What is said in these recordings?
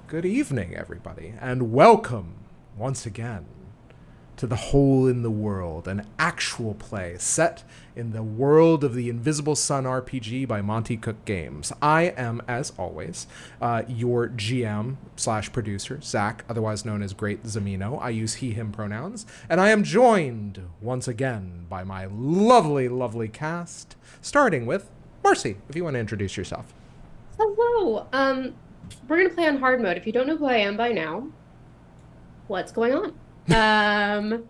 Good evening, everybody, and welcome once again to The Hole in the World, an actual play set in the world of the Invisible Sun RPG by Monte Cook Games. I am, as always, your GM/producer, Zach, otherwise known as Great Zamino. I use he, him pronouns, and I am joined once again by my lovely, lovely cast, starting with Marcy, if you want to introduce yourself. Hello. We're gonna play on hard mode. If you don't know who I am by now, what's going on? Um,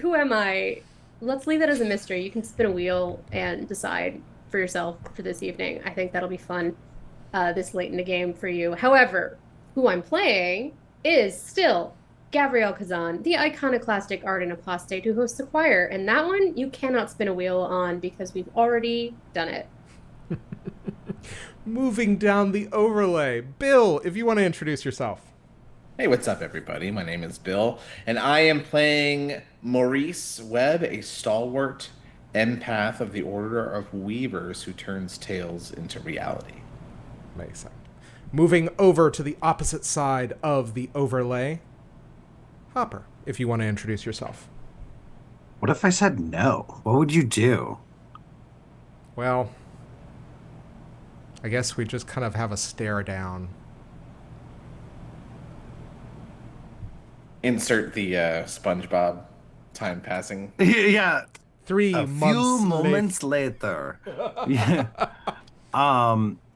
who am I? Let's leave that as a mystery. You can spin a wheel and decide for yourself for this evening. I think that'll be fun, this late in the game for you. However, who I'm playing is still Gabrielle Kazan, the iconoclastic art and apostate who hosts the choir. And that one you cannot spin a wheel on because we've already done it. Moving down the overlay, Bill, if you want to introduce yourself. Hey, what's up, everybody? My name is Bill, and I am playing Maurice Webb, a stalwart empath of the Order of Weavers who turns tales into reality. Amazing. Moving over to the opposite side of the overlay, Hopper, if you want to introduce yourself. What if I said no? What would you do? Well, I guess we just kind of have a stare down. Insert the SpongeBob time passing. Yeah, Three a months few later. moments later. Yeah.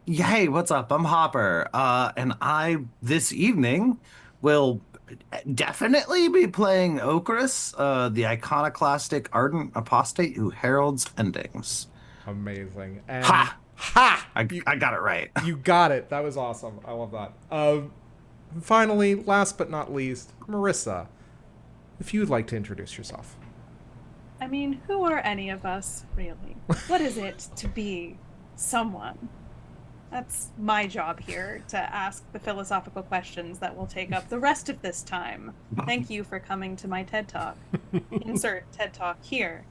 Yeah, hey, what's up? I'm Hopper. And I this evening will definitely be playing Okris, the iconoclastic ardent apostate who heralds endings. Amazing. And Ha! Ha! I got it right. You got it. That was awesome. I love that. Finally, last but not least, Marissa, if you'd like to introduce yourself. I mean, who are any of us, really? What is it to be someone? That's my job here, to ask the philosophical questions that will take up the rest of this time. Thank you for coming to my TED Talk. Insert TED Talk here.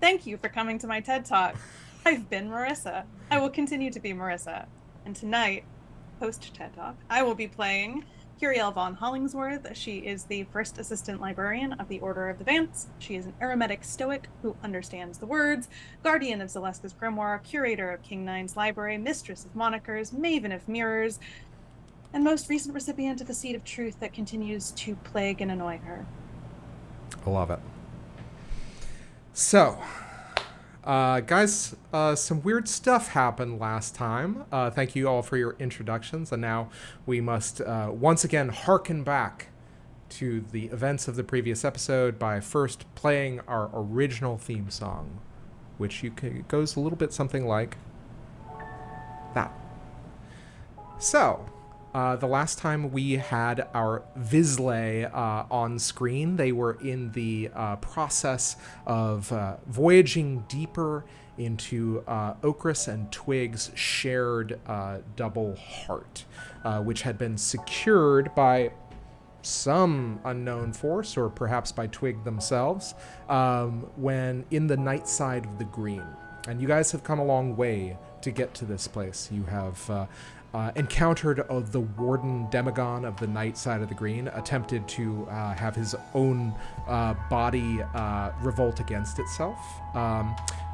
Thank you for coming to my TED Talk. I've been Marissa. I will continue to be Marissa. And tonight, post TED Talk, I will be playing Curiel von Hollingsworth. She is the first assistant librarian of the Order of the Vance. She is an aromatic stoic who understands the words, guardian of Zaleska's grimoire, curator of King Nine's library, mistress of monikers, maven of mirrors, and most recent recipient of a seed of truth that continues to plague and annoy her. I love it. So, guys, some weird stuff happened last time. Thank you all for your introductions. And now we must once again harken back to the events of the previous episode by first playing our original theme song, which goes a little bit something like that. So, the last time we had our Visley on screen, they were in the process of voyaging deeper into Okris and Twig's shared double heart, which had been secured by some unknown force, or perhaps by Twig themselves, when in the night side of the green. And you guys have come a long way to get to this place. You have encountered the warden Demagon of the night side of the green, attempted to have his own body revolt against itself.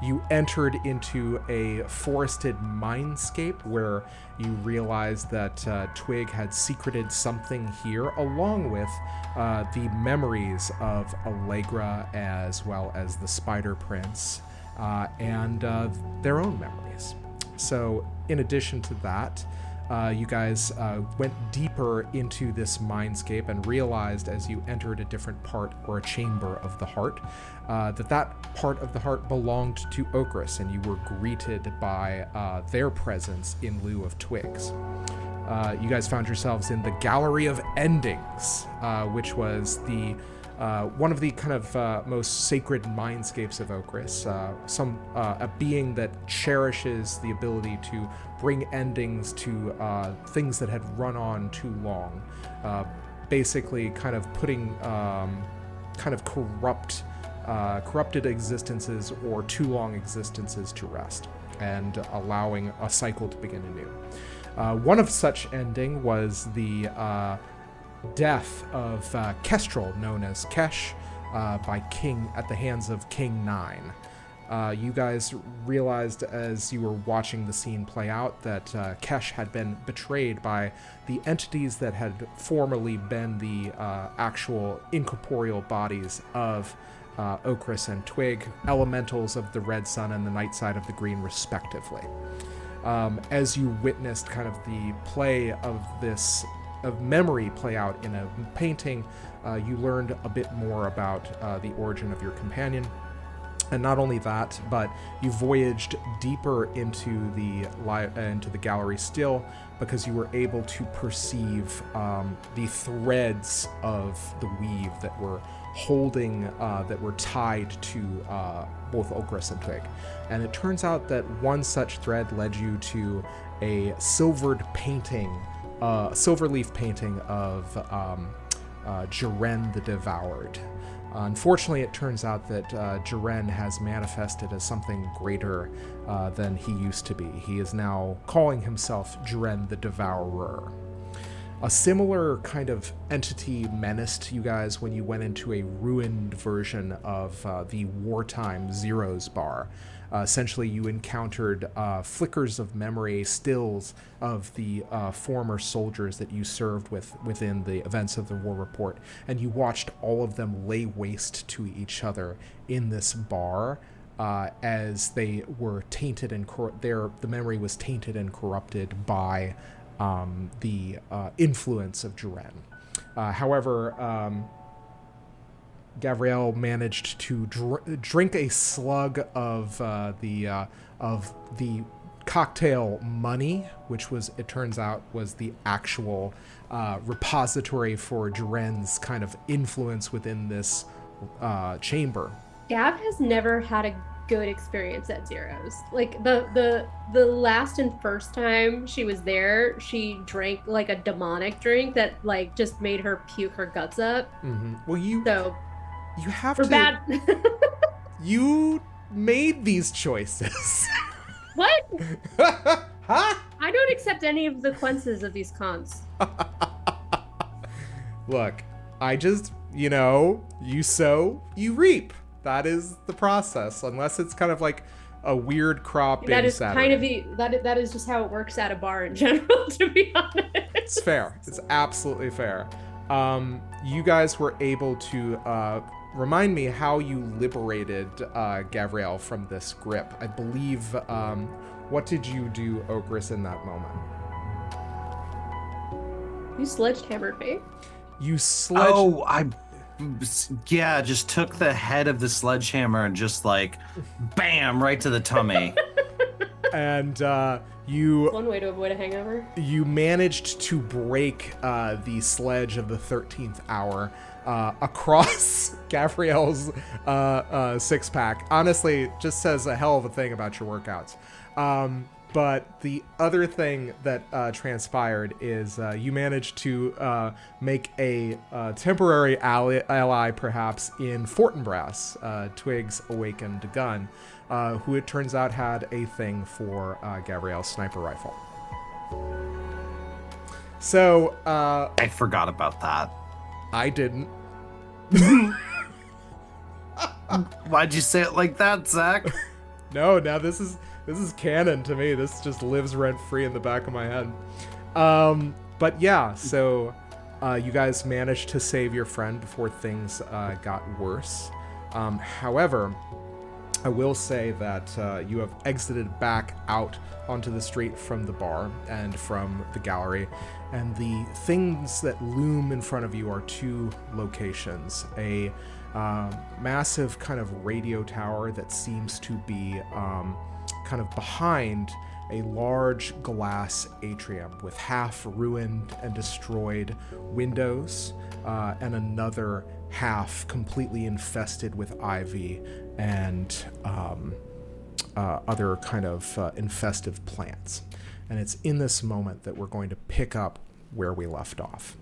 You entered into a forested mindscape where you realized that Twig had secreted something here, along with the memories of Allegra, as well as the Spider Prince, and their own memories. So in addition to that, you guys went deeper into this mindscape and realized as you entered a different part or a chamber of the heart that part of the heart belonged to Okris, and you were greeted by their presence in lieu of Twig's. You guys found yourselves in the Gallery of Endings, which was the one of the kind of most sacred mindscapes of Okris, a being that cherishes the ability to bring endings to things that had run on too long, basically kind of putting kind of corrupted existences or too long existences to rest. and allowing a cycle to begin anew. One of such ending was the death of Kestrel, known as Kesh, by King at the hands of King 9. You guys realized as you were watching the scene play out that Kesh had been betrayed by the entities that had formerly been the actual incorporeal bodies of Okris and Twig, elementals of the red sun and the night side of the green, respectively. As you witnessed kind of the play of memory play out in a painting, you learned a bit more about the origin of your companion. And not only that, but you voyaged deeper into the gallery still, because you were able to perceive the threads of the weave that were holding, that were tied to both Okris and Twig. And it turns out that one such thread led you to a silver leaf painting of Jiren the Devoured. Unfortunately, it turns out that Jiren has manifested as something greater than he used to be. He is now calling himself Jiren the Devourer. A similar kind of entity menaced you guys when you went into a ruined version of the Wartime Zeros bar. Essentially, you encountered flickers of memory, stills of the former soldiers that you served within the events of the war report, and you watched all of them lay waste to each other in this bar as they were tainted and the memory was tainted and corrupted by the influence of Jiren. However, Gavriel managed to drink a slug of the cocktail money, which it turns out was the actual repository for Jiren's kind of influence within this chamber. Gav has never had a good experience at Zeros. Like the last and first time she was there, she drank like a demonic drink that like just made her puke her guts up. Mm-hmm. Well, you have for to. Bad. You made these choices. What? Huh? I don't accept any of the consequences of these cons. Look, I just, you sow, you reap. That is the process, unless it's kind of like a weird crop. That is kind of that is just how it works at a bar in general, to be honest. It's fair. It's absolutely fair. You guys were able to remind me how you liberated Gavriel from this grip. I believe. What did you do, Okris, in that moment? You sledgehammered me. You sledge. Oh, just took the head of the sledgehammer and just like, bam, right to the tummy. And you. One way to avoid a hangover. You managed to break the sledge of the 13th hour across Gavriel's six-pack. Honestly, just says a hell of a thing about your workouts. But the other thing that transpired is you managed to make a temporary ally, perhaps, in Fortinbras, Twig's awakened gun, who it turns out had a thing for Gavriel's sniper rifle. So... I forgot about that. I didn't. Why'd you say it like that, Zach? No, now this is canon to me. This just lives rent-free in the back of my head. But yeah, so you guys managed to save your friend before things got worse. However, I will say that you have exited back out onto the street from the bar and from the gallery, and the things that loom in front of you are two locations. A massive kind of radio tower that seems to be kind of behind a large glass atrium with half ruined and destroyed windows, and another half completely infested with ivy and other kind of infestive plants. And it's in this moment that we're going to pick up where we left off.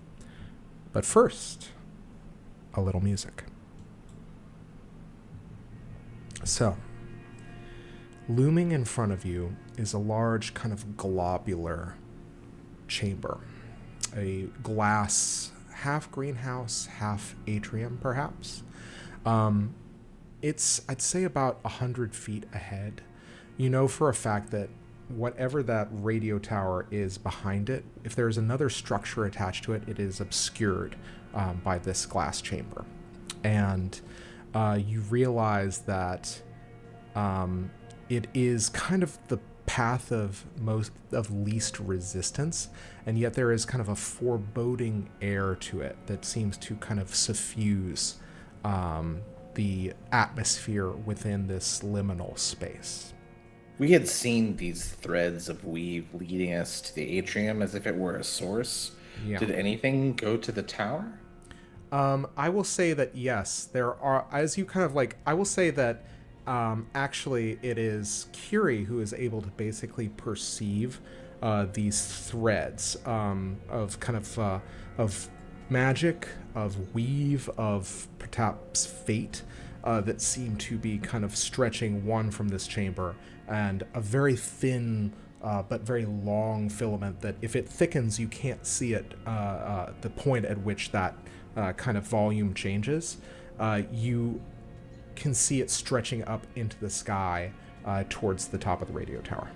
But first, a little music. So, Looming in front of you is a large kind of globular chamber. A glass, half greenhouse, half atrium, perhaps. It's, I'd say, about 100 feet ahead. You know for a fact that whatever that radio tower is behind it, if there's another structure attached to it, it is obscured by this glass chamber. And you realize that it is kind of the path of least resistance, and yet there is kind of a foreboding air to it that seems to kind of suffuse the atmosphere within this liminal space. We had seen these threads of weave leading us to the atrium as if it were a source. Yeah. Did anything go to the tower? I will say that yes, there are, as you kind of like, I will say that actually it is Curie who is able to basically perceive these threads of kind of magic, of weave, of perhaps fate that seem to be kind of stretching one from this chamber, and a very thin but very long filament that if it thickens you can't see it, the point at which that kind of volume changes. You can see it stretching up into the sky towards the top of the radio tower.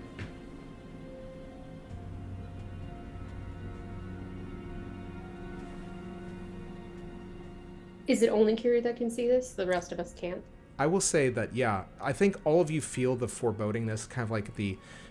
Is it only Curie that can see this? The rest of us can't? I will say that, yeah, I think all of you feel the forebodingness, kind of like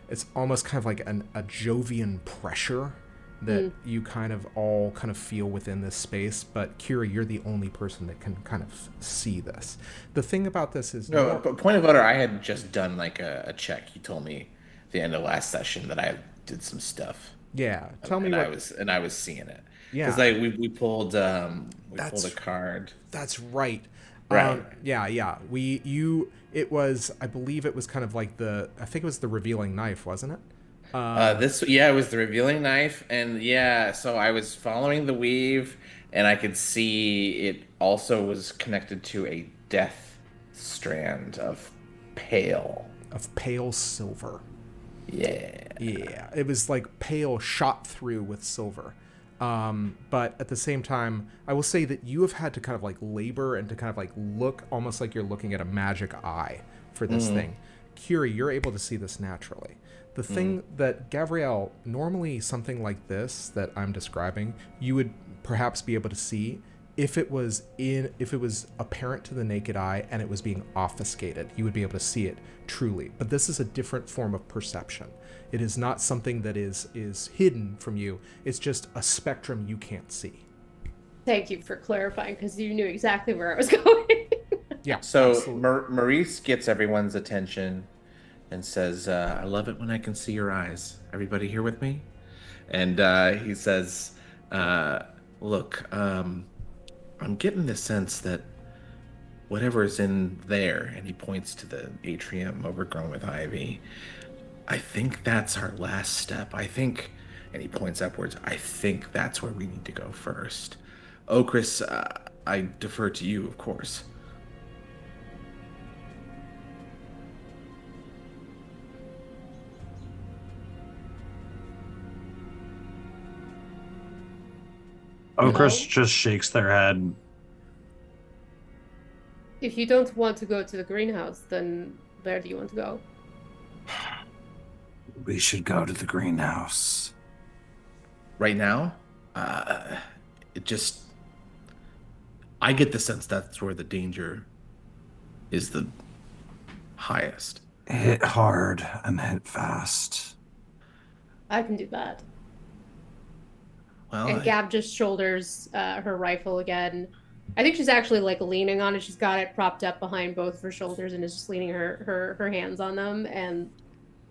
it's almost kind of like a Jovian pressure that you kind of all kind of feel within this space. But Curie, you're the only person that can kind of see this. The thing about this is... No, but point of order, I had just done like a check. You told me at the end of last session that I did some stuff. Yeah, tell me and what... I was seeing it. Yeah. Because like we pulled a card. That's right. Right. Yeah. It was, I believe it was kind of like I think it was the revealing knife, wasn't it? It was the revealing knife, and yeah, so I was following the weave, and I could see it also was connected to a death strand of pale. Of pale silver. Yeah. Yeah, it was like pale shot through with silver. But at the same time, I will say that you have had to kind of like labor and to kind of like look almost like you're looking at a magic eye for this thing. Curie, you're able to see this naturally. The thing that Gabrielle, normally something like this that I'm describing, you would perhaps be able to see if it was apparent to the naked eye and it was being obfuscated. You would be able to see it truly. But this is a different form of perception. It is not something that is hidden from you. It's just a spectrum you can't see. Thank you for clarifying, because you knew exactly where I was going. Yeah. So absolutely. Maurice gets everyone's attention and says, "I love it when I can see your eyes. Everybody here with me?" And he says, "Look, I'm getting the sense that whatever is in there," and he points to the atrium overgrown with ivy. "I think that's our last step. I think," and he points upwards, "I think that's where we need to go first. Oh, Chris, I defer to you, of course." Okris just shakes their head. If you don't want to go to the greenhouse, then where do you want to go? We should go to the greenhouse. Right now, I get the sense that's where the danger is the highest. Hit hard and hit fast. I can do that. Well, And Gab just shoulders her rifle again. I think she's actually like leaning on it. She's got it propped up behind both of her shoulders and is just leaning her hands on them. And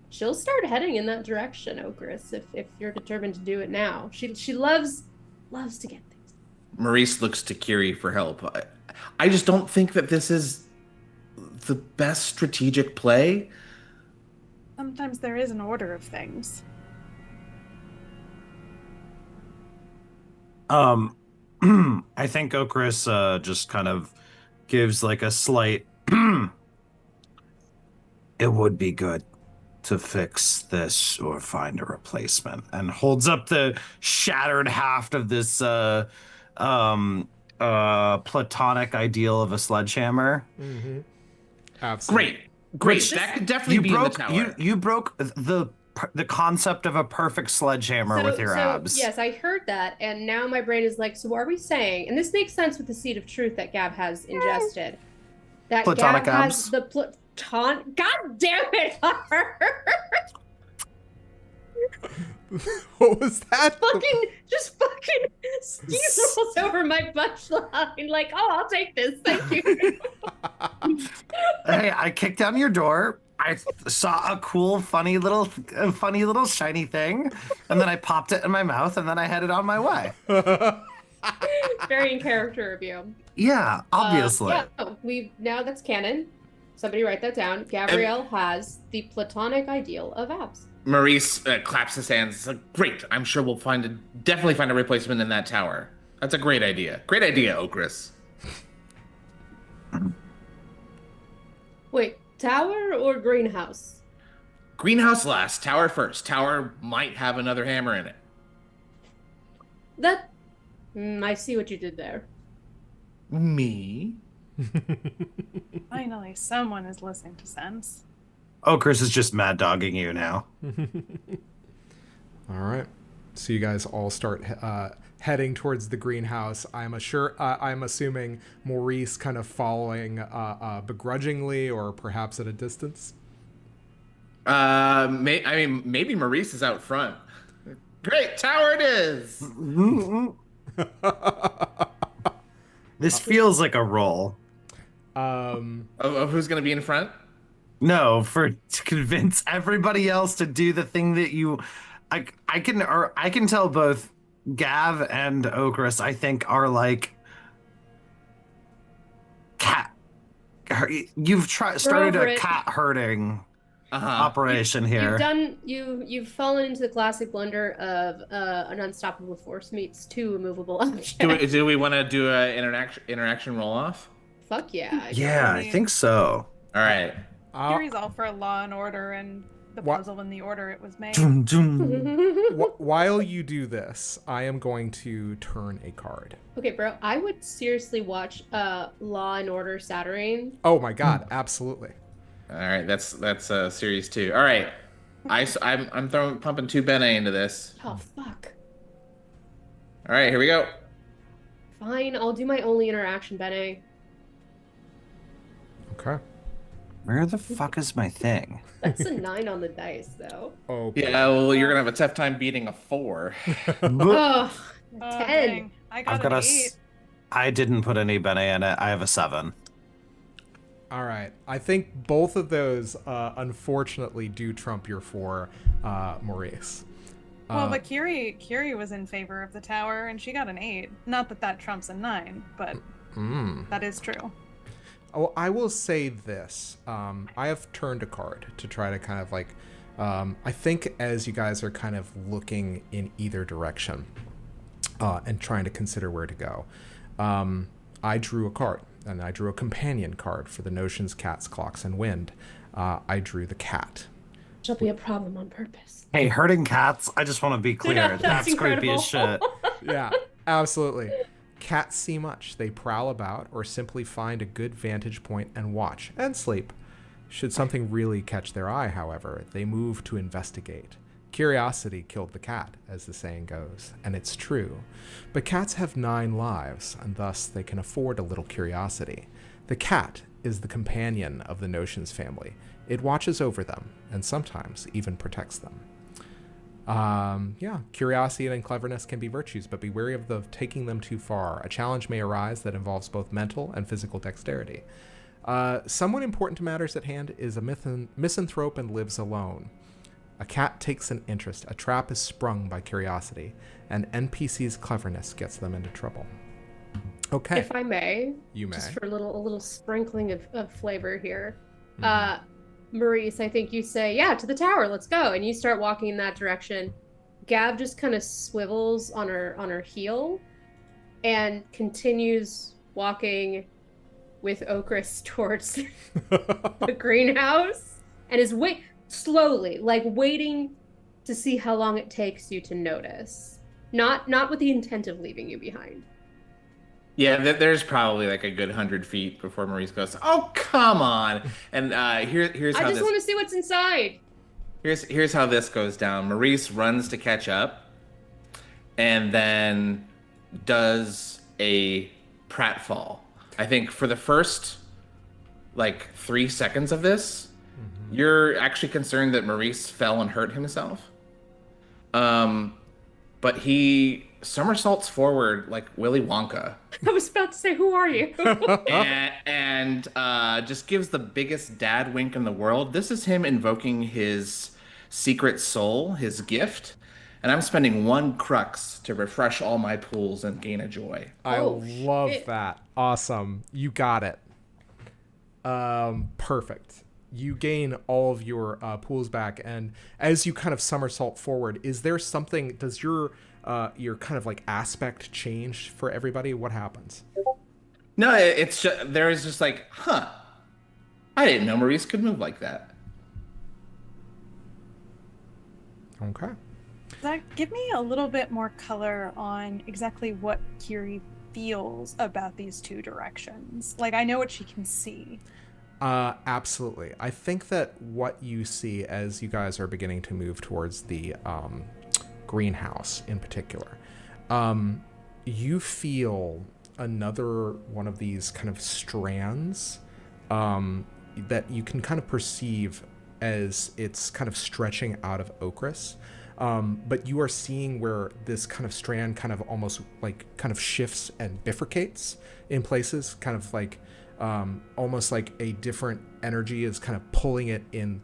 she'll start heading in that direction, Okris, if you're determined to do it now. She loves to get things. Maurice looks to Kiri for help. I just don't think that this is the best strategic play. Sometimes there is an order of things. I think Okris just kind of gives like a slight it would be good to fix this or find a replacement, and holds up the shattered haft of this um platonic ideal of a sledgehammer. Mm-hmm. Absolutely. Great, Which great. That could definitely be in the tower. you broke the concept of a perfect sledgehammer with your abs. Yes, I heard that, and now my brain is like, so are we saying, and this makes sense with the seed of truth that Gav has ingested, that Platonic Gav abs? has the platon. God damn it, Harper! What was that? Just fucking steamrolls over my punchline. Like, oh, I'll take this. Thank you. Hey, I kicked down your door. I saw a cool, funny little shiny thing, and then I popped it in my mouth, and then I headed on my way. Very in character of you. Yeah, obviously. Now that's canon. Somebody write that down. Gabrielle has the platonic ideal of abs. Maurice claps his hands. It's like, great. I'm sure we'll definitely find a replacement in that tower. That's a great idea. Great idea, Okris. Wait, tower or greenhouse? Greenhouse last, tower first. Tower might have another hammer in it. I see what you did there. Me? Finally, someone is listening to sense. Okris is just mad dogging you now. All right. So you guys all start heading towards the greenhouse. I'm assuming Maurice kind of following begrudgingly or perhaps at a distance. Maybe Maurice is out front. Great, tower it is. This feels like a roll. Of who's gonna be in front? No, to convince everybody else to do the thing that you, I can tell both Gav and Okris, I think, are like cat. You've started a cat herding operation here. You've fallen into the classic blunder of an unstoppable force meets two immovable objects. Do we want to do an interaction roll off? Fuck yeah. Yeah, I think so. All right. Kiri's all for law and order and the puzzle in the order it was made. While you do this, I am going to turn a card. Okay, bro. I would seriously watch Law and Order Saturday. Oh my god, absolutely. All right, that's series 2. All right, I'm pumping 2 bene into this. Oh fuck. All right, here we go. Fine, I'll do my only interaction, Bene. Okay. Where the fuck is my thing? That's a 9 on the dice, though. Oh. Yeah, well, you're gonna have a tough time beating a 4. Oh, 10. Dang. I got an 8. I didn't put any bene in it. I have a 7. All right. I think both of those, unfortunately, do trump your 4, Maurice. Well, but Kiri was in favor of the tower, and she got an 8. Not that trumps a 9, but that is true. Oh, I will say this. I have turned a card to try to kind of like, I think as you guys are kind of looking in either direction and trying to consider where to go, I drew a card, and I drew a companion card for the notions, cats, clocks, and wind. I drew the cat. Shall be a problem on purpose. Hey, herding cats, I just want to be clear. Yeah, that's creepy as shit. Yeah, absolutely. Cats see much. They prowl about or simply find a good vantage point and watch and sleep. Should something really catch their eye, however, they move to investigate. Curiosity killed the cat, as the saying goes, and it's true. But cats have 9 lives, and thus they can afford a little curiosity. The cat is the companion of the notions family. It watches over them, and sometimes even protects them. Curiosity and cleverness can be virtues, but be wary of taking them too far. A challenge may arise that involves both mental and physical dexterity. Someone important to matters at hand is a misanthrope and lives alone. A cat takes an interest. A trap is sprung by curiosity, and NPC's cleverness gets them into trouble. Okay. If I may, You may. Just for a little sprinkling of flavor here. Maurice, I think you say, yeah, to the tower, let's go. And you start walking in that direction. Gav just kind of swivels on her heel and continues walking with Okris towards the greenhouse. and is slowly, like waiting to see how long it takes you to notice. Not with the intent of leaving you behind. Yeah, there's probably like a good 100 feet before Maurice goes, "Oh, come on!" And here's I how just this want to see what's inside. here's how this goes down. Maurice runs to catch up, and then does a pratfall. I think for the first like 3 seconds of this, you're actually concerned that Maurice fell and hurt himself. Um, but he somersaults forward like Willy Wonka. I was about to say, who are you? And just gives the biggest dad wink in the world. This is him invoking his secret soul, his gift. And I'm spending 1 crux to refresh all my pools and gain a joy. I Oh, love shit. that. Awesome. You got it. Perfect. You gain all of your pools back, and as you kind of somersault forward, is there something? Does your kind of like aspect change for everybody? What happens? No, it's just, there is just like, huh, I didn't know Maurice could move like that. Okay. Zach, give me a little bit more color on exactly what Kiri feels about these two directions. Like, I know what she can see. Absolutely. I think that what you see as you guys are beginning to move towards the greenhouse in particular, you feel another one of these kind of strands that you can kind of perceive as it's kind of stretching out of Okris. But you are seeing where this kind of strand kind of almost like kind of shifts and bifurcates in places, kind of like almost like a different energy is kind of pulling it in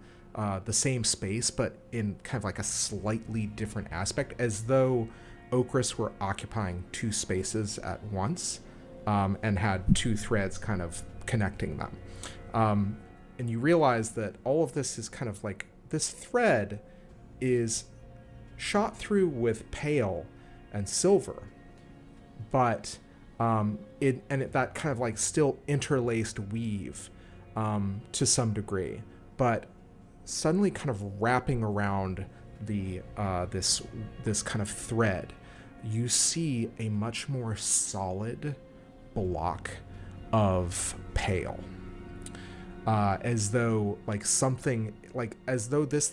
the same space, but in kind of like a slightly different aspect, as though Okris were occupying two spaces at once and had two threads kind of connecting them. And you realize that all of this is kind of like this thread is shot through with pale and silver, but that kind of like still interlaced weave to some degree, but suddenly kind of wrapping around the this kind of thread, you see a much more solid block of pale. As though like something, like as though this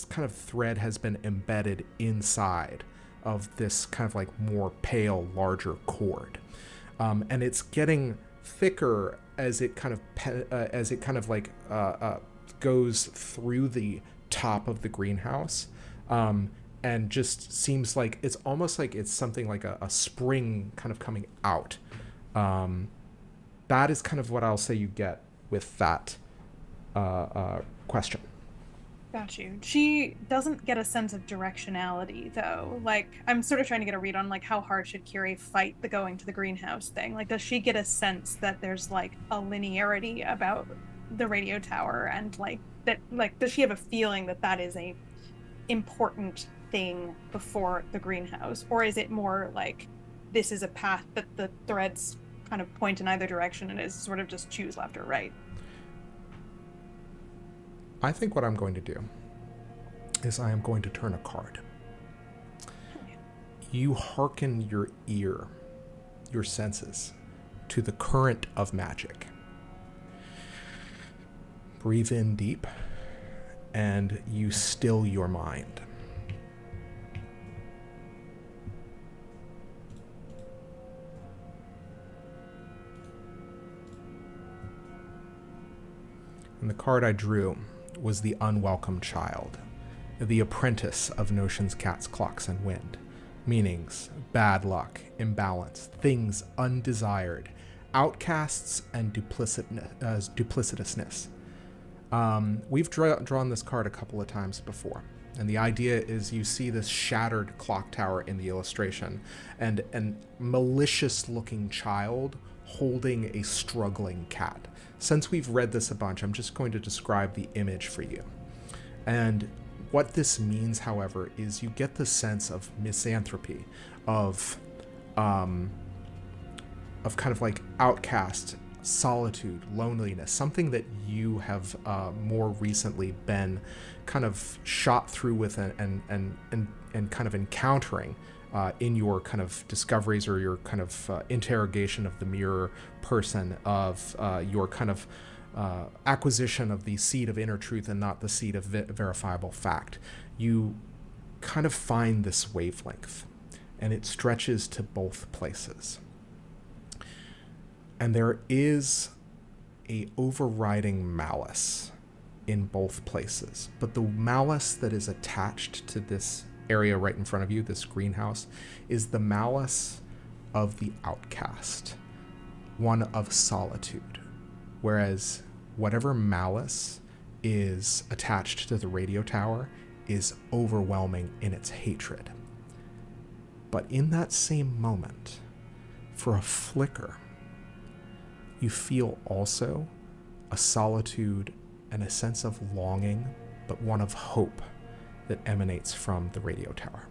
kind of thread has been embedded inside of this kind of like more pale, larger cord, and it's getting thicker as it kind of goes through the top of the greenhouse, and just seems like it's almost like it's something like a spring kind of coming out. That is kind of what I'll say you get with that question. Got you. She doesn't get a sense of directionality, though. Like, I'm sort of trying to get a read on, like, how hard should Kiri fight the going to the greenhouse thing? Like, does she get a sense that there's, like, a linearity about the radio tower and, like, that, like, does she have a feeling that that is a important thing before the greenhouse? Or is it more like this is a path that the threads kind of point in either direction and is sort of just choose left or right? I think what I'm going to do is I am going to turn a card. You hearken your ear, your senses, to the current of magic. Breathe in deep, and you still your mind. And the card I drew was the unwelcome child, the apprentice of notions, cats, clocks, and wind. Meanings: bad luck, imbalance, things undesired, outcasts, and duplicitousness. We've drawn this card a couple of times before, and the idea is you see this shattered clock tower in the illustration, and an malicious-looking child holding a struggling cat. Since we've read this a bunch, I'm just going to describe the image for you. And what this means, however, is you get the sense of misanthropy, of kind of like outcast, solitude, loneliness, something that you have more recently been kind of shot through with and kind of encountering in your kind of discoveries or your kind of interrogation of the mirror person, of your kind of acquisition of the seed of inner truth and not the seed of verifiable fact. You kind of find this wavelength, and it stretches to both places. And there is a overriding malice in both places. But the malice that is attached to this area right in front of you, this greenhouse, is the malice of the outcast, one of solitude. Whereas whatever malice is attached to the radio tower is overwhelming in its hatred. But in that same moment, for a flicker, you feel also a solitude and a sense of longing, but one of hope that emanates from the radio tower.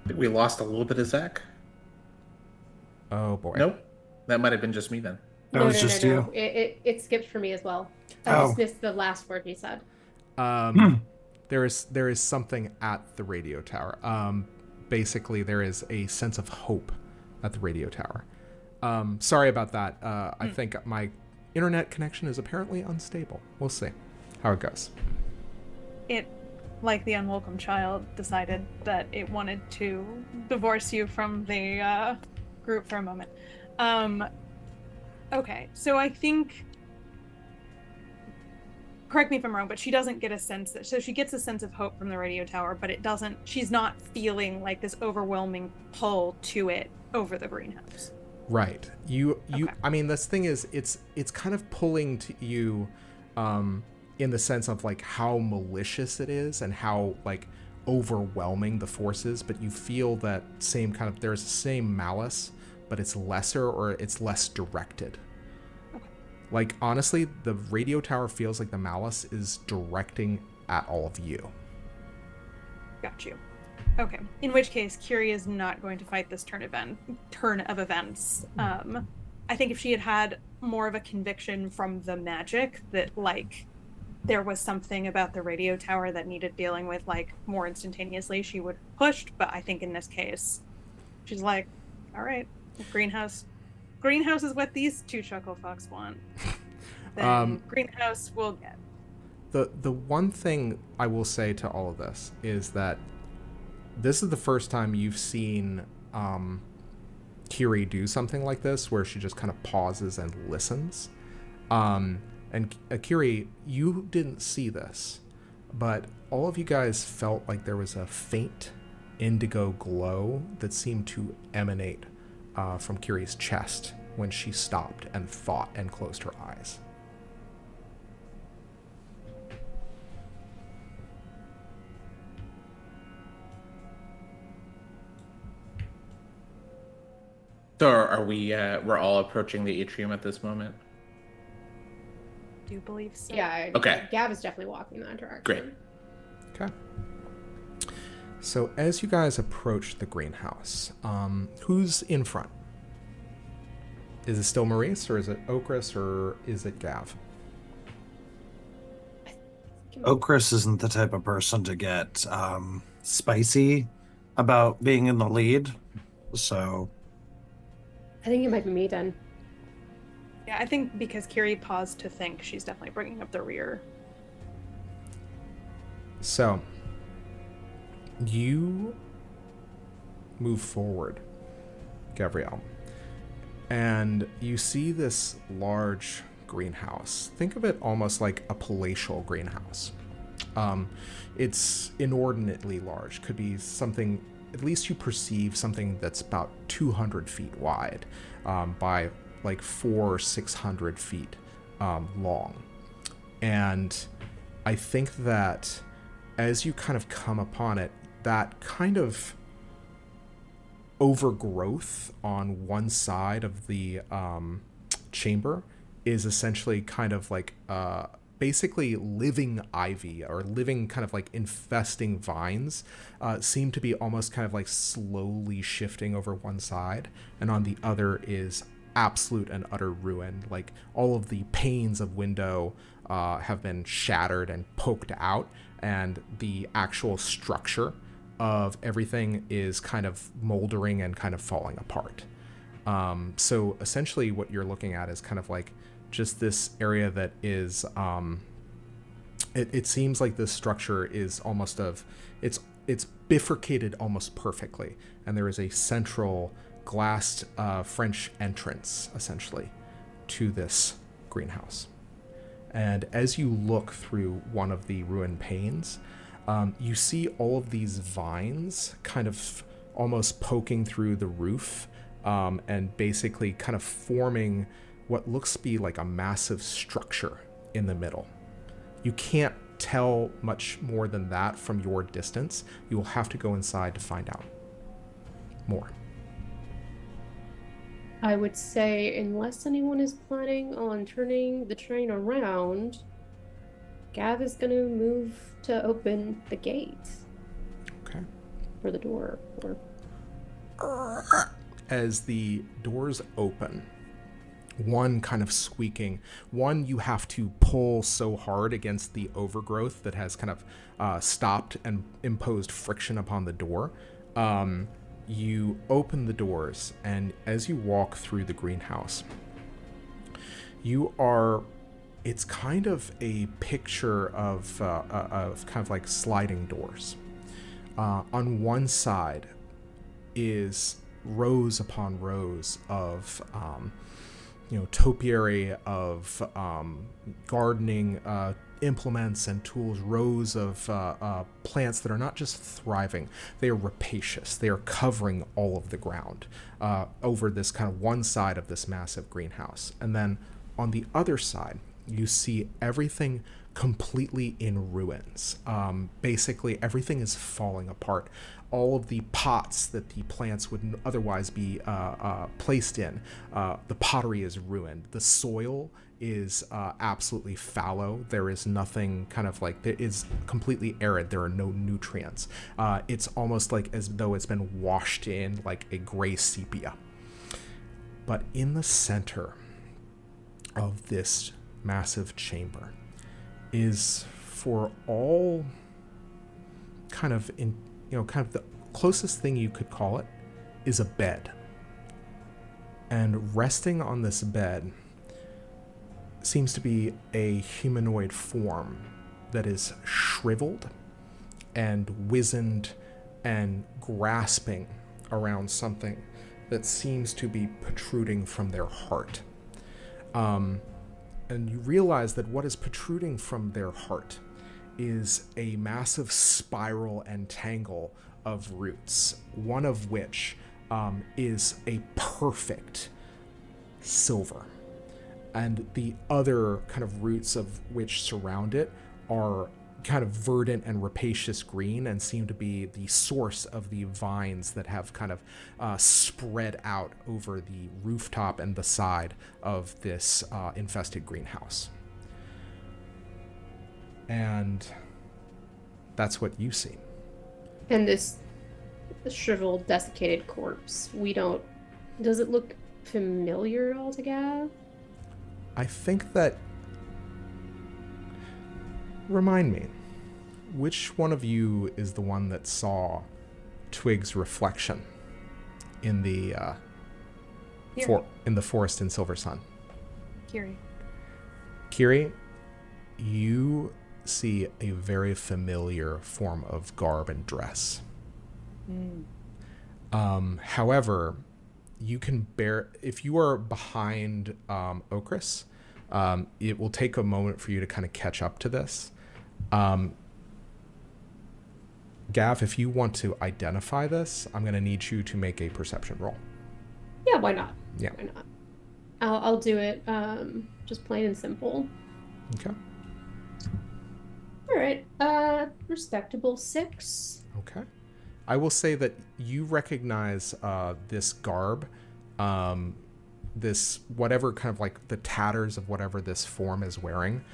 I think we lost a little bit of Zach. Oh boy. Nope. That might have been just me then. That was just you. It skipped for me as well. I Oh. just missed the last word he said. There is something at the radio tower. Basically, there is a sense of hope at the radio tower. Sorry about that. I think my internet connection is apparently unstable. We'll see how it goes. It, like the unwelcome child, decided that it wanted to divorce you from the group for a moment. Okay, so I think, correct me if I'm wrong, but she doesn't get a sense that, so she gets a sense of hope from the radio tower, but it doesn't, she's not feeling like this overwhelming pull to it over the greenhouse. Right. You Okay. I mean, this thing is, it's kind of pulling to you in the sense of like how malicious it is and how like overwhelming the force is, but you feel that same kind of, there's the same malice, but it's lesser or it's less directed. Okay. Like, honestly, the radio tower feels like the malice is directing at all of you. Got you. Okay. In which case, Curie is not going to fight this turn of events. I think if she had had more of a conviction from the magic that, like, there was something about the radio tower that needed dealing with, like, more instantaneously, she would have pushed. But I think in this case, she's like, all right, greenhouse is what these two chuckle fox want. Then greenhouse will get. The one thing I will say to all of this is that this is the first time you've seen Kiri do something like this, where she just kind of pauses and listens. And Kiri, you didn't see this, but all of you guys felt like there was a faint indigo glow that seemed to emanate from Kiri's chest when she stopped and thought and closed her eyes. So are we, we're all approaching the atrium at this moment? Do you believe so? Yeah. Okay. Gav is definitely walking that direction. Great. Okay. So as you guys approach the greenhouse, who's in front? Is it still Maurice, or is it Okris, or is it Gav? Okris isn't the type of person to get spicy about being in the lead, so I think it might be me, Dan. Yeah, I think because Kiri paused to think, she's definitely bringing up the rear. So you move forward, Gabrielle, and you see this large greenhouse. Think of it almost like a palatial greenhouse. It's inordinately large. Could be something, at least you perceive something that's about 200 feet wide by like 400 or 600 feet long. And I think that as you kind of come upon it, that kind of overgrowth on one side of the chamber is essentially kind of like basically living ivy or living kind of like infesting vines seem to be almost kind of like slowly shifting over one side, and on the other is absolute and utter ruin. Like all of the panes of window have been shattered and poked out, and the actual structure of everything is kind of moldering and kind of falling apart. So essentially what you're looking at is kind of like just this area that is, it seems like this structure is almost it's bifurcated almost perfectly. And there is a central glassed French entrance essentially to this greenhouse. And as you look through one of the ruined panes, you see all of these vines kind of almost poking through the roof, and basically kind of forming what looks to be like a massive structure in the middle. You can't tell much more than that from your distance. You will have to go inside to find out more. I would say, unless anyone is planning on turning the train around, Gav is going to move to open the gate. Okay. For the door. As the doors open, one kind of squeaking, one you have to pull so hard against the overgrowth that has kind of stopped and imposed friction upon the door. You open the doors, and as you walk through the greenhouse, it's kind of a picture of kind of like sliding doors. On one side is rows upon rows of topiary of gardening implements and tools, rows of plants that are not just thriving, they are rapacious. They are covering all of the ground over this kind of one side of this massive greenhouse. And then on the other side, you see everything completely in ruins. Basically, everything is falling apart. All of the pots that the plants would otherwise be placed in, the pottery is ruined. The soil is absolutely fallow. There is nothing kind of like, it is completely arid. There are no nutrients. It's almost like as though it's been washed in like a gray sepia. But in the center of this massive chamber is, for all kind of kind of the closest thing you could call it, is a bed. And resting on this bed seems to be a humanoid form that is shriveled and wizened and grasping around something that seems to be protruding from their heart. And you realize that what is protruding from their heart is a massive spiral and tangle of roots, one of which is a perfect silver, and the other kind of roots of which surround it are kind of verdant and rapacious green and seem to be the source of the vines that have kind of spread out over the rooftop and the side of this infested greenhouse. And that's what you see. And this shriveled, desiccated corpse, does it look familiar altogether? I think that, remind me, which one of you is the one that saw Twig's reflection in the in the forest in Silver Sun? Kiri, you see a very familiar form of garb and dress. However, you can if you are behind Okris, it will take a moment for you to kind of catch up to this. Gav, if you want to identify this, I'm going to need you to make a perception roll. Yeah, why not? Yeah. Why not? I'll do it just plain and simple. Okay. All right. Respectable 6. Okay. I will say that you recognize this garb, this whatever kind of like the tatters of whatever this form is wearing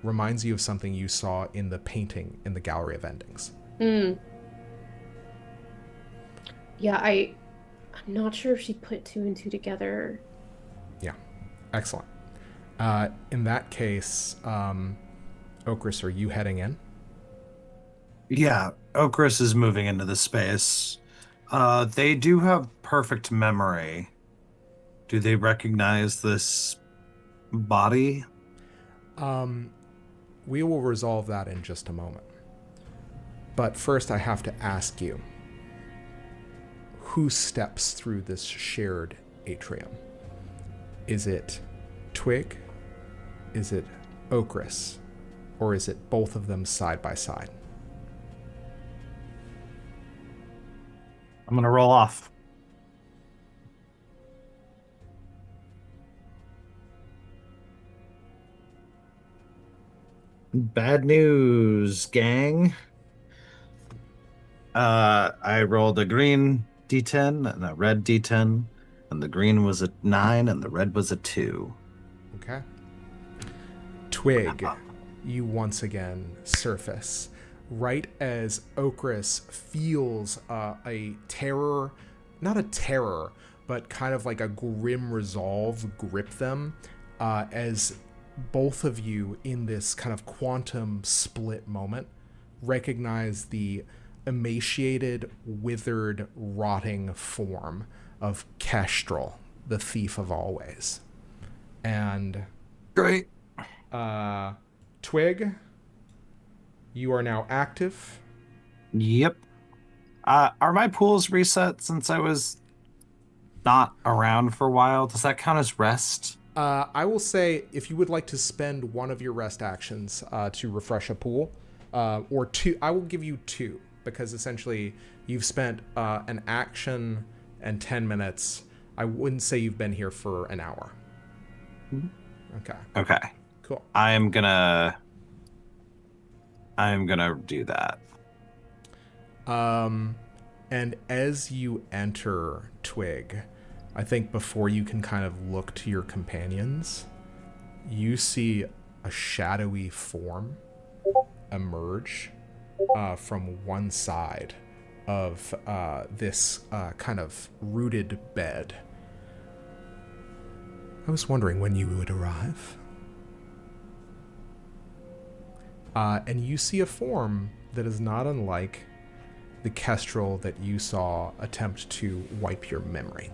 reminds you of something you saw in the painting in the Gallery of Endings. Yeah, I'm not sure if she put two and two together. Yeah, excellent. In that case, Okris, are you heading in? Yeah, Okris is moving into the space. They do have perfect memory. Do they recognize this body? We will resolve that in just a moment. But first, I have to ask you, who steps through this shared atrium? Is it Twig? Is it Okris? Or is it both of them side by side? I'm gonna roll off. Bad news, gang. I rolled a green D10 and a red D10, and the green was a 9 and the red was a 2. Okay. Twig, you once again surface right as Okris feels a terror, not a terror, but kind of like a grim resolve grip them as both of you in this kind of quantum split moment recognize the emaciated, withered, rotting form of Kestrel, the thief of always. And Great. Twig, you are now active. Yep. Are my pools reset since I was not around for a while? Does that count as rest? I will say if you would like to spend one of your rest actions to refresh a pool, or two, I will give you two, because essentially you've spent an action and 10 minutes. I wouldn't say you've been here for an hour. Okay. Okay. Cool. I'm gonna do that. And as you enter Twig, I think before you can kind of look to your companions, you see a shadowy form emerge from one side of this kind of rooted bed. I was wondering when you would arrive. And you see a form that is not unlike the Kestrel that you saw attempt to wipe your memory.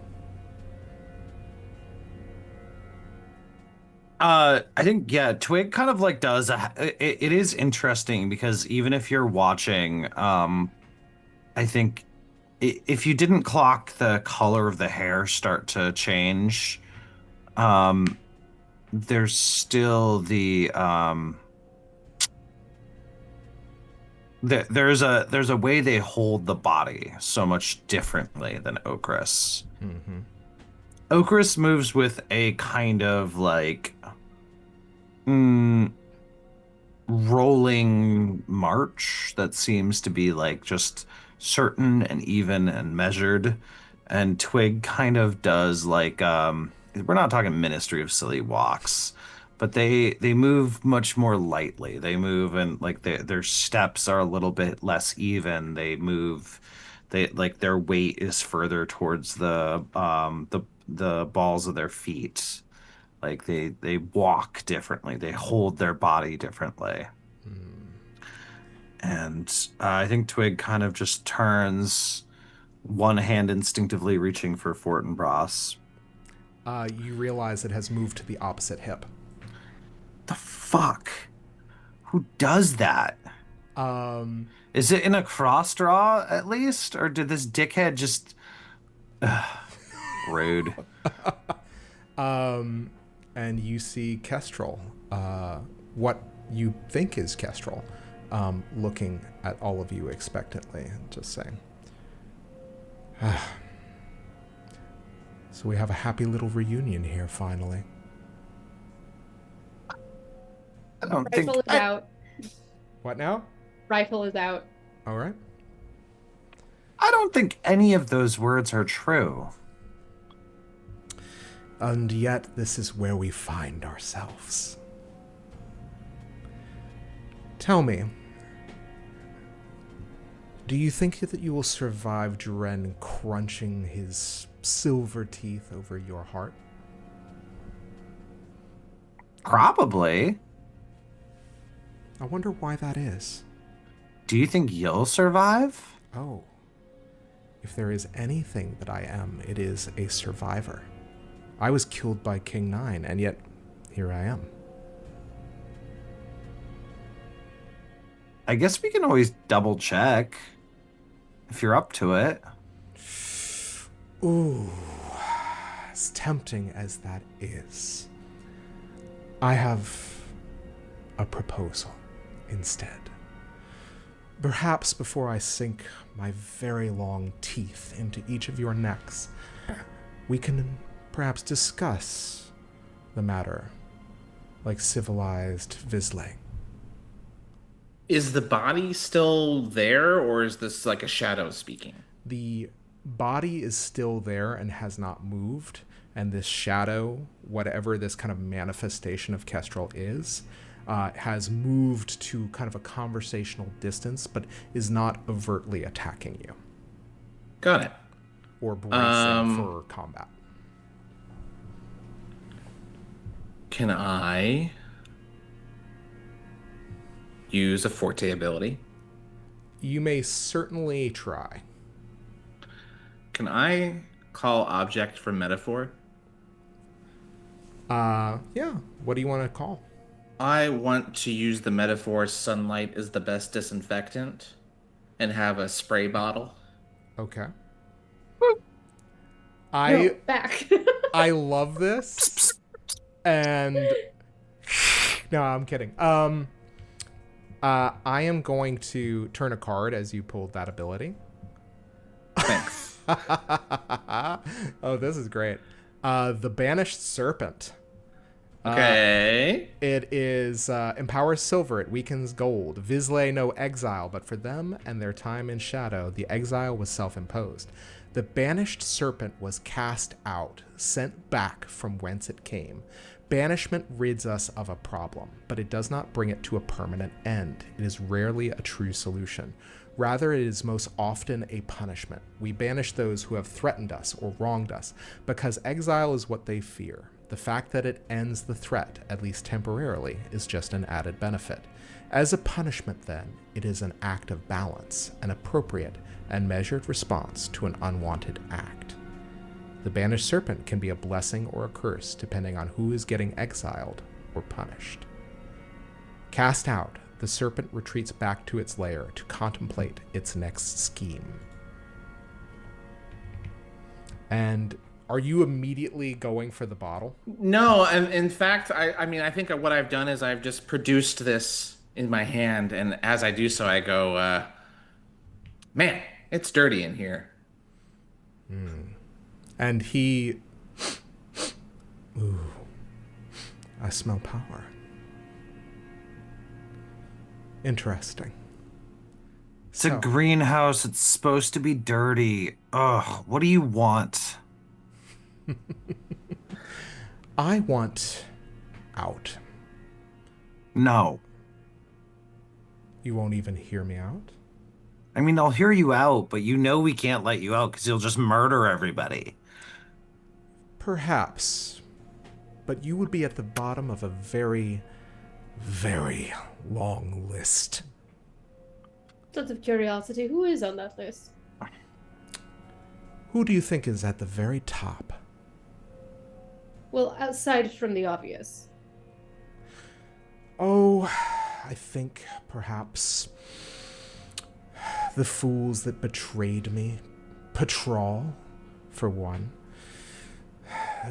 I think, yeah, Twig kind of like does it is interesting because even if you're watching, I think if you didn't clock the color of the hair start to change, there's still there's a way they hold the body so much differently than Okris. Mm-hmm. Okris moves with a kind of like rolling march that seems to be like just certain and even and measured. And Twig kind of does like we're not talking Ministry of Silly Walks, but they move much more lightly. They move and like their steps are a little bit less even. They move they like their weight is further towards the balls of their feet. Like they walk differently. They hold their body differently. And I think Twig kind of just turns, one hand instinctively reaching for Fortinbras. You realize it has moved to the opposite hip. The fuck? Who does that? Is it in a cross draw at least? Or did this dickhead just... rude. And you see Kestrel, what you think is Kestrel, looking at all of you expectantly and just saying, so we have a happy little reunion here finally. I don't think... Rifle is out. What now? Rifle is out. All right. I don't think any of those words are true. And yet this is where we find ourselves. Tell me, do you think that you will survive Dren crunching his silver teeth over your heart? Probably. I wonder why that is. Do you think you'll survive? Oh. If there is anything that I am, it is a survivor. I was killed by King Nine, and yet here I am. I guess we can always double check if you're up to it. Ooh, as tempting as that is, I have a proposal instead. Perhaps before I sink my very long teeth into each of your necks, we can perhaps discuss the matter like civilized Vizsla. Is the body still there, or is this like a shadow speaking? The body is still there and has not moved, and this shadow, whatever this kind of manifestation of Kestrel is, has moved to kind of a conversational distance, but is not overtly attacking you. Got it. Or bracing for combat. Can I use a Forte ability? You may certainly try. Can I call object from metaphor? Yeah. What do you want to call? I want to use the metaphor sunlight is the best disinfectant and have a spray bottle. Okay. No, back. I love this. And no, I'm kidding. I am going to turn a card as you pulled that ability. Thanks. Oh, this is great. The Banished Serpent. Okay. It is empowers silver, it weakens gold. Vizsla no exile, but for them and their time in shadow, the exile was self-imposed. The Banished Serpent was cast out, sent back from whence it came. Banishment rids us of a problem, but it does not bring it to a permanent end. It is rarely a true solution. Rather, it is most often a punishment. We banish those who have threatened us or wronged us, because exile is what they fear. The fact that it ends the threat, at least temporarily, is just an added benefit. As a punishment, then, it is an act of balance, an appropriate and measured response to an unwanted act. The Banished Serpent can be a blessing or a curse, depending on who is getting exiled or punished. Cast out, the serpent retreats back to its lair to contemplate its next scheme. And are you immediately going for the bottle? No, and in fact, I mean, I think what I've done is I've just produced this in my hand, and as I do so, I go, man, it's dirty in here. And he... Ooh. I smell power. Interesting. It's a greenhouse. It's supposed to be dirty. Ugh, what do you want? I want out. No. You won't even hear me out? I mean, I'll hear you out, but you know we can't let you out because you'll just murder everybody. Perhaps. But you would be at the bottom of a very, very long list. Out of curiosity, who is on that list? Who do you think is at the very top? Well, aside from the obvious. Oh, I think perhaps the fools that betrayed me. Patrol, for one.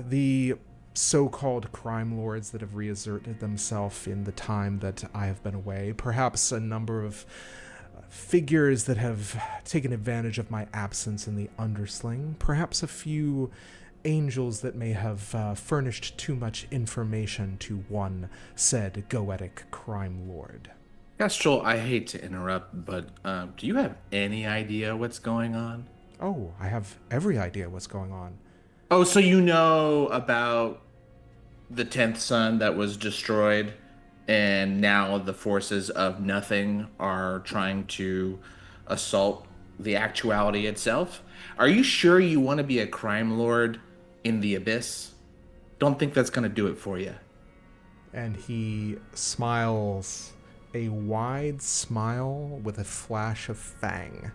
The so-called crime lords that have reasserted themselves in the time that I have been away. Perhaps a number of figures that have taken advantage of my absence in the undersling. Perhaps a few angels that may have furnished too much information to one said goetic crime lord. Kestrel, I hate to interrupt, but do you have any idea what's going on? Oh, I have every idea what's going on. Oh, so you know about the 10th sun that was destroyed and now the forces of nothing are trying to assault the actuality itself. Are you sure you want to be a crime lord in the abyss? Don't think that's going to do it for you. And he smiles a wide smile with a flash of fang.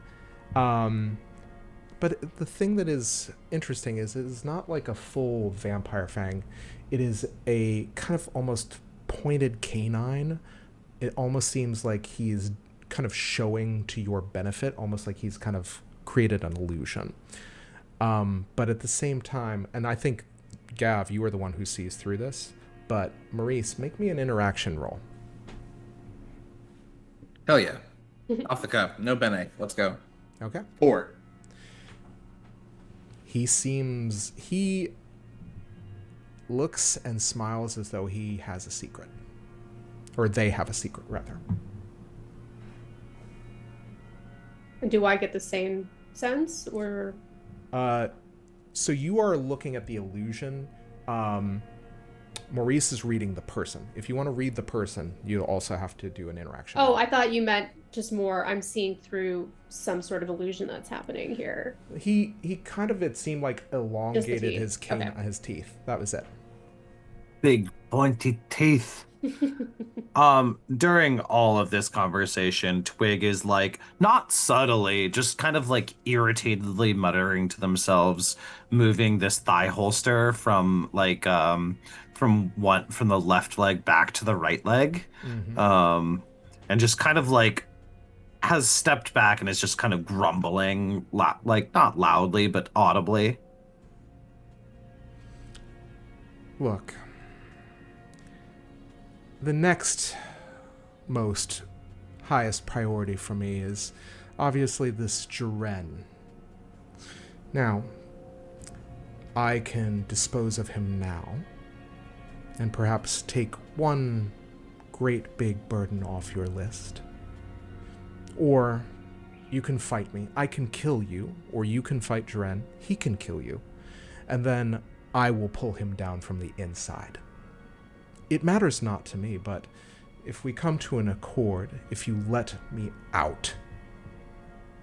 But the thing that is interesting is it is not like a full vampire fang. It is a kind of almost pointed canine. It almost seems like he's kind of showing to your benefit, almost like he's kind of created an illusion. But at the same time, and I think, Gav, you are the one who sees through this, but Maurice, make me an interaction roll. Hell yeah. Off the cuff. No Bene. Let's go. Okay. 4. He looks and smiles as though he has a secret. Or they have a secret, rather. Do I get the same sense, or? So you are looking at the illusion. Maurice is reading the person. If you want to read the person, you also have to do an interaction. Oh, I thought you meant just more, I'm seeing through some sort of illusion that's happening here. He kind of, it seemed like, elongated his Okay. his teeth. That was it. Big pointy teeth. During all of this conversation, Twig is like, not subtly, just kind of like irritatedly muttering to themselves, moving this thigh holster from like from the left leg back to the right leg. Mm-hmm. And just kind of like has stepped back and is just kind of grumbling, like not loudly but audibly. Look, the next most highest priority for me is obviously this Jiren. Now, I can dispose of him now and perhaps take one great big burden off your list. Or you can fight me. I can kill you, or you can fight Jiren. He can kill you. And then I will pull him down from the inside. It matters not to me, but if we come to an accord, if you let me out,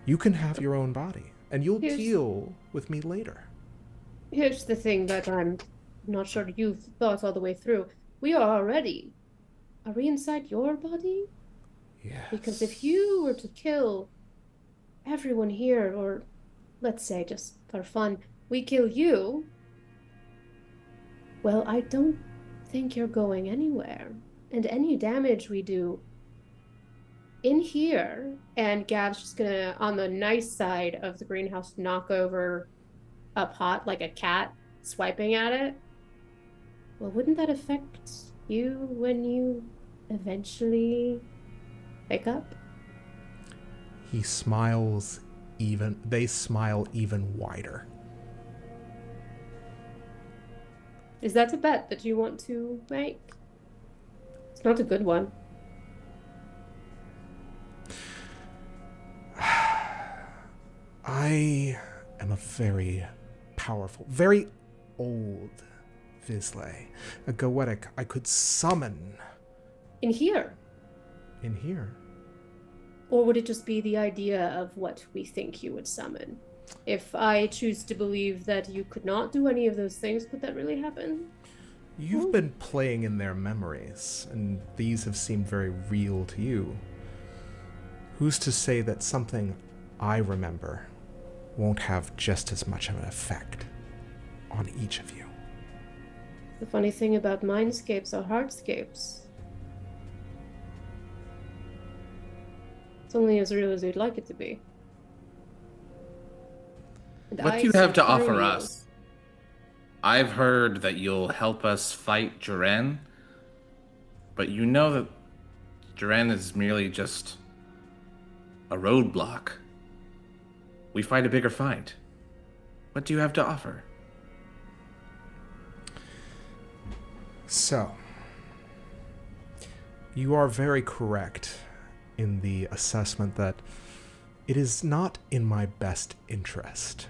you can have your own body, and you'll deal with me later. Here's the thing that I'm not sure you've thought all the way through. We are we inside your body? Yes. Because if you were to kill everyone here, or let's say just for fun, we kill you, well, I don't think you're going anywhere. And any damage we do in here, and Gav's just gonna, on the nice side of the greenhouse, knock over a pot like a cat swiping at it. Well, wouldn't that affect you when you eventually pick up? They smile even wider. Is that a bet that you want to make? It's not a good one. I am a very powerful, very old Vizsla, a Goetic I could summon. In here? In here. Or would it just be the idea of what we think you would summon? If I choose to believe that you could not do any of those things, could that really happen? You've been playing in their memories, and these have seemed very real to you. Who's to say that something I remember won't have just as much of an effect on each of you? The funny thing about mindscapes or hardscapes, it's only as real as we'd like it to be. And What do you have to offer us? I've heard that you'll help us fight Jiren, but you know that Jiren is merely just a roadblock. We fight a bigger fight. What do you have to offer? So, you are very correct in the assessment that it is not in my best interest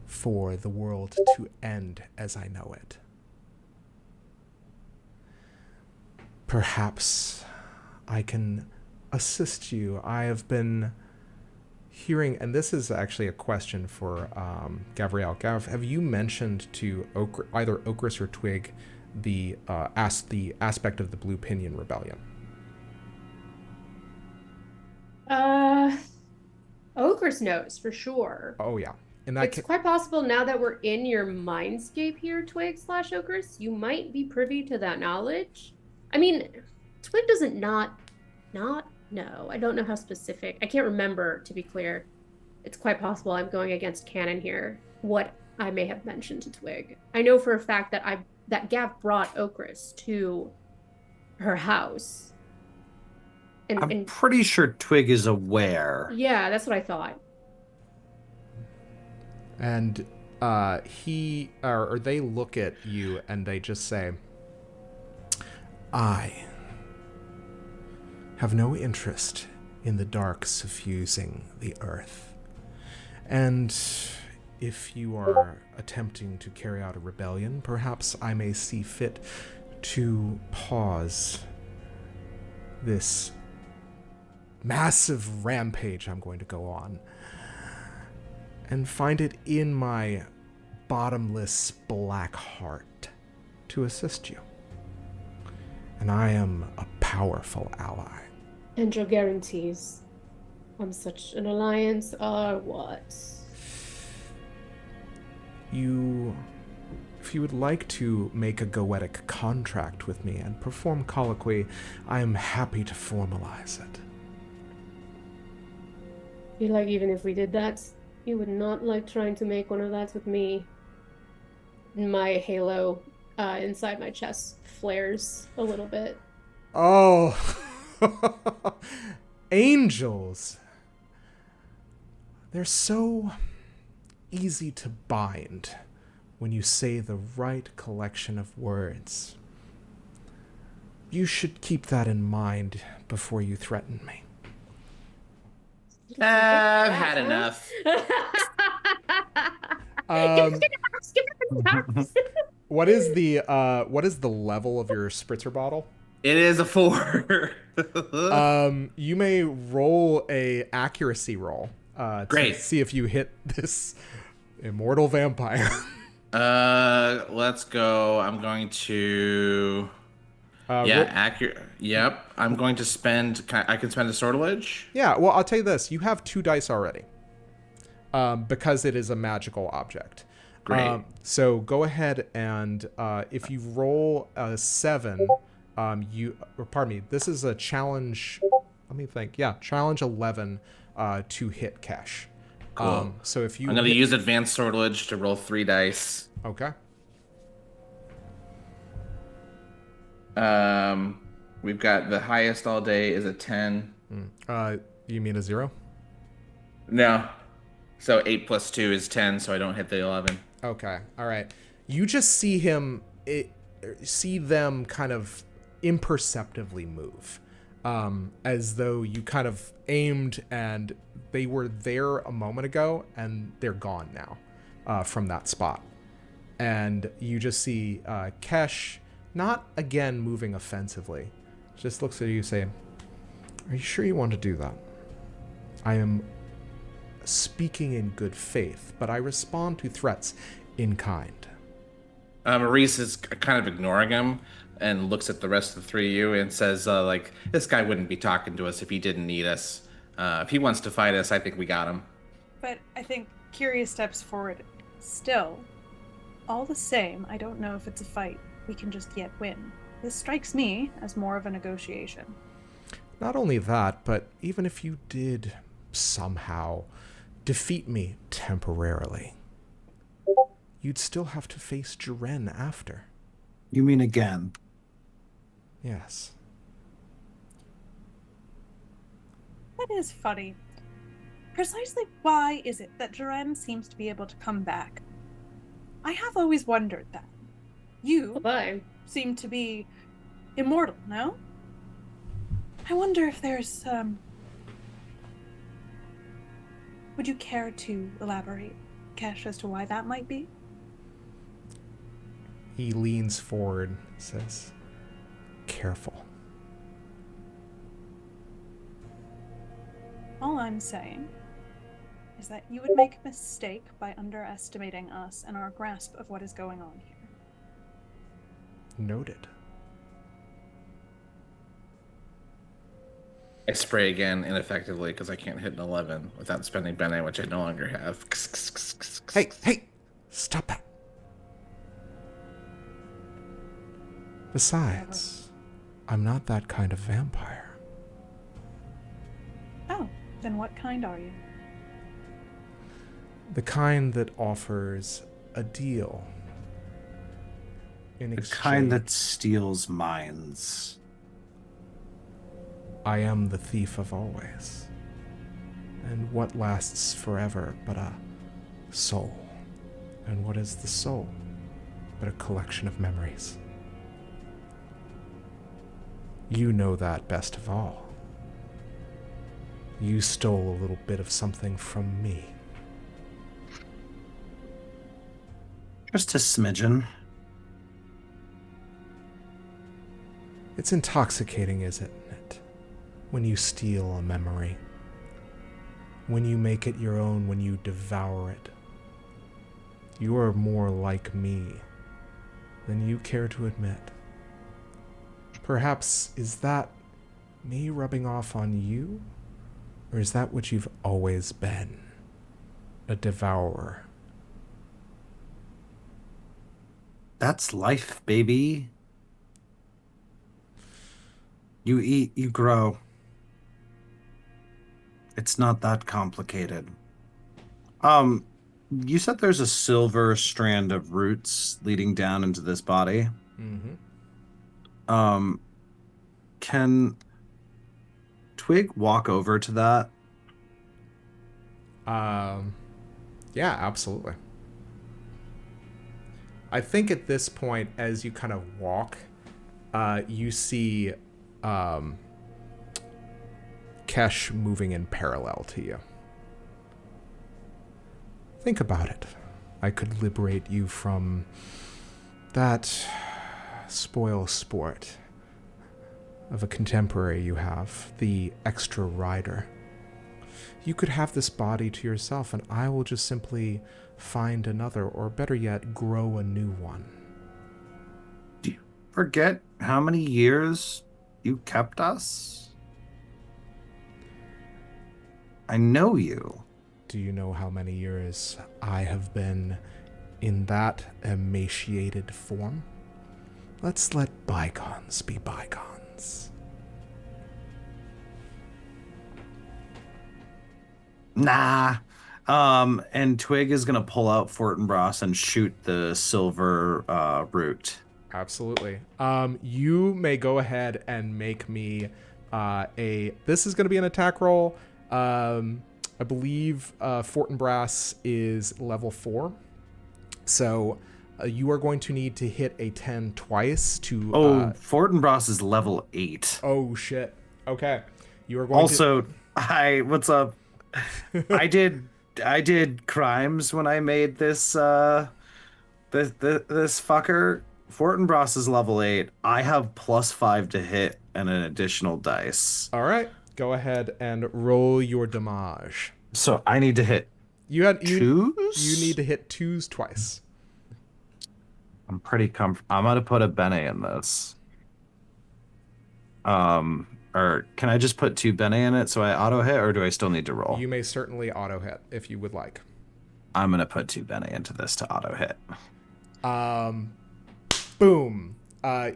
for the world to end as I know it. perhaps I can assist you. I have been hearing, and this is actually a question for Gabrielle. Gav, have you mentioned to either Okris or Twig the aspect of the Blue Pinion Rebellion? Okris knows for sure. Oh yeah. It's quite possible now that we're in your mindscape here, Twig/Okris, you might be privy to that knowledge. I mean, Twig doesn't not know. I don't know how specific. I can't remember, to be clear. It's quite possible I'm going against canon here. What I may have mentioned to Twig. I know for a fact that Gav brought Okris to her house. I'm pretty sure Twig is aware. Yeah, that's what I thought. And they look at you and they just say, I have no interest in the dark suffusing the earth. And if you are attempting to carry out a rebellion, perhaps I may see fit to pause this massive rampage I'm going to go on and find it in my bottomless black heart to assist you. And I am a powerful ally. And your guarantees on such an alliance are what? If you would like to make a goetic contract with me and perform colloquy, I am happy to formalize it. Feel like even if we did that, you would not like trying to make one of that with me. My halo inside my chest flares a little bit. Oh, angels. They're so easy to bind when you say the right collection of words. You should keep that in mind before you threaten me. I've had enough. What is the level of your spritzer bottle? It is a 4. You may roll a accuracy roll to see if you hit this immortal vampire. Let's go. I'm going to accurate. Yep. I'm going to spend. I can spend a sortilege. Yeah. Well, I'll tell you this. You have 2 dice already. Because it is a magical object. Great. So go ahead and if you roll a 7, this is a challenge. Let me think. Yeah, challenge 11 to hit Kesh. Cool. So if you, I'm going to use advanced sortilege to roll 3 dice. Okay. We've got the highest all day is a 10. You mean a 0? No. So 8 plus 2 is 10, so I don't hit the 11. Okay. All right. You just see see them kind of imperceptibly move, as though you kind of aimed and they were there a moment ago and they're gone now from that spot. And you just see Kesh, not again moving offensively, just looks at you saying, "Are you sure you want to do that? I am speaking in good faith, but I respond to threats in kind." Maurice is kind of ignoring him and looks at the rest of the 3 of you and says, this guy wouldn't be talking to us if he didn't need us. If he wants to fight us, I think we got him. But I think Curious steps forward still. All the same, I don't know if it's a fight we can just yet win. This strikes me as more of a negotiation. Not only that, but even if you did somehow defeat me temporarily, you'd still have to face Jiren after. You mean again? Yes. That is funny. Precisely why is it that Jiren seems to be able to come back? I have always wondered that. You seem to be immortal, no? I wonder if there's, Would you care to elaborate, Kesh, as to why that might be? He leans forward and says, "Careful. All I'm saying is that you would make a mistake by underestimating us and our grasp of what is going on here. Noted. I spray again ineffectively because I can't hit an 11 without spending Bene, which I no longer have. Hey! Stop that. Besides, I'm not that kind of vampire. Oh, then what kind are you? The kind that offers a deal. In The exchange. kind that steals minds. I am the thief of always. And what lasts forever but a soul? And what is the soul but a collection of memories? You know that best of all. You stole a little bit of something from me. Just a smidgen. It's intoxicating, isn't it? When you steal a memory. When you make it your own, when you devour it. You are more like me than you care to admit. Perhaps is that me rubbing off on you? Or is that what you've always been? A devourer. That's life, baby. You eat, you grow. It's not that complicated. You said there's a silver strand of roots leading down into this body. Mm-hmm. Can Twig walk over to that? Yeah, absolutely. I think at this point, as you kind of walk, you see Kesh moving in parallel to you. Think about it. I could liberate you from that spoil sport of a contemporary you have, the extra rider. You could have this body to yourself, and I will just simply find another, or better yet, grow a new one. Do you forget how many years you kept us? I know you. Do you know how many years I have been in that emaciated form? Let's let bygones be bygones. Nah. And Twig is gonna pull out Fortinbras and shoot the silver root. Absolutely. You may go ahead and make me this is going to be an attack roll. I believe Fortinbras is level 4. So you are going to need to hit a 10 twice to... Fortinbras is level 8. Oh, shit. Okay. You are going also, what's up? I did crimes when I made this this fucker. Fortinbras is level 8. I have +5 to hit and an additional dice. All right. Go ahead and roll your damage. So I need to hit twos? You need to hit 2s twice. I'm pretty comfortable. I'm gonna put a Bene in this. Or can I just put 2 Bene in it so I auto hit, or do I still need to roll? You may certainly auto hit if you would like. I'm gonna put 2 Bene into this to auto hit. Boom.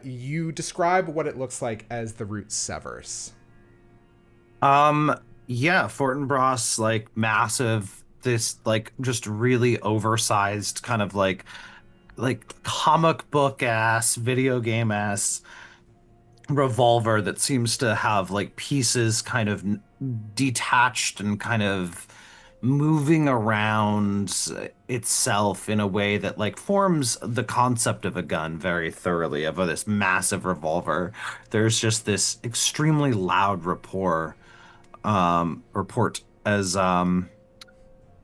You describe what it looks like as the root severs. Yeah, Fortinbras, like massive, this like just really oversized kind of like comic book ass, video game ass revolver that seems to have like pieces kind of detached and kind of moving around itself in a way that like forms the concept of a gun very thoroughly, of this massive revolver. There's just this extremely loud report as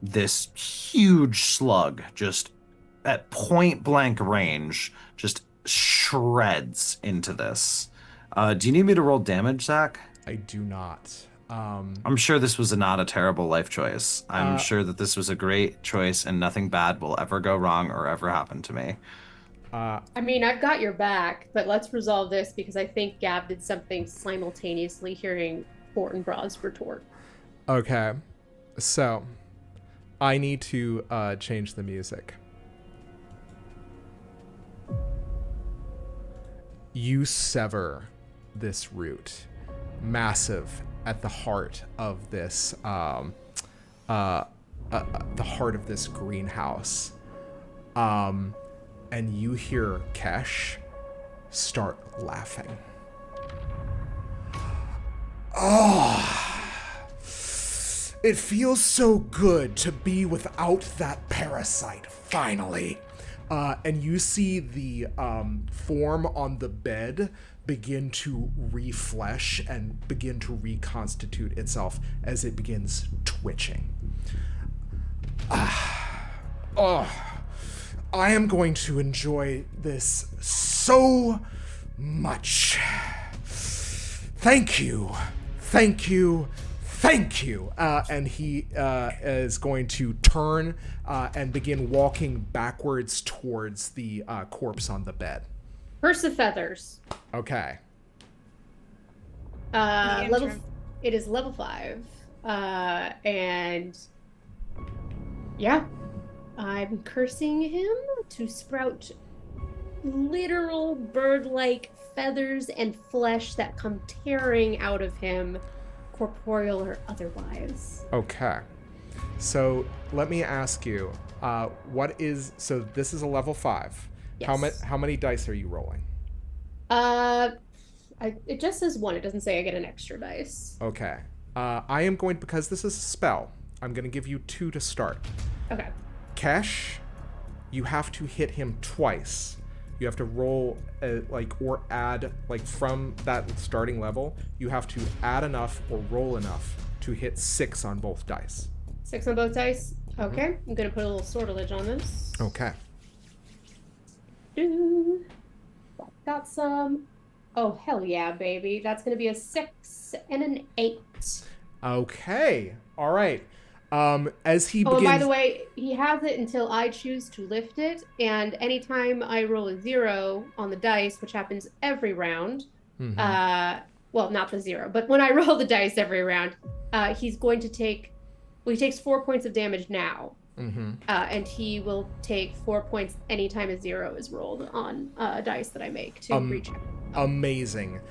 this huge slug just at point blank range just shreds into this. Do you need me to roll damage, Zach? I do not. I'm sure this was not a terrible life choice. I'm sure that this was a great choice and nothing bad will ever go wrong or ever happen to me. I mean, I've got your back, but let's resolve this because I think Gab did something simultaneously hearing Fortinbras's retort. Okay, so I need to change the music. You sever this root, massive at the heart of this, the heart of this greenhouse, and you hear Kesh start laughing. Oh, it feels so good to be without that parasite, finally. And you see the form on the bed begin to reflesh and begin to reconstitute itself as it begins twitching. Oh, I am going to enjoy this so much. Thank you. Thank you. Thank you. And he is going to turn and begin walking backwards towards the corpse on the bed. Purse of Feathers. Okay. It is level 5. And yeah, I'm cursing him to sprout literal bird-like feathers and flesh that come tearing out of him, corporeal or otherwise. Okay. So let me ask you, so this is a level 5. Yes. How many dice are you rolling? It just says 1. It doesn't say I get an extra dice. Okay. I am going, because this is a spell, I'm going to give you 2 to start. Okay. Kesh, you have to hit him twice. You have to roll, or add, from that starting level, you have to add enough or roll enough to hit 6 on both dice. 6 on both dice? Okay. I'm going to put a little sortilege on this. Okay. Got some. Oh, hell yeah, baby. That's going to be a 6 and an 8. Okay. All right. As he begins... Oh, by the way, he has it until I choose to lift it, and anytime I roll a 0 on the dice, which happens every round, well, not the 0, but when I roll the dice every round, he's going to take... Well, he takes 4 points of damage now, and he will take 4 points anytime a 0 is rolled on a dice that I make to reach him. Amazing.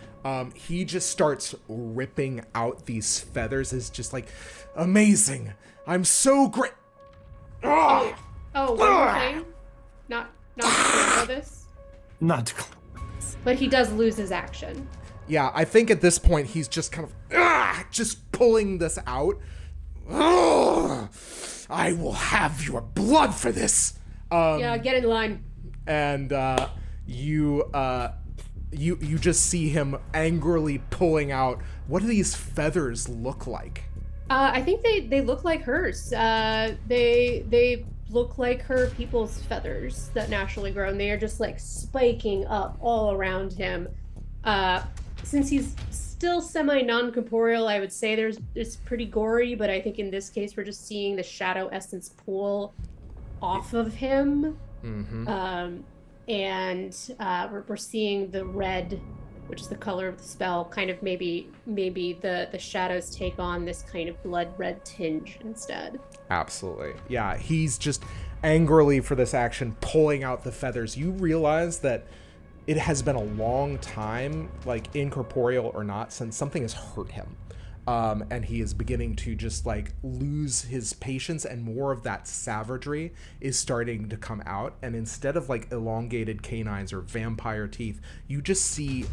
He just starts ripping out these feathers. Is just like, amazing. I'm so great. Oh, what are you saying? Not to clear this? Not to But he does lose his action. Yeah, I think at this point he's just kind of just pulling this out. I will have your blood for this. Yeah, get in line. And you just see him angrily pulling out. What do these feathers look like? I think they look like hers. They look like her people's feathers that naturally grow, and they are just like spiking up all around him. Since he's still semi non-corporeal, I would say it's pretty gory, but I think in this case we're just seeing the shadow essence pool off of him. And we're seeing the red, which is the color of the spell, kind of maybe the shadows take on this kind of blood red tinge instead. Absolutely. Yeah, he's just angrily for this action pulling out the feathers. You realize that it has been a long time, like incorporeal or not, since something has hurt him. And he is beginning to just like lose his patience, and more of that savagery is starting to come out. And instead of like elongated canines or vampire teeth, you just see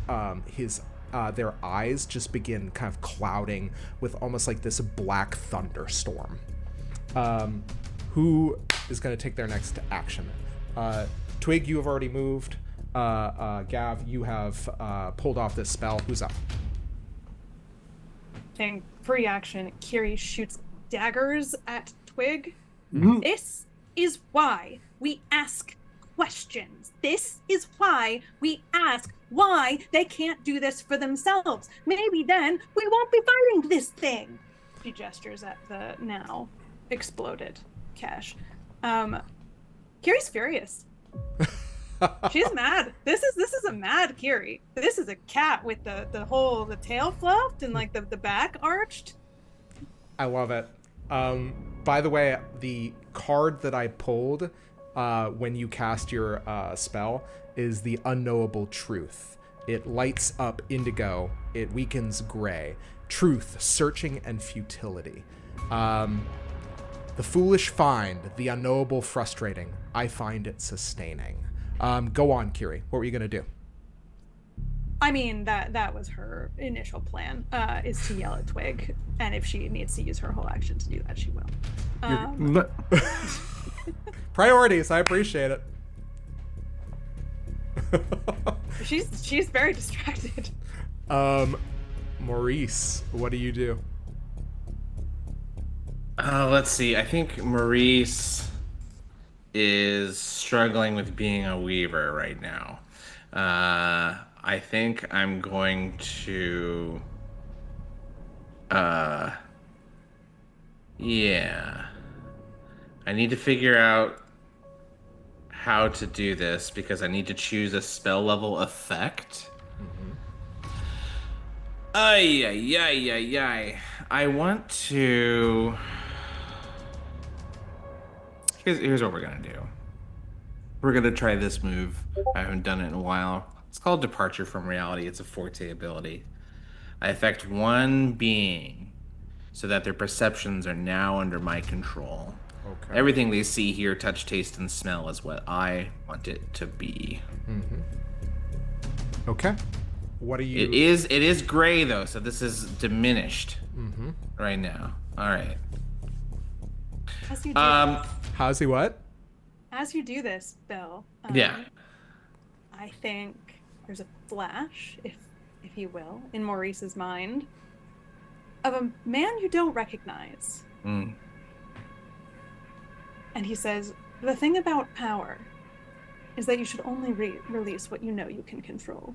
their eyes just begin kind of clouding with almost like this black thunderstorm. Who is going to take their next action? Twig, you have already moved. Gav, you have pulled off this spell. Who's up? And free action, Kiri shoots daggers at Twig. Mhm. This is why we ask questions. This is why we ask why they can't do this for themselves. Maybe then we won't be fighting this thing. She gestures at the now exploded Cash. Kiri's furious. She's mad. This is a mad Kiri. This is a cat with the tail fluffed and like the back arched. I love it. By the way, the card that I pulled when you cast your spell is the Unknowable Truth. It lights up indigo. It weakens gray. Truth, searching, and futility. The foolish find, the unknowable frustrating. I find it sustaining. Go on, Kiri. What were you going to do? I mean, that was her initial plan, is to yell at Twig. And if she needs to use her whole action to do that, she will. Priorities. I appreciate it. She's very distracted. Maurice, what do you do? Let's see. I think Maurice is struggling with being a weaver right now. I think I'm going to... yeah. I need to figure out how to do this because I need to choose a spell level effect. Ay, ay, ay, ay, ay. I want to... Here's what we're going to do. We're going to try this move. I haven't done it in a while. It's called Departure from Reality. It's a Forte ability. I affect one being so that their perceptions are now under my control. Okay. Everything they see, hear, touch, taste, and smell is what I want it to be. Okay. What are you... It is gray, though, so this is diminished right now. All right. As you do How's he what? As you do this, Bill, Yeah. I think there's a flash, if you will, in Maurice's mind, of a man you don't recognize. And he says, the thing about power is that you should only release what you know you can control.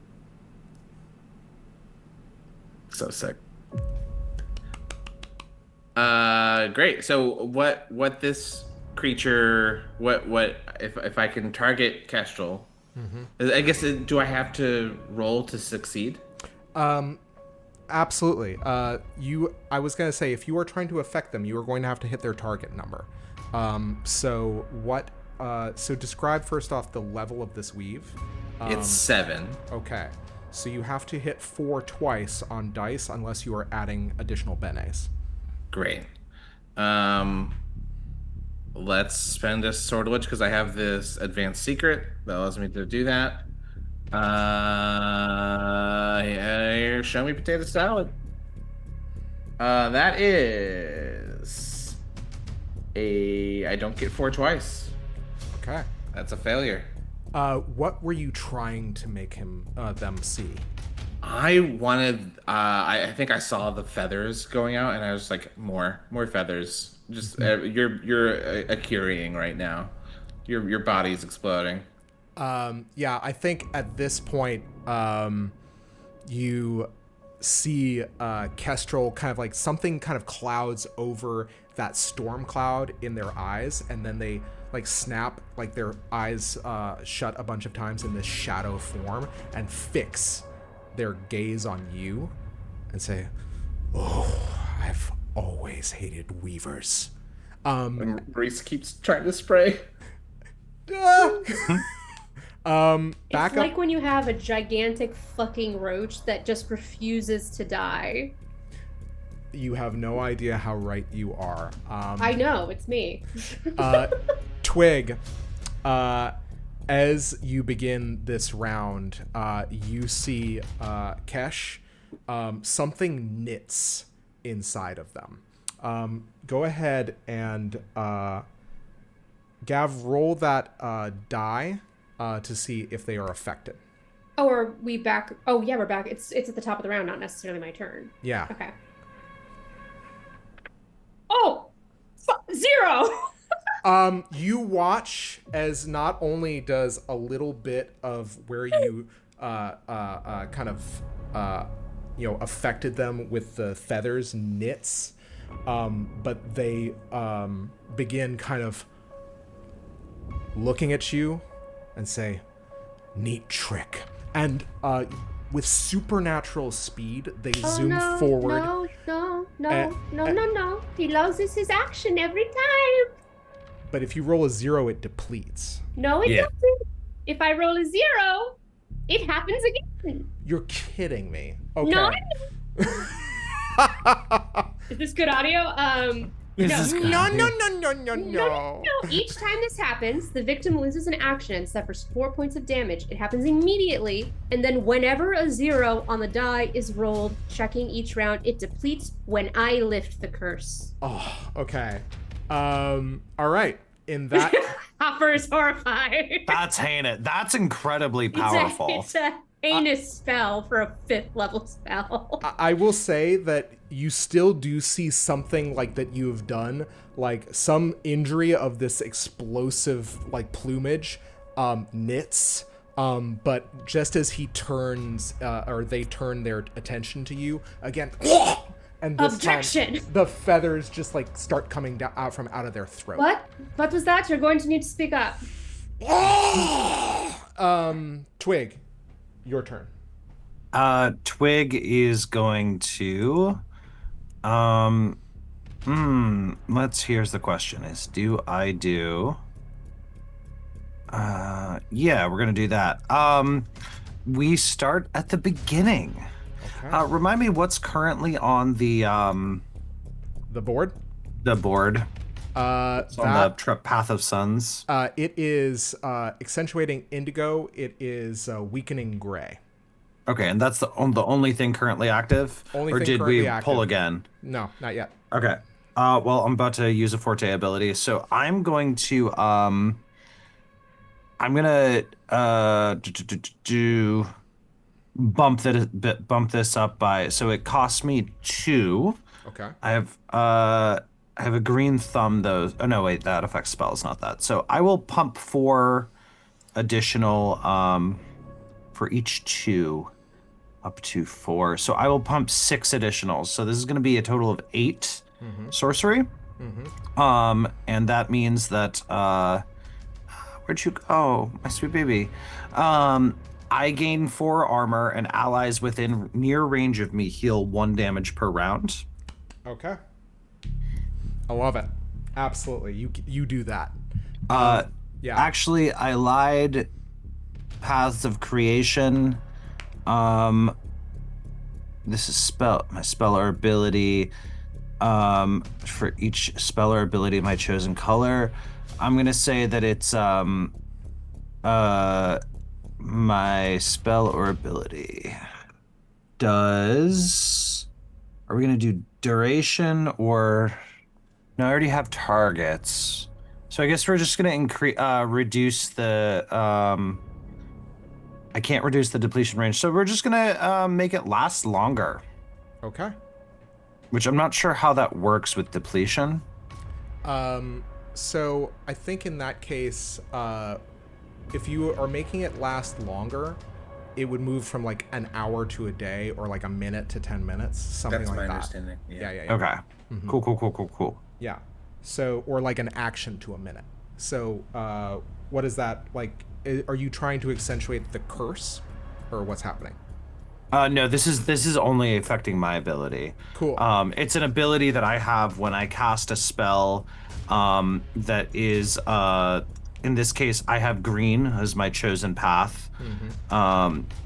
So sick. Great. So what this creature, what if I can target Kestrel, I guess, do I have to roll to succeed? Absolutely. I was going to say, if you are trying to affect them, you are going to have to hit their target number. So describe first off the level of this weave. It's 7. Okay. So you have to hit 4 twice on dice unless you are adding additional benes. Great. Let's spend a sword witch because I have this advanced secret that allows me to do that. Yeah, show me potato salad. That is I don't get 4 twice. Okay. That's a failure. What were you trying to make them see? I wanted. I think I saw the feathers going out, and I was like, more feathers. Just you're curing right now. Your body's exploding. Yeah, I think at this point, you see Kestrel kind of like something kind of clouds over that storm cloud in their eyes, and then they like snap, like their eyes shut a bunch of times in this shadow form and fix their gaze on you and say, "Oh, I've always hated weavers." And Reese keeps trying to spray. Back It's like up. when you have a gigantic fucking roach that just refuses to die. You have no idea how right you are. I know, it's me. Twig, as you begin this round, you see Kesh. Something knits inside of them. Go ahead and Gav, roll that die to see if they are affected. Oh, are we back? Oh, yeah, we're back. It's at the top of the round, not necessarily my turn. Yeah. Okay. Oh, 0. You watch as not only does a little bit of where you kind of affected them with the feathers knits, but they begin kind of looking at you and say, "Neat trick." And with supernatural speed, they zoom forward. No. He loses his action every time. But if you roll a 0, it depletes. No, it doesn't. If I roll a 0, it happens again. You're kidding me. Okay. No, Is this good audio? No. Each time this happens, the victim loses an action and suffers 4 points of damage. It happens immediately, and then whenever a 0 on the die is rolled, checking each round, it depletes when I lift the curse. Oh, okay. All right. In that, Hopper is horrified. That's heinous. That's incredibly powerful. It's a heinous spell for a 5th level spell. I will say that you still do see something like that you have done, like some injury of this explosive like plumage knits. But just as he turns, or they turn their attention to you again, and this Objection! time the feathers just like start coming down out from out of their throat. What? What was that? You're going to need to speak up. Twig, your turn. Twig is going to here's the question is, do I do yeah, we're gonna do that. We start at the beginning. Okay. Remind me what's currently on the board? The board. It's on the Path of Suns. It is accentuating indigo. It is weakening gray. Okay, and that's the only thing currently active? Or did we pull again? No, not yet. Okay. Well, I'm about to use a Forte ability, so I'm going to bump this up by, so it costs me 2. Okay. I have a green thumb though. Oh no, wait, that affects spells, not that. So I will pump 4 additional for each 2 up to 4. So I will pump 6 additionals. So this is going to be a total of 8 sorcery. And that means that where'd you go, my sweet baby? I gain 4 armor, and allies within near range of me heal 1 damage per round. Okay. I love it. Absolutely. You do that. Yeah. Actually, I lied. Paths of Creation. This is my spell or ability. For each spell or ability of my chosen color, I'm gonna say that it's my spell or ability does. Are we gonna do duration or? No, I already have targets, so I guess we're just gonna reduce the. I can't reduce the depletion range, so we're just gonna make it last longer. Okay. Which I'm not sure how that works with depletion. So I think in that case, if you are making it last longer, it would move from like an hour to a day, or like a minute to 10 minutes, something That's like my that. understanding. Yeah. Okay. Cool. Yeah. So, or like an action to a minute. So, what is that like? Are you trying to accentuate the curse, or what's happening? No, this is only affecting my ability. Cool. It's an ability that I have when I cast a spell, that is, in this case, I have green as my chosen path.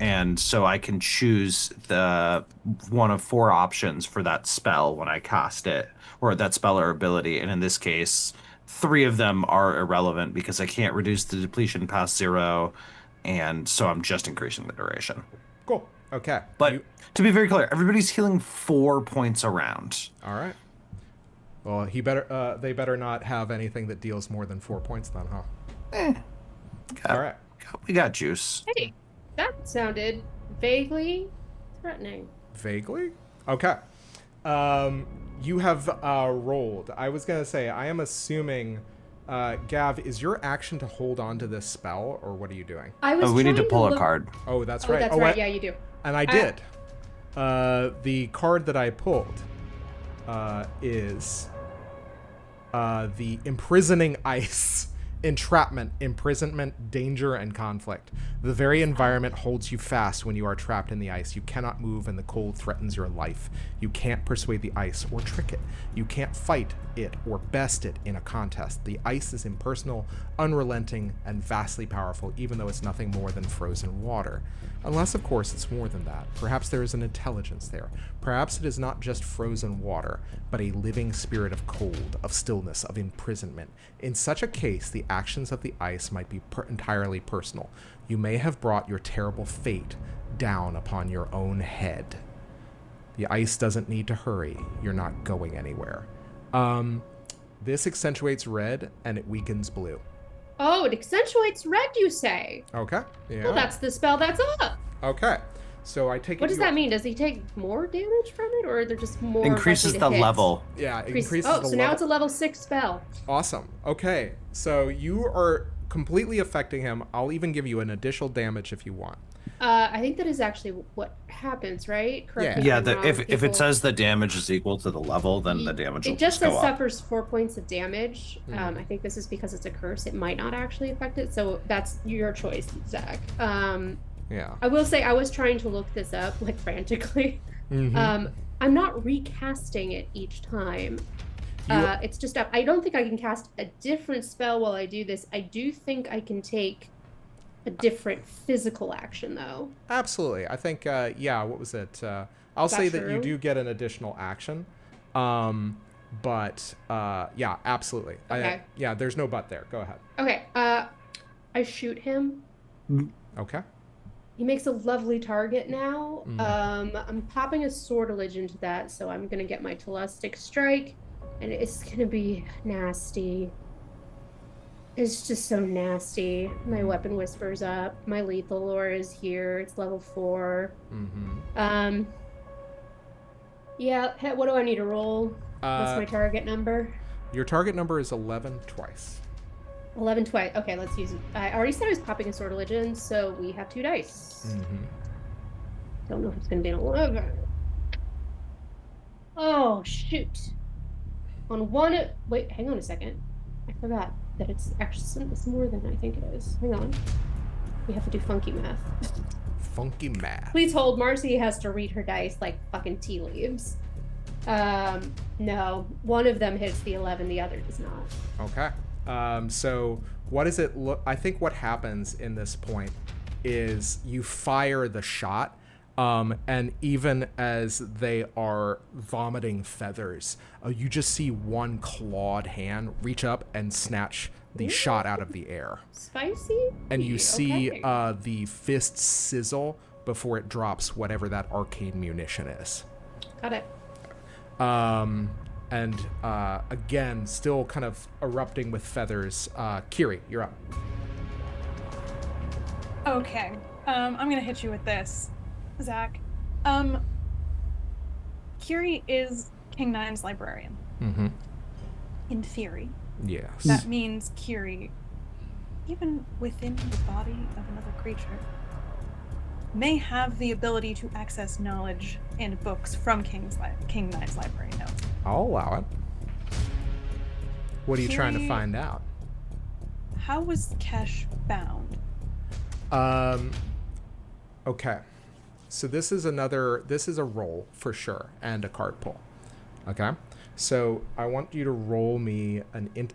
And so I can choose the one of 4 options for that spell when I cast it, or that spell or ability. And in this case, 3 of them are irrelevant because I can't reduce the depletion past 0. And so I'm just increasing the duration. Cool. Okay. But to be very clear, everybody's healing 4 points a round. All right. Well, they better not have anything that deals more than 4 points then, huh? All right. We got juice. Hey, that sounded vaguely threatening. Vaguely? Okay. You have rolled. I was going to say, I am assuming Gav, is your action to hold on to this spell, or what are you doing? I was we need to trying pull a look- card. Oh, that's Oh, right. that's right. Yeah, you do. And I did. The card that I pulled is the imprisoning ice. Entrapment, imprisonment, danger, and conflict. The very environment holds you fast when you are trapped in the ice. You cannot move and the cold threatens your life. You can't persuade the ice or trick it. You can't fight it or best it in a contest. The ice is impersonal, unrelenting, and vastly powerful, even though it's nothing more than frozen water. Unless, of course, it's more than that. Perhaps there is an intelligence there. Perhaps it is not just frozen water, but a living spirit of cold, of stillness, of imprisonment. In such a case, the actions of the ice might be entirely personal. You may have brought your terrible fate down upon your own head. The ice doesn't need to hurry. You're not going anywhere. This accentuates red, and it weakens blue. Oh, it accentuates red, you say? Okay. Yeah. Well, that's the spell that's up. Okay. So I take it. What does that mean? Does he take more damage from it, or are there just more? Increases likely to the hit? level. Yeah, it Increase- increases oh, the so level. now it's a level 6 spell. Awesome. Okay. So you are completely affecting him. I'll even give you an additional damage if you want. I think that is actually what happens, right? Correct me Yeah, if I'm wrong, if it people. says the damage is equal to the level, then the damage will It just go says up. suffers 4 points of damage. I think this is because it's a curse. It might not actually affect it, so that's your choice, Zach. Yeah. I will say I was trying to look this up like frantically. I'm not recasting it each time. It's just up. I don't think I can cast a different spell while I do this. I do think I can take a different physical action though. Absolutely. I think, what was it? I'll say that you true? do get an additional action. But yeah, absolutely. Okay. There's no but there. Go ahead. Okay, I shoot him. Okay. He makes a lovely target now. I'm popping a sortilege into that, so I'm gonna get my Telustic Strike, and it's gonna be nasty. It's just so nasty. My weapon whispers up. My lethal lore is here. It's level 4. Yeah, what do I need to roll? What's my target number? Your target number is 11 twice. 11 twice. Okay, let's use it. I already said I was popping a sortilege in, so we have 2 dice. Don't know if it's gonna be an 11. Oh, shoot. On one, wait, hang on a second. I forgot that it's more than I think it is. Hang on. We have to do funky math. Funky math. Please hold. Marcy has to read her dice like fucking tea leaves. No. One of them hits the 11, the other does not. Okay. So what does it look? I think what happens in this point is you fire the shot, and even as they are vomiting feathers, you just see one clawed hand reach up and snatch the shot out of the air. Spicy? And you see Okay. the fist sizzle before it drops whatever that arcane munition is. Got it. And again, still kind of erupting with feathers. Kiri, you're up. Okay. I'm gonna hit you with this, Zach. Kiri is King Nine's librarian. In theory. Yes. That means Kiri, even within the body of another creature, may have the ability to access knowledge and books from King Nine's library notes. I'll allow it. What are you trying to Kiri- find out? How was Kesh bound? Okay. So this is a roll for sure, and a card pull. Okay. So I want you to roll me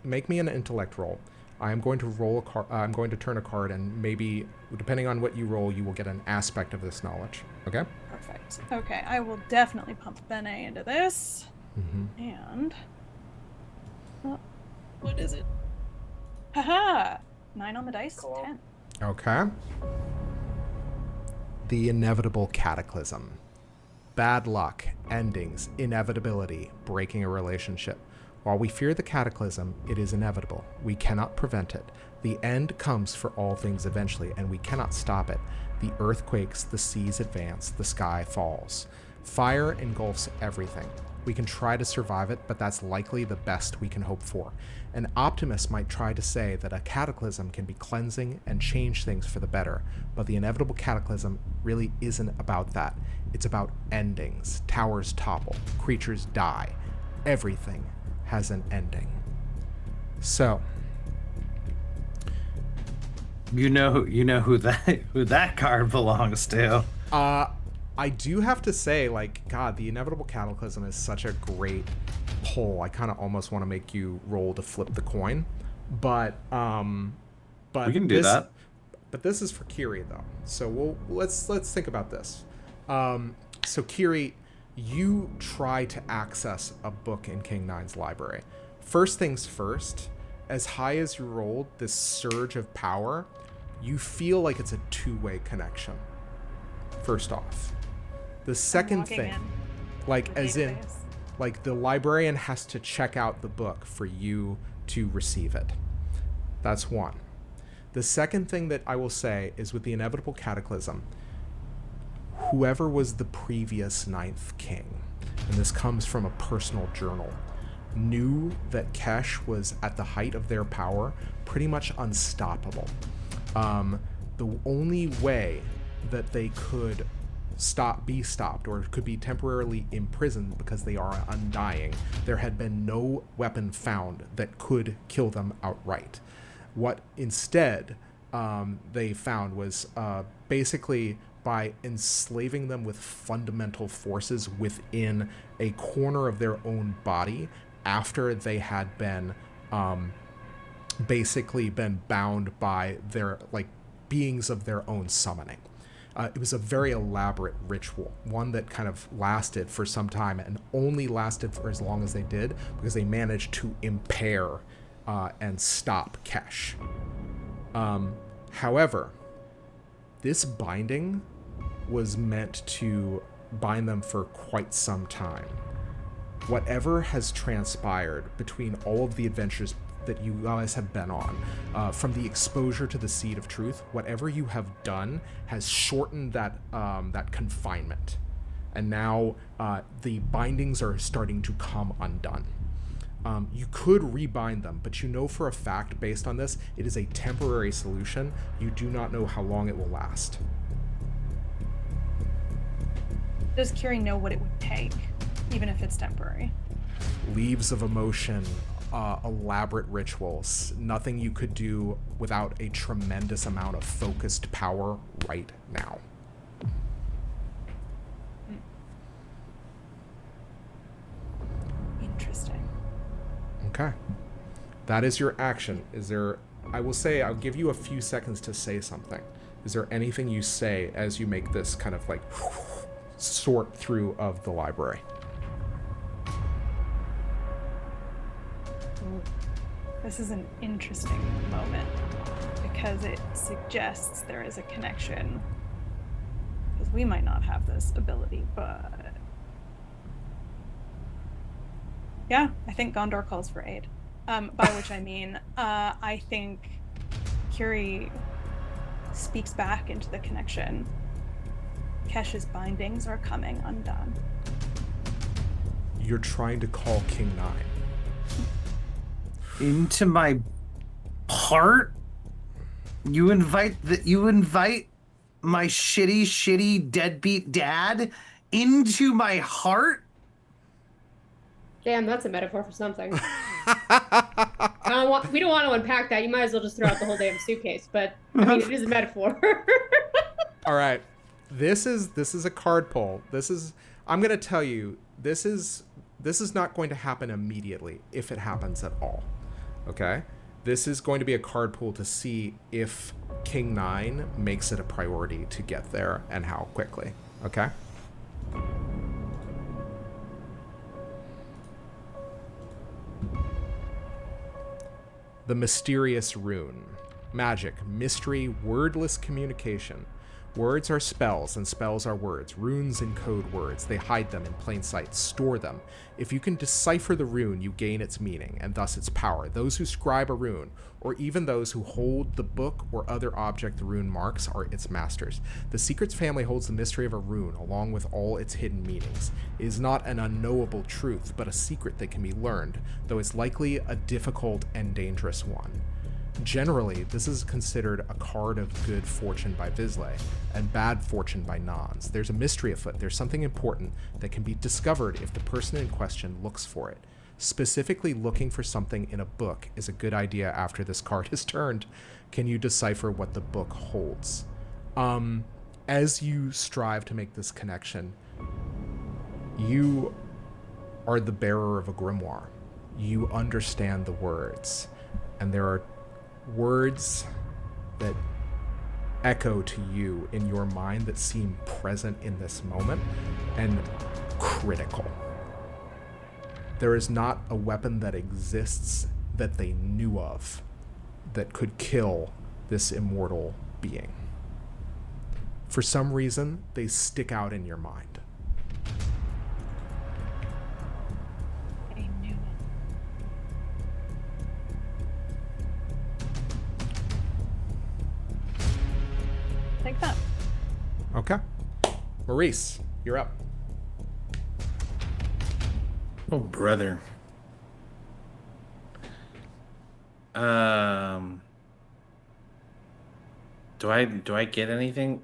make me an intellect roll. I'm going to roll a card. I'm going to turn a card, and maybe depending on what you roll, you will get an aspect of this knowledge. Okay. Perfect. Okay, I will definitely pump Bene into this. And what is it? Haha! 9 on the dice. 10. Okay. The inevitable cataclysm. Bad luck, endings, inevitability, breaking a relationship. While we fear the cataclysm, it is inevitable. We cannot prevent it. The end comes for all things eventually, and we cannot stop it. The earth quakes, the seas advance, the sky falls. Fire engulfs everything. We can try to survive it, but that's likely the best we can hope for. An optimist might try to say that a cataclysm can be cleansing and change things for the better, but the inevitable cataclysm really isn't about that. It's about endings. Towers topple, creatures die. Everything has an ending. So, you know who that card belongs to. I do have to say, like, God, the inevitable cataclysm is such a great pull. I kind of almost want to make you roll to flip the coin, but We can do that. But this is for Kiri though, so let's think about this. So Kiri, you try to access a book in King Nine's library. First things first, as high as you rolled, this surge of power, you feel like it's a two-way connection. First off. The second thing, like as in, like the librarian has to check out the book for you to receive it. That's one. The second thing that I will say is with the inevitable cataclysm, whoever was the previous ninth king, and this comes from a personal journal, knew that Kesh was at the height of their power, pretty much unstoppable. The only way that they could be stopped or could be temporarily imprisoned because they are undying, there had been no weapon found that could kill them outright. What instead they found was basically by enslaving them with fundamental forces within a corner of their own body after they had been basically been bound by their like beings of their own summoning. It was a very elaborate ritual, one that kind of lasted for some time and only lasted for as long as they did because they managed to impair and stop Kesh. However, this binding was meant to bind them for quite some time. Whatever has transpired between all of the adventures that you guys have been on, from the exposure to the seed of truth, whatever you have done has shortened that that confinement, and now the bindings are starting to come undone. You could rebind them, but you know for a fact, based on this, it is a temporary solution. You do not know how long it will last. Does Kiri know what it would take, even if it's temporary? Leaves of emotion, elaborate rituals, nothing you could do without a tremendous amount of focused power right now. Interesting. Okay. That is your action. Is there, I will say, I'll give you a few seconds to say something. Is there anything you say as you make this kind of like sort through of the library? This is an interesting moment because it suggests there is a connection. Because we might not have this ability, but yeah, I think Gondor calls for aid. By which I mean, I think Kiri speaks back into the connection. Kesh's bindings are coming undone. You're trying to call King Nine. Into my heart? You invite my shitty deadbeat dad into my heart? Damn, that's a metaphor for something. We don't want to unpack that. You might as well just throw out the whole damn suitcase. But I mean, it is a metaphor. All right, this is a card pull. I'm gonna tell you, this is not going to happen immediately if it happens at all. Okay, this is going to be a card pull to see if King Nine makes it a priority to get there and how quickly. Okay. The mysterious rune. Magic, mystery, wordless communication. Words are spells, and spells are words. Runes encode words. They hide them in plain sight, store them. If you can decipher the rune, you gain its meaning, and thus its power. Those who scribe a rune, or even those who hold the book or other object the rune marks, are its masters. The Secrets family holds the mystery of a rune, along with all its hidden meanings. It is not an unknowable truth, but a secret that can be learned, though it's likely a difficult and dangerous one. Generally, this is considered a card of good fortune by Vizsla and bad fortune by Nons. There's a mystery afoot. There's something important that can be discovered if the person in question looks for it. Specifically, looking for something in a book is a good idea after this card is turned. Can you decipher what the book holds? As you strive to make this connection, you are the bearer of a grimoire. You understand the words, and there are words that echo to you in your mind that seem present in this moment and critical. There is not a weapon that exists that they knew of that could kill this immortal being. For some reason, they stick out in your mind. I knew it. Take that. Okay. Maurice, you're up. Oh, brother. Do I get anything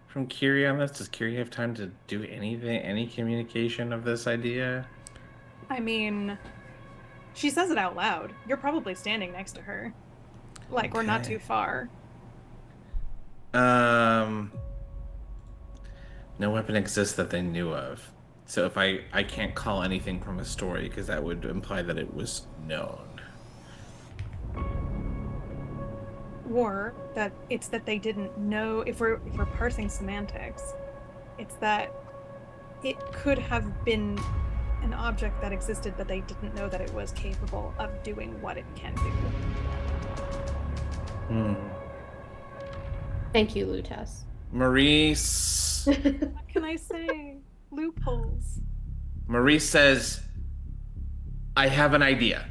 from Kiri on this? Does Kiri have time to do anything, any communication of this idea? I mean, she says it out loud. You're probably standing next to her. Like, we're not Okay. too far. No weapon exists that they knew of. So if I can't call anything from a story because that would imply that it was known. Or that it's that they didn't know. If we're parsing semantics, it's that it could have been an object that existed, but they didn't know that it was capable of doing what it can do. Thank you, Lutas. Maurice. What can I say? Loopholes. Maurice says, I have an idea.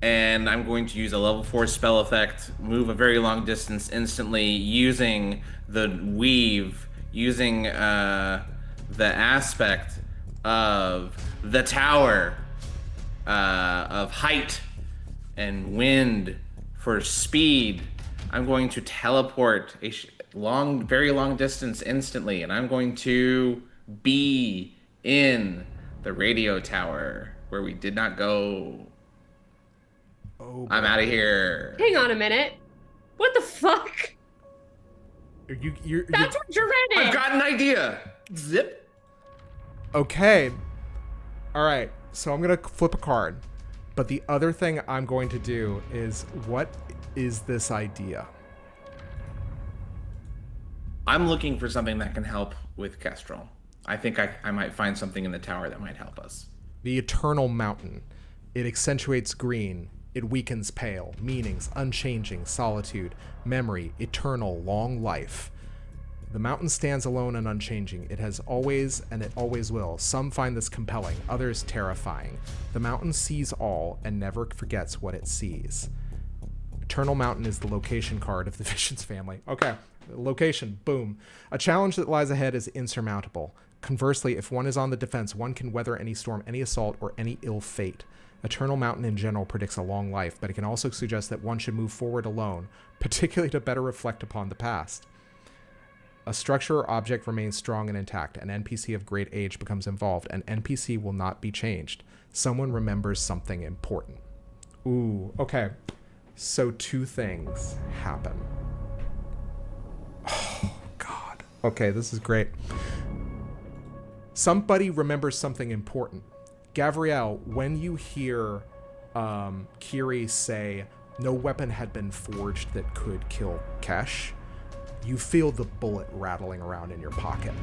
And I'm going to use a level 4 spell effect, move a very long distance instantly using the weave, using the aspect of the tower, of height and wind for speed. I'm going to teleport a very long distance instantly, and I'm going to be in the radio tower where we did not go. Oh, I'm out of here. Hang on a minute. What the fuck? You're That's what you're in I've it. got an idea. Zip. okay. All right. So I'm gonna flip a card, but the other thing I'm going to do is, what is this idea? I'm looking for something that can help with Kestrel. I think I might find something in the tower that might help us. The Eternal Mountain. It accentuates green. It weakens pale. Meanings: unchanging, solitude, memory, eternal, long life. The mountain stands alone and unchanging. It has always, and it always will. Some find this compelling, others terrifying. The mountain sees all and never forgets what it sees. Eternal Mountain is the location card of the Visions family. Okay, location, boom. A challenge that lies ahead is insurmountable. Conversely, if one is on the defense, one can weather any storm, any assault, or any ill fate. Eternal Mountain in general predicts a long life, but it can also suggest that one should move forward alone, particularly to better reflect upon the past. A structure or object remains strong and intact. An NPC of great age becomes involved. An NPC will not be changed. Someone remembers something important. Ooh, okay. So 2 things happen. Oh, God. Okay, this is great. Somebody remembers something important. Gavriel, when you hear Kiri say, no weapon had been forged that could kill Kesh, you feel the bullet rattling around in your pocket.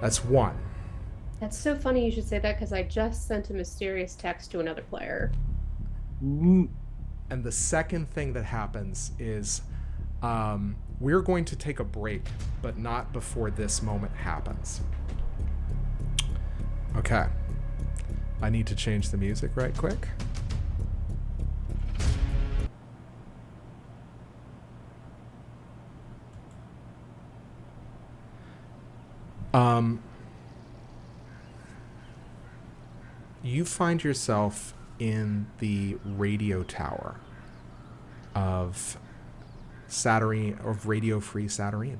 That's 1. That's so funny you should say that, because I just sent a mysterious text to another player. And the second thing that happens is We're going to take a break, but not before this moment happens. Okay. I need to change the music right quick. You find yourself in the radio tower of Satyrine, of Radio Free Satyrine.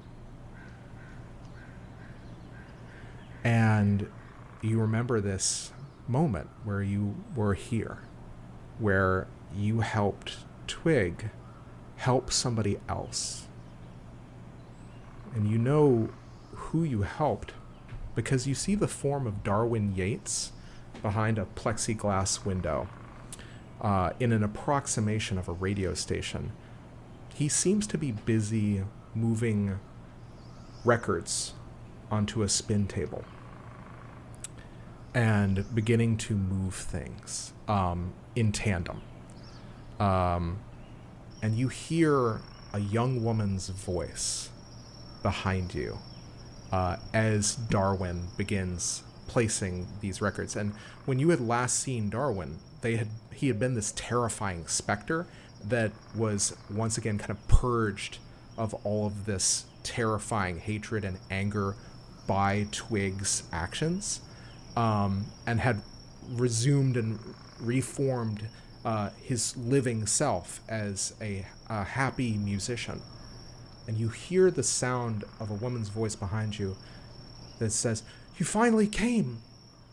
And you remember this moment where you were here, where you helped Twig help somebody else. And you know who you helped because you see the form of Darwin Yates behind a plexiglass window in an approximation of a radio station. He seems to be busy moving records onto a spin table and beginning to move things in tandem. And you hear a young woman's voice behind you as Darwin begins placing these records. And when you had last seen Darwin, he had been this terrifying specter that was once again kind of purged of all of this terrifying hatred and anger by Twig's actions, and had resumed and reformed his living self as a happy musician. And you hear the sound of a woman's voice behind you that says, "You finally came!"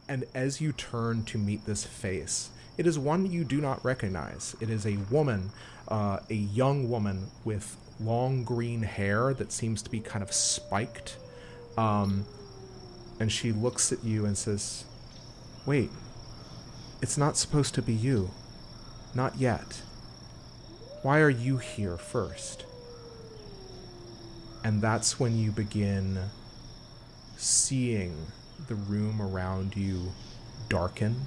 And as you turn to meet this face, it is one you do not recognize. It is a woman, a young woman with long green hair that seems to be kind of spiked. And she looks at you and says, "Wait, it's not supposed to be you. Not yet. Why are you here first?" And that's when you begin seeing the room around you darken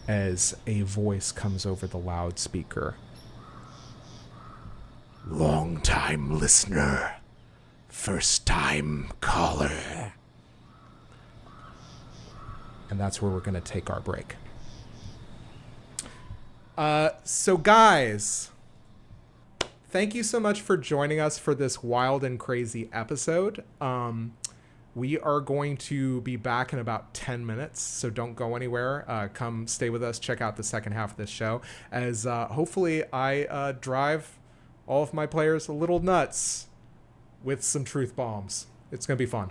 as a voice comes over the loudspeaker. "Long-time listener, first-time caller." And that's where we're going to take our break. So guys, thank you so much for joining us for this wild and crazy episode. We are going to be back in about 10 minutes, so don't go anywhere. Come stay with us, check out the second half of this show, as hopefully I drive all of my players a little nuts with some truth bombs. It's going to be fun.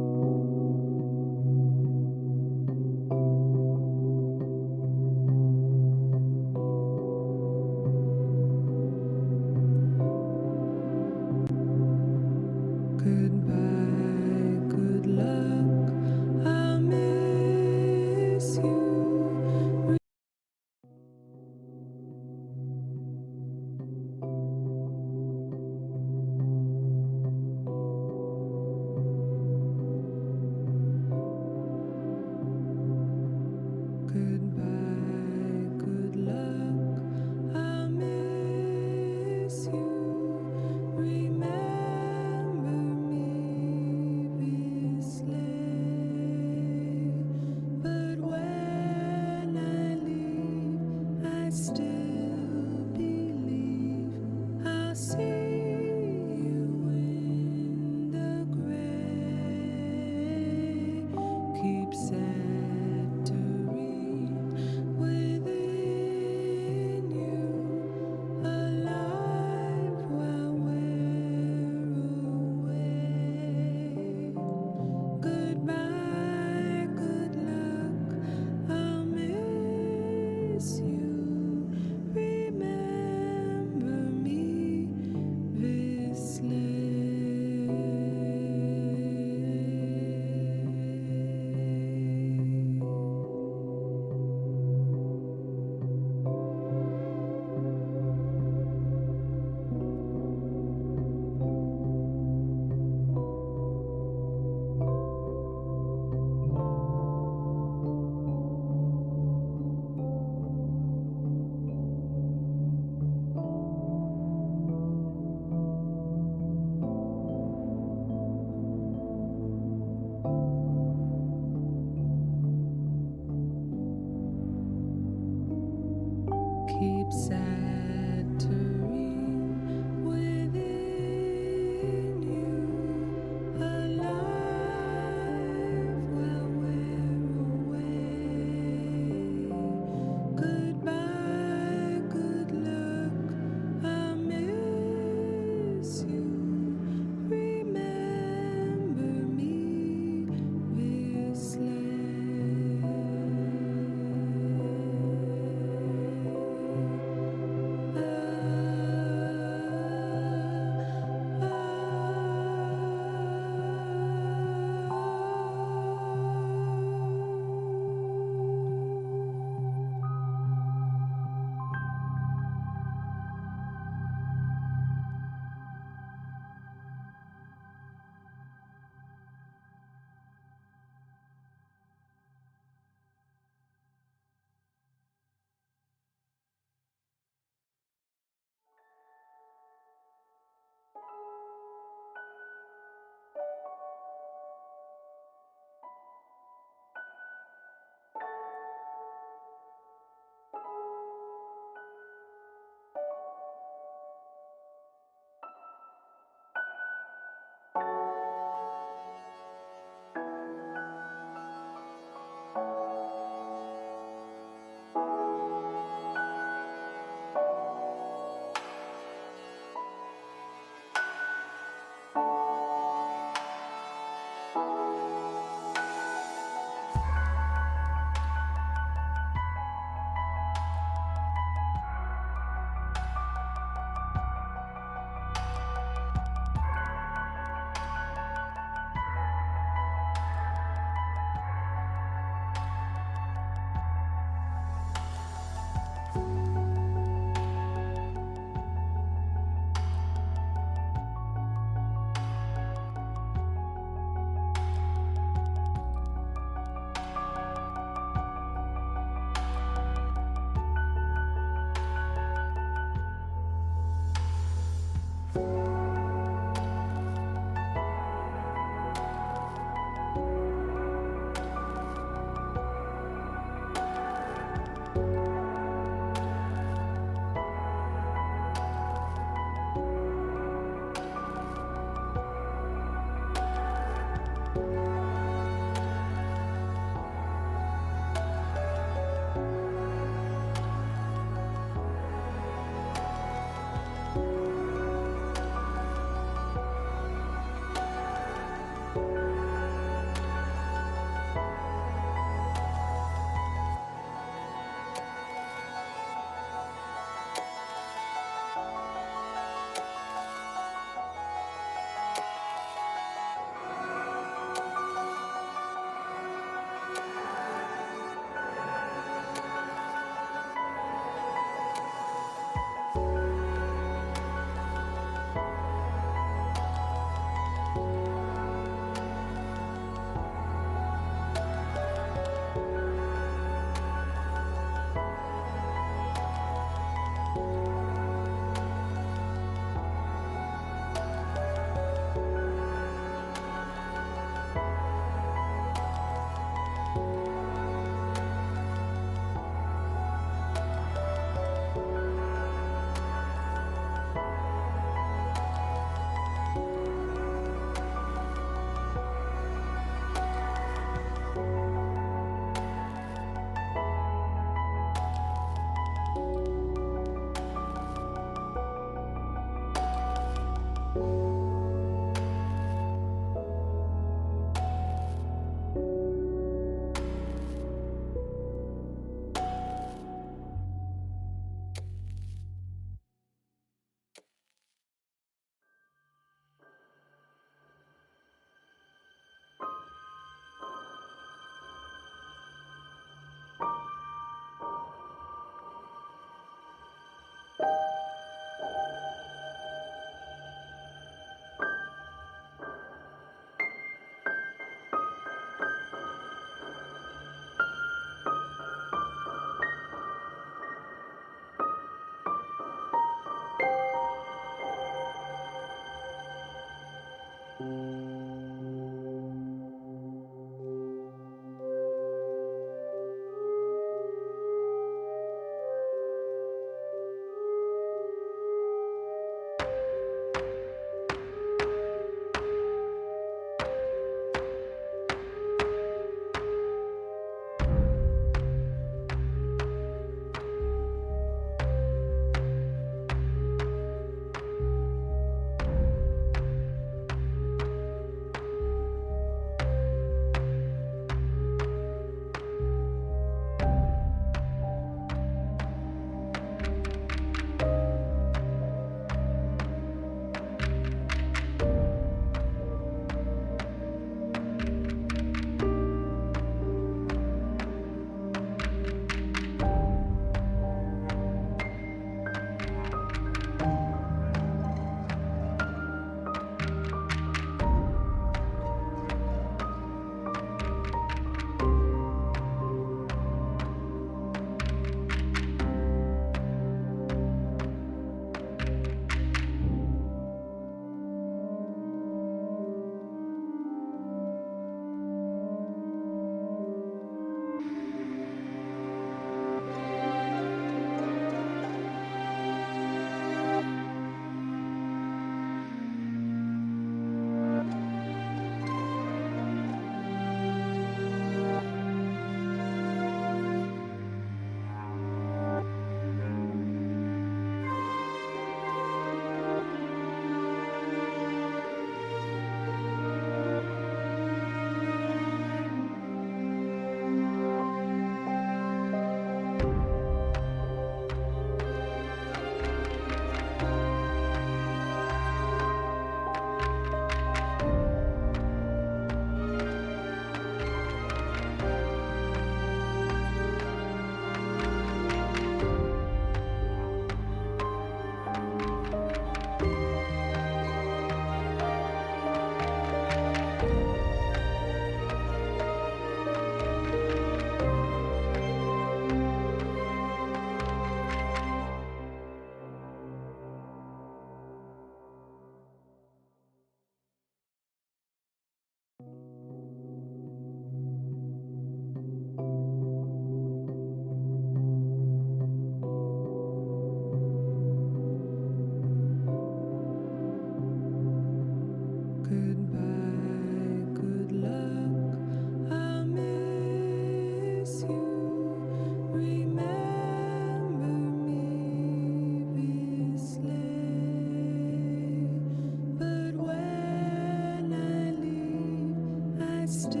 still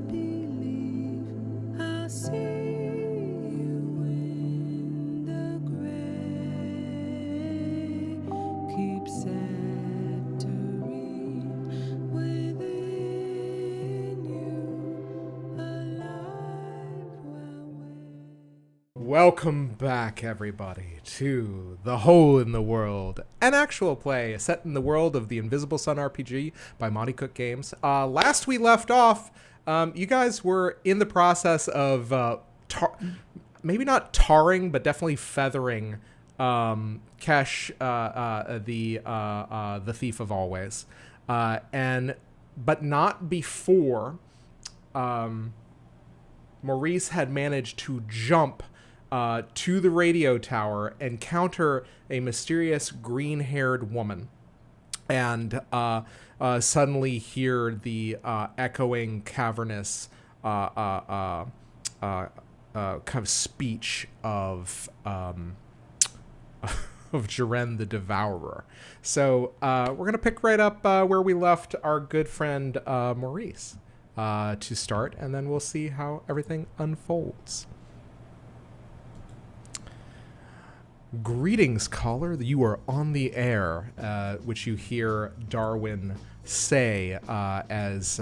believe I'll see you in the gray. Keep centering within you, alive while waiting. Welcome back, everybody, to The Hole in the World, an actual play set in the world of the Invisible Sun RPG by Monte Cook Games. Last we left off, you guys were in the process of maybe not tarring, but definitely feathering Kesh, the thief of always, but not before Maurice had managed to jump to the radio tower and counter a mysterious green-haired woman, and suddenly hear the echoing, cavernous kind of speech of Jiren the Devourer. So we're going to pick right up where we left our good friend Maurice to start, and then we'll see how everything unfolds. Greetings, caller. You are on the air, which you hear Darwin say as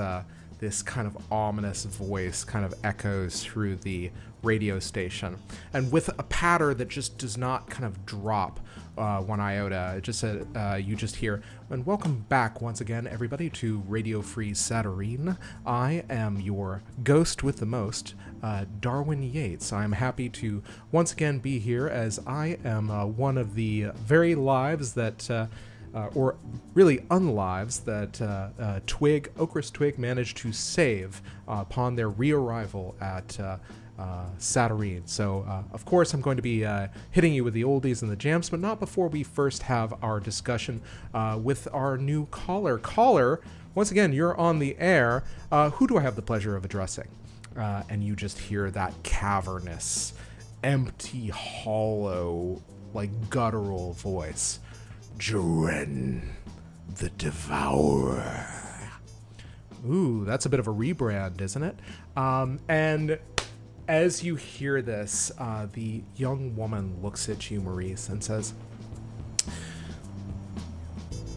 this kind of ominous voice kind of echoes through the radio station. And with a patter that just does not kind of drop one iota. It just said, you just hear, and welcome back once again, everybody, to Radio Free Saturnine. I am your ghost with the most, Darwin Yates. I'm happy to once again be here, as I am one of the very lives that, or really unlives, that Ocherous Twig managed to save upon their re-arrival at Saturnine. So, of course, I'm going to be hitting you with the oldies and the jams, but not before we first have our discussion with our new caller. Caller, once again, you're on the air. Who do I have the pleasure of addressing? And you just hear that cavernous, empty, hollow, like guttural voice. Jiren the Devourer. Ooh, that's a bit of a rebrand, isn't it? And as you hear this, the young woman looks at you, Maurice, and says,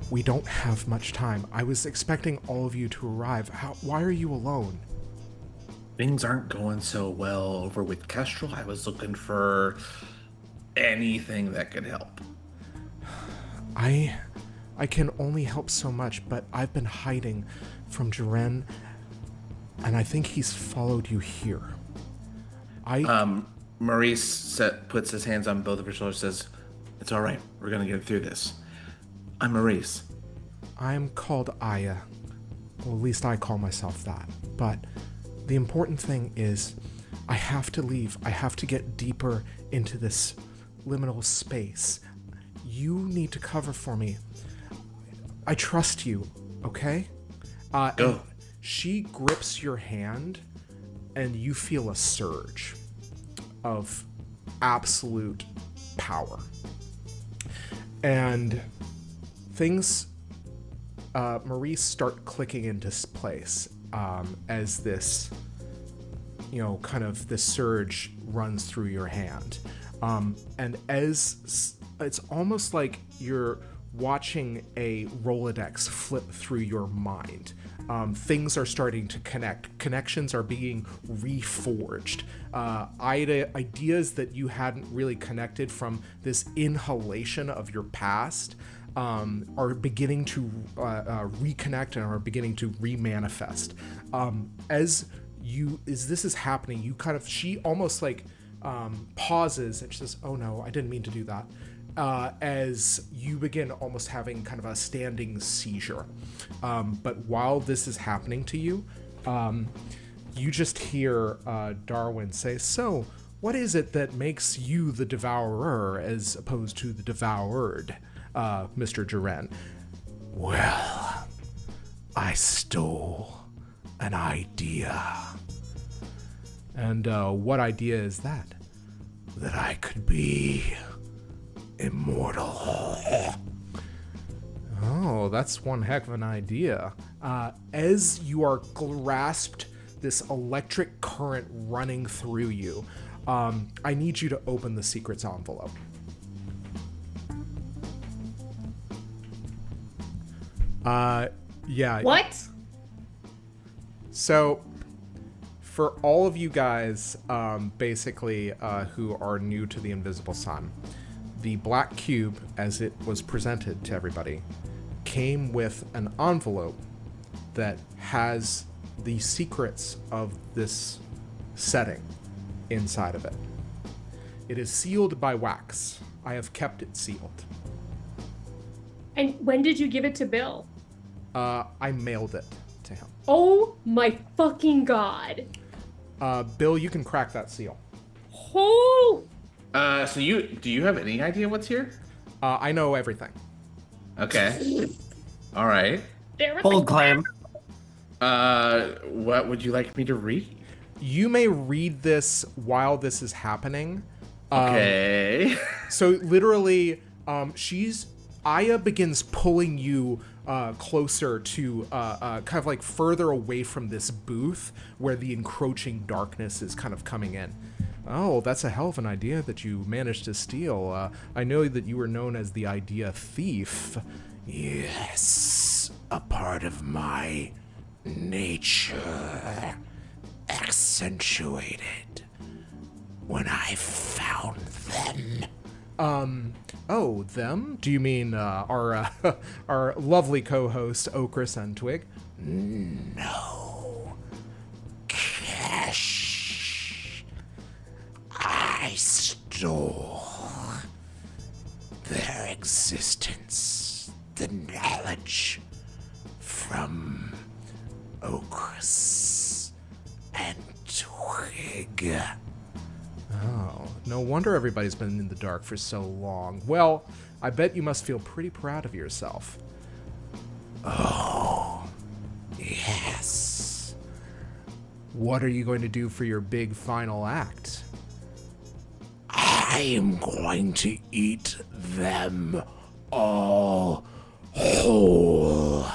"We don't have much time. I was expecting all of you to arrive. Why are you alone?" Things aren't going so well over with Kestrel. I was looking for anything that could help. I can only help so much, but I've been hiding from Jiren, and I think he's followed you here. Maurice puts his hands on both of her shoulders, says, "It's all right. We're going to get through this. I'm Maurice." I'm called Aya. Well, at least I call myself that. But the important thing is I have to leave. I have to get deeper into this liminal space. You need to cover for me. I trust you, okay? Go. She grips your hand, and you feel a surge of absolute power. And things, Maurice, start clicking into place as this, kind of this surge runs through your hand. And as it's almost like you're watching a Rolodex flip through your mind. Things are starting to connect. Connections are being reforged. Ideas that you hadn't really connected from this inhalation of your past are beginning to reconnect and are beginning to remanifest. As this is happening, she almost like pauses and she says, "Oh no, I didn't mean to do that." As you begin almost having kind of a standing seizure. But while this is happening to you, you just hear Darwin say, "So, what is it that makes you the devourer as opposed to the devoured, Mr. Jiren?" "Well, I stole an idea." "And what idea is that?" "That I could be immortal." Oh, that's one heck of an idea. As you are grasped, this electric current running through you, I need you to open the secrets envelope. Yeah. What? So, for all of you guys, basically, who are new to the Invisible Sun, the black cube, as it was presented to everybody, came with an envelope that has the secrets of this setting inside of it. It is sealed by wax. I have kept it sealed. And when did you give it to Bill? I mailed it to him. Oh my fucking god. Bill, you can crack that seal. Oh! So do you have any idea what's here? I know everything. Okay. All right. Bold claim. What would you like me to read? You may read this while this is happening. Okay. So literally, Aya begins pulling you closer to kind of like further away from this booth where the encroaching darkness is kind of coming in. Oh, that's a hell of an idea that you managed to steal. I know that you were known as the idea thief. Yes, a part of my nature accentuated when I found them. Oh, them? Do you mean our lovely co-host Okris and Twig? No. Cash. I stole their existence, the knowledge from Okris and Twig. Oh, no wonder everybody's been in the dark for so long. Well, I bet you must feel pretty proud of yourself. Oh, yes. What are you going to do for your big final act? I am going to eat them all whole.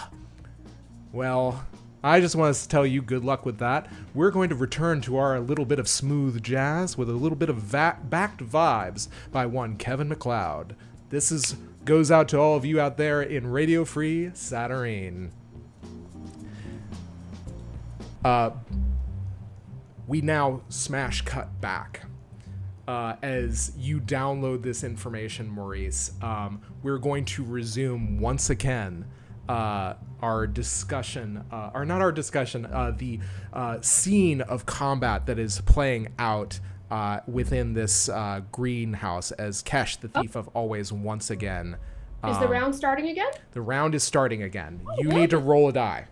Well, I just want to tell you good luck with that. We're going to return to our little bit of smooth jazz with a little bit of backed vibes by one Kevin MacLeod. This goes out to all of you out there in Radio Free Saturnine. We now smash cut back. As you download this information, Maurice, we're going to resume once again our discussion, or not our discussion, the scene of combat that is playing out within this greenhouse as Kesh, the Thief of Always, once again. Is the round starting again? The round is starting again. You okay. need to roll a die.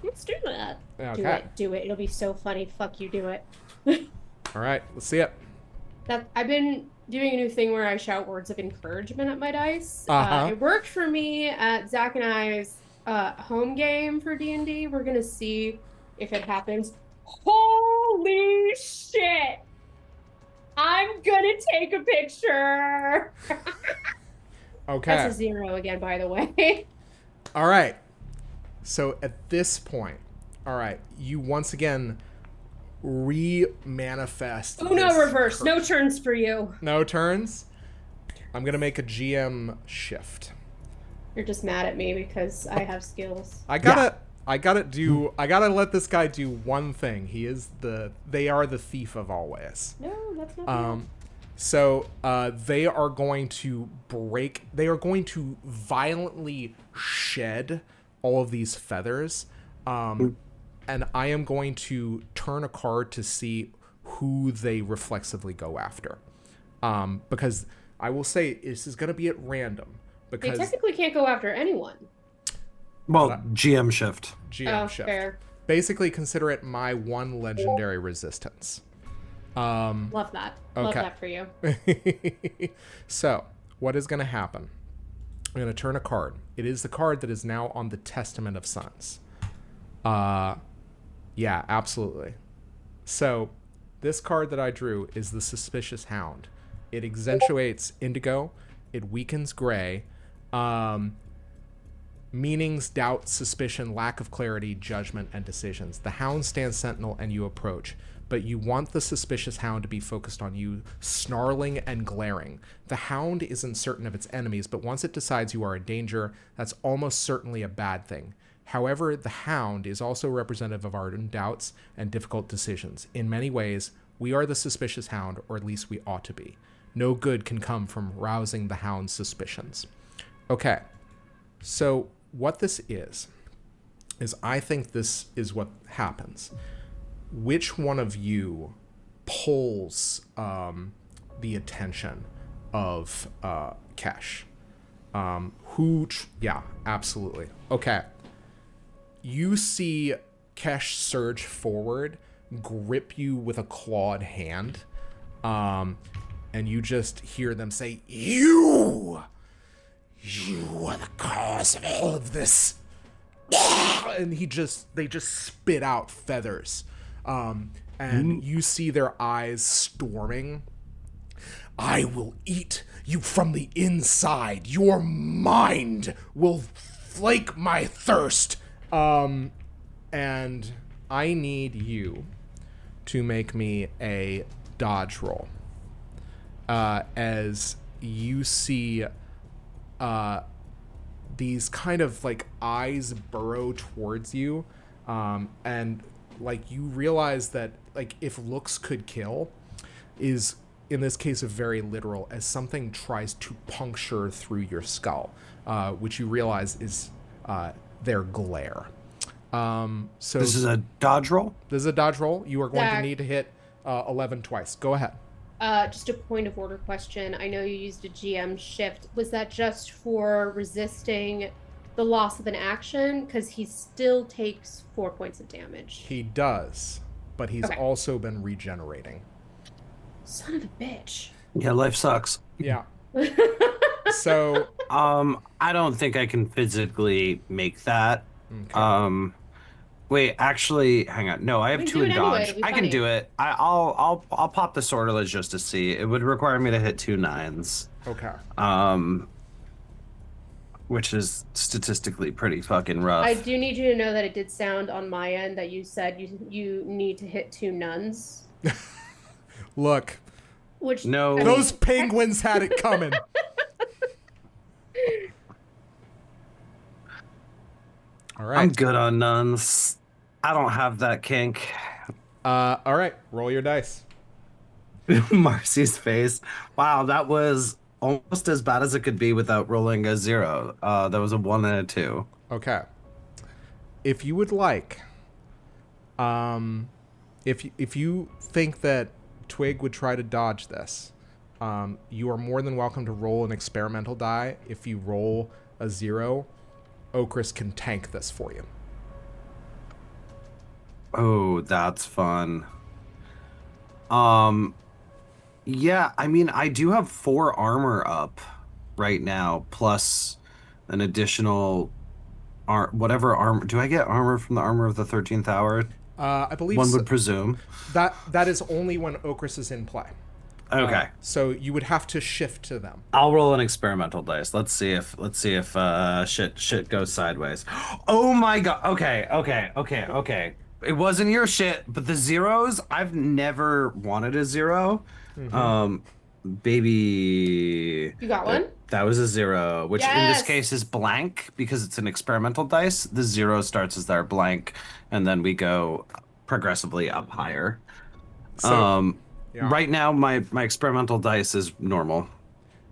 Let's do that. Okay. Do it. It'll be so funny. Fuck you, do it. All right, let's see it. I've been doing a new thing where I shout words of encouragement at my dice. It worked for me at Zach and I's home game for D&D. We're gonna see if it happens. Holy shit! I'm gonna take a picture. Okay. That's a 0 again, by the way. All right. So at this point, all right, you once again re-manifest. No reverse. No turns for you. No turns? I'm going to make a GM shift. You're just mad at me because I have skills. I gotta let this guy do one thing. They are the thief of always. No, that's not bad. So they are going to violently shed all of these feathers. And I am going to turn a card to see who they reflexively go after. Because I will say this is going to be at random. Because They technically can't go after anyone. Well, GM shift. GM shift. Fair. Basically, consider it my one legendary resistance. Love that. Okay. Love that for you. So, what is going to happen? I'm going to turn a card. It is the card that is now on the Testament of Suns. Yeah, absolutely. So, this card that I drew is the Suspicious Hound. It accentuates indigo. It weakens gray. Meanings, doubt, suspicion, lack of clarity, judgment, and decisions. The hound stands sentinel and you approach, but you want the suspicious hound to be focused on you, snarling and glaring. The hound isn't certain of its enemies, but once it decides you are in danger, that's almost certainly a bad thing. However, the hound is also representative of our own doubts and difficult decisions. In many ways, we are the suspicious hound, or at least we ought to be. No good can come from rousing the hound's suspicions. Okay, so what this is I think this is what happens. Which one of you pulls the attention of Kesh? Yeah, absolutely. Okay. You see Kesh surge forward, grip you with a clawed hand, and you just hear them say, You are the cause of all of this. And they just spit out feathers. And you see their eyes storming. I will eat you from the inside. Your mind will flake my thirst. And I need you to make me a dodge roll. As you see these kind of like eyes burrow towards you, and like you realize that like if looks could kill is in this case very literal, as something tries to puncture through your skull, which you realize is their glare. So This is a dodge roll? This is a dodge roll. You are going to Zach. need to hit 11 twice. Go ahead. Just a point of order question. I know you used a GM shift. Was that just for resisting the loss of an action? Because he still takes 4 points of damage. He does, but he's Okay. also been regenerating. Son of a bitch. Yeah, life sucks. Yeah. So, I don't think I can physically make that. okay. Wait, actually, hang on. No, I have We can 2 do in it anyway, dodge. it'll be I can funny. do it. I'll pop the sortilege just to see. It would require me to hit 2 9s, Okay. which is statistically pretty fucking rough. I do need you to know that it did sound on my end that you said you need to hit 2 nuns. Look, Which No. I mean, those penguins had it coming. All right. I'm good on nuns. I don't have that kink. All right. Roll your dice. Marcy's face. Wow, that was almost as bad as it could be without rolling a 0. That was a 1 and a 2. Okay. If you would like, if you think that Twig would try to dodge this, you are more than welcome to roll an experimental die. If you roll a 0, Okris can tank this for you. Oh, that's fun. Yeah, I mean, I do have 4 armor up right now, plus an additional whatever armor. Do I get armor from the armor of the 13th hour? I believe One so. would presume. that is only when Okris is in play. Okay. So you would have to shift to them. I'll roll an experimental dice. Let's see if shit goes sideways. Oh my god. Okay. It wasn't your shit, but the 0s, I've never wanted a 0. Baby. You got one? That was a 0, which in this Yes! case is blank because it's an experimental dice. The 0 starts as their blank, and then we go progressively up higher. So, yeah. Right now, my experimental dice is normal.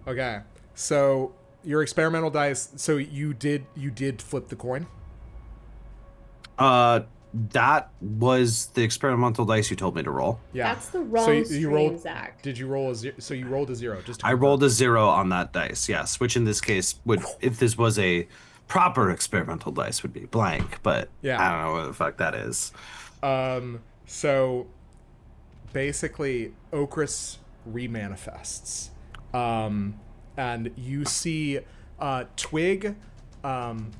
Okay. So your experimental dice. So you did flip the coin. That was the experimental dice you told me to roll. Yeah. That's the wrong you stream, rolled. Zach. Did you roll a 0? So you rolled a 0. Just to I confirm. rolled a 0 on that dice, yes, which in this case would, if this was a proper experimental dice, would be blank, but Yeah. I don't know what the fuck that is. So basically, Okris remanifests, and you see Twig.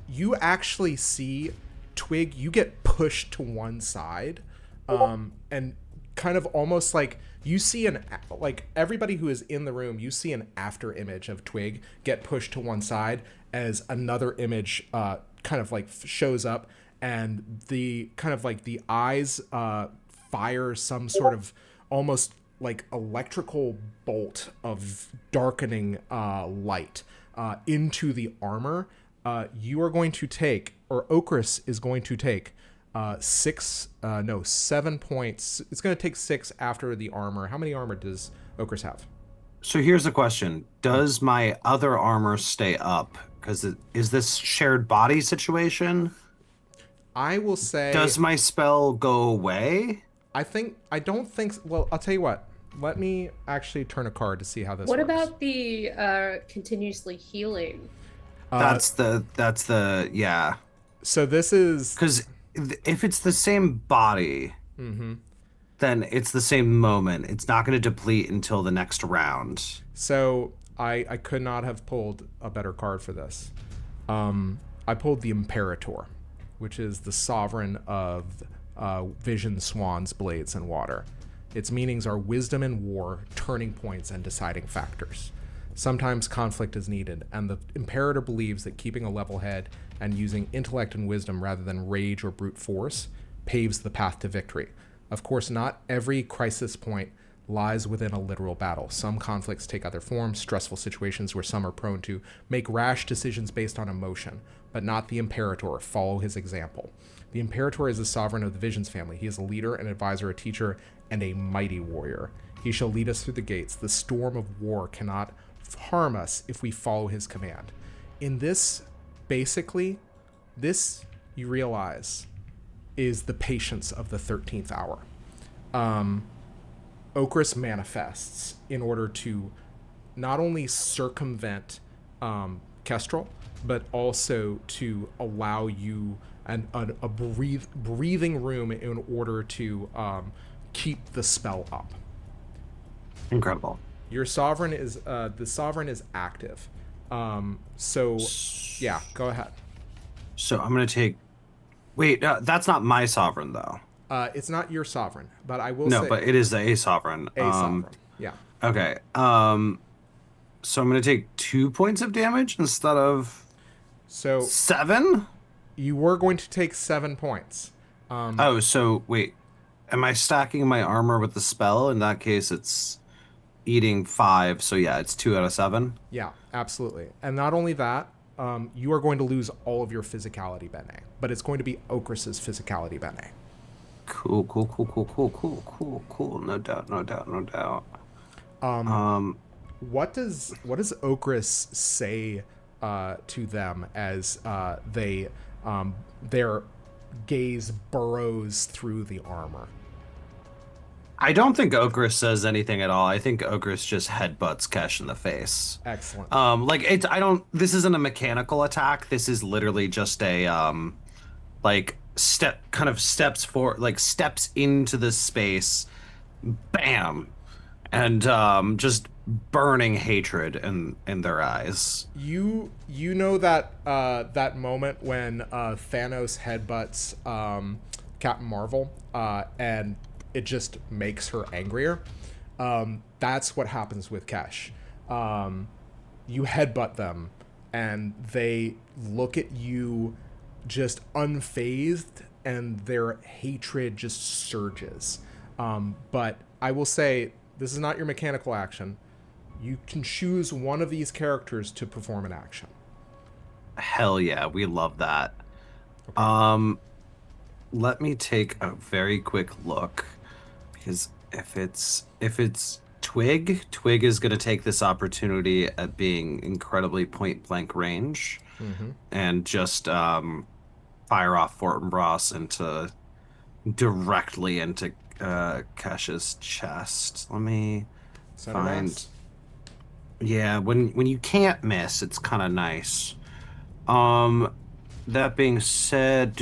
You actually see Twig. You get pushed to one side, and kind of almost like you see like everybody who is in the room. You see an after image of Twig get pushed to one side as another image kind of like shows up, and the kind of like the eyes fire some sort of almost like electrical bolt of darkening light into the armor. You are going to take, or Okris is going to take 7 points. It's going to take 6 after the armor. How many armor does Okris have? So here's the question. Does my other armor stay up? Because is this shared body situation? I will say. Does my spell go away? I don't think. Well, I'll tell you what. Let me actually turn a card to see how this What works. about the continuously healing? That's the yeah. So this is. Because if it's the same body, then it's the same moment. It's not going to deplete until the next round. So I could not have pulled a better card for this. I pulled the Imperator, which is the sovereign of vision, swans, blades, and water. Its meanings are wisdom and war, turning points, and deciding factors. Sometimes conflict is needed, and the Imperator believes that keeping a level head and using intellect and wisdom rather than rage or brute force paves the path to victory. Of course, not every crisis point lies within a literal battle. Some conflicts take other forms, stressful situations where some are prone to make rash decisions based on emotion, but not the Imperator. Follow his example. The Imperator is the sovereign of the Visions family. He is a leader, an advisor, a teacher, and a mighty warrior. He shall lead us through the gates. The storm of war cannot harm us if we follow his command. In this, basically, this, you realize, is the patience of the 13th hour. Okris manifests in order to not only circumvent Kestrel, but also to allow you a breathing room in order to keep the spell up. Incredible. Your sovereign is the sovereign is active. So yeah, go ahead. So I'm going to take. Wait, that's not my sovereign though. It's not your sovereign, but I will No, say but it is a sovereign. a sovereign. Yeah. Okay. So I'm going to take 2 points of damage instead of So 7? you were going to take 7 points. Oh, so wait. Am I stacking my armor with the spell? In that case, it's eating 5. So yeah, it's 2 out of 7. Yeah, absolutely. And not only that, you are going to lose all of your physicality bene, but it's going to be Okris's physicality bene. Cool. No doubt. What does Okris say to them as their gaze burrows through the armor? I don't think Okris says anything at all. I think Okris just headbutts Kesh in the face. Excellent. This isn't a mechanical attack. This is literally just a steps into the space, bam, and just burning hatred in their eyes. You know that that moment when Thanos headbutts Captain Marvel and it just makes her angrier. That's what happens with Kesh. You headbutt them, and they look at you just unfazed, and their hatred just surges. But I will say, this is not your mechanical action. You can choose one of these characters to perform an action. Hell yeah, we love that. Okay. Let me take a very quick look, because if it's Twig is going to take this opportunity at being incredibly point blank range and just fire off Fortinbras directly into Kesh's chest. Let me Center find. mass. Yeah, when you can't miss, it's kind of nice. That being said,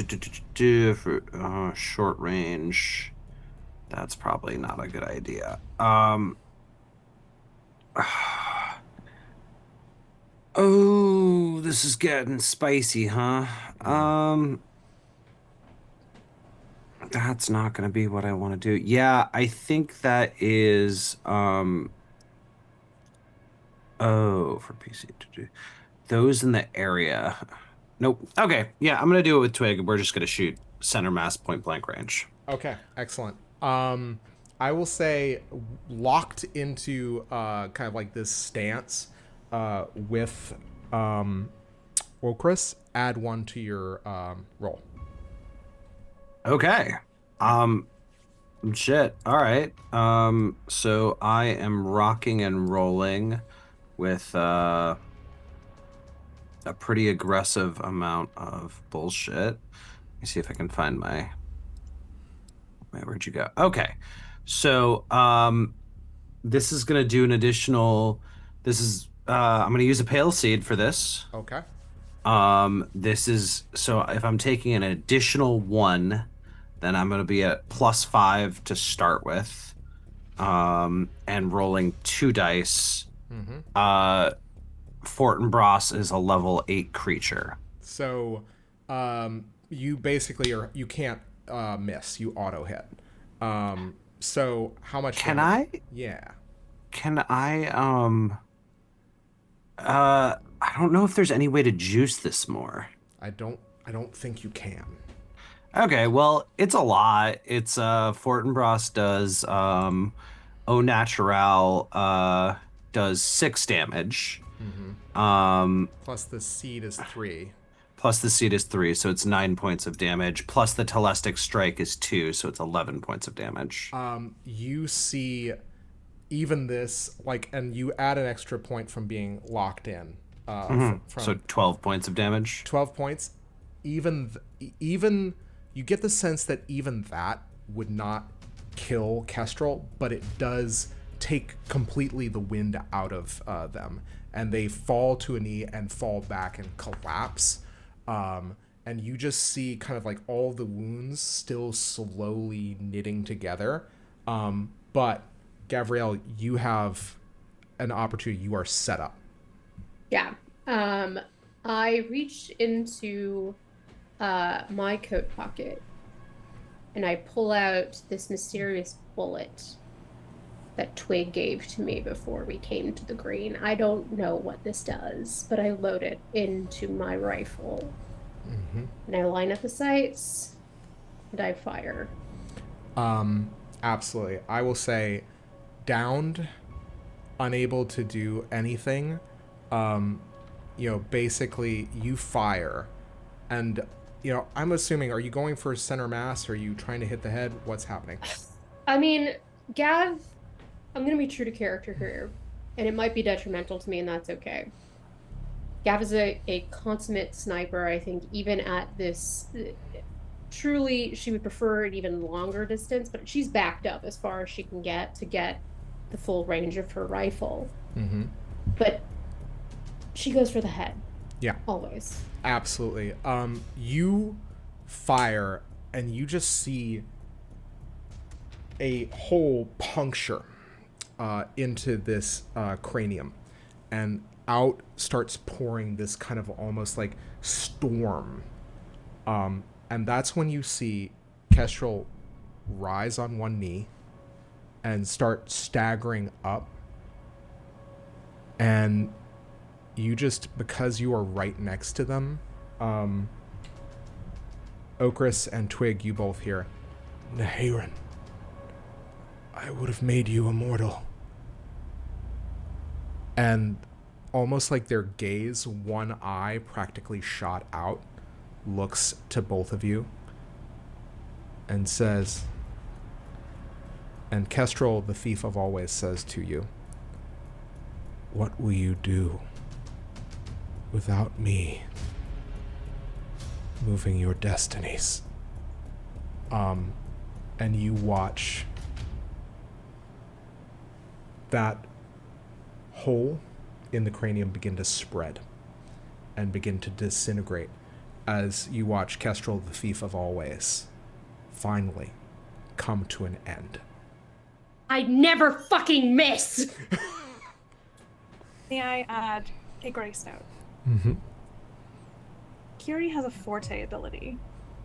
for short range, that's probably not a good idea. Oh, this is getting spicy, huh? That's not gonna be what I want to do. Yeah, I think that is oh, for PC to do those in the area. Nope. Okay. Yeah, I'm gonna do it with Twig. We're just gonna shoot center mass point blank range. Okay, excellent. I will say locked into kind of like this stance with Okris, add 1 to your roll. Okay. Shit. All right. So I am rocking and rolling with a pretty aggressive amount of bullshit. Let me see if I can find my. Where'd you go? Okay. So this is gonna do an additional. This is I'm gonna use a pale seed for this. Okay. This is so if I'm taking an additional 1, then I'm gonna be at +5 to start with. And rolling 2 dice. Fortinbras is a level 8 creature. So you basically you can't miss. You auto hit. So how much Can damage? I? Yeah. Can I don't know if there's any way to juice this more. I don't think you can. Okay, well, it's a lot. It's Fortinbras does Au Natural does 6 damage. Plus the seed is 3. Plus the seed is 3, so it's 9 points of damage. Plus the Telestic Strike is 2, so it's 11 points of damage. You see even this, like, and you add an extra point from being locked in. From So 12 points of damage. 12 points. Even you get the sense that even that would not kill Kestrel, but it does take completely the wind out of them, and they fall to a knee and fall back and collapse. And you just see kind of like all the wounds still slowly knitting together. But Gavriel, you have an opportunity. You are set up. Yeah. I reach into my coat pocket and I pull out this mysterious bullet that Twig gave to me before we came to the green. I don't know what this does, but I load it into my rifle. And I line up the sights and I fire. Absolutely. I will say downed, unable to do anything. Basically you fire, and I'm assuming, are you going for center mass? Or are you trying to hit the head? What's happening? I mean, Gav, I'm gonna be true to character here, and it might be detrimental to me, and that's okay. Gav is a consummate sniper. I think even at this, truly, she would prefer an even longer distance, but she's backed up as far as she can get to get the full range of her rifle. But she goes for the head. Yeah. Always. Absolutely. You fire and you just see a hole puncture into this cranium, and out starts pouring this kind of almost like storm. And that's when you see Kestrel rise on one knee and start staggering up. And you just, because you are right next to them, Okris and Twig, you both hear, Naharan, I would have made you immortal. And almost like their gaze, one eye practically shot out, looks to both of you and says, and Kestrel, the thief of always, says to you, what will you do without me moving your destinies? And you watch that hole in the cranium begin to spread and begin to disintegrate as you watch Kestrel, the thief of always, finally come to an end. I'd never fucking miss! May I add a grace note? Mm-hmm. Kiri has a forte ability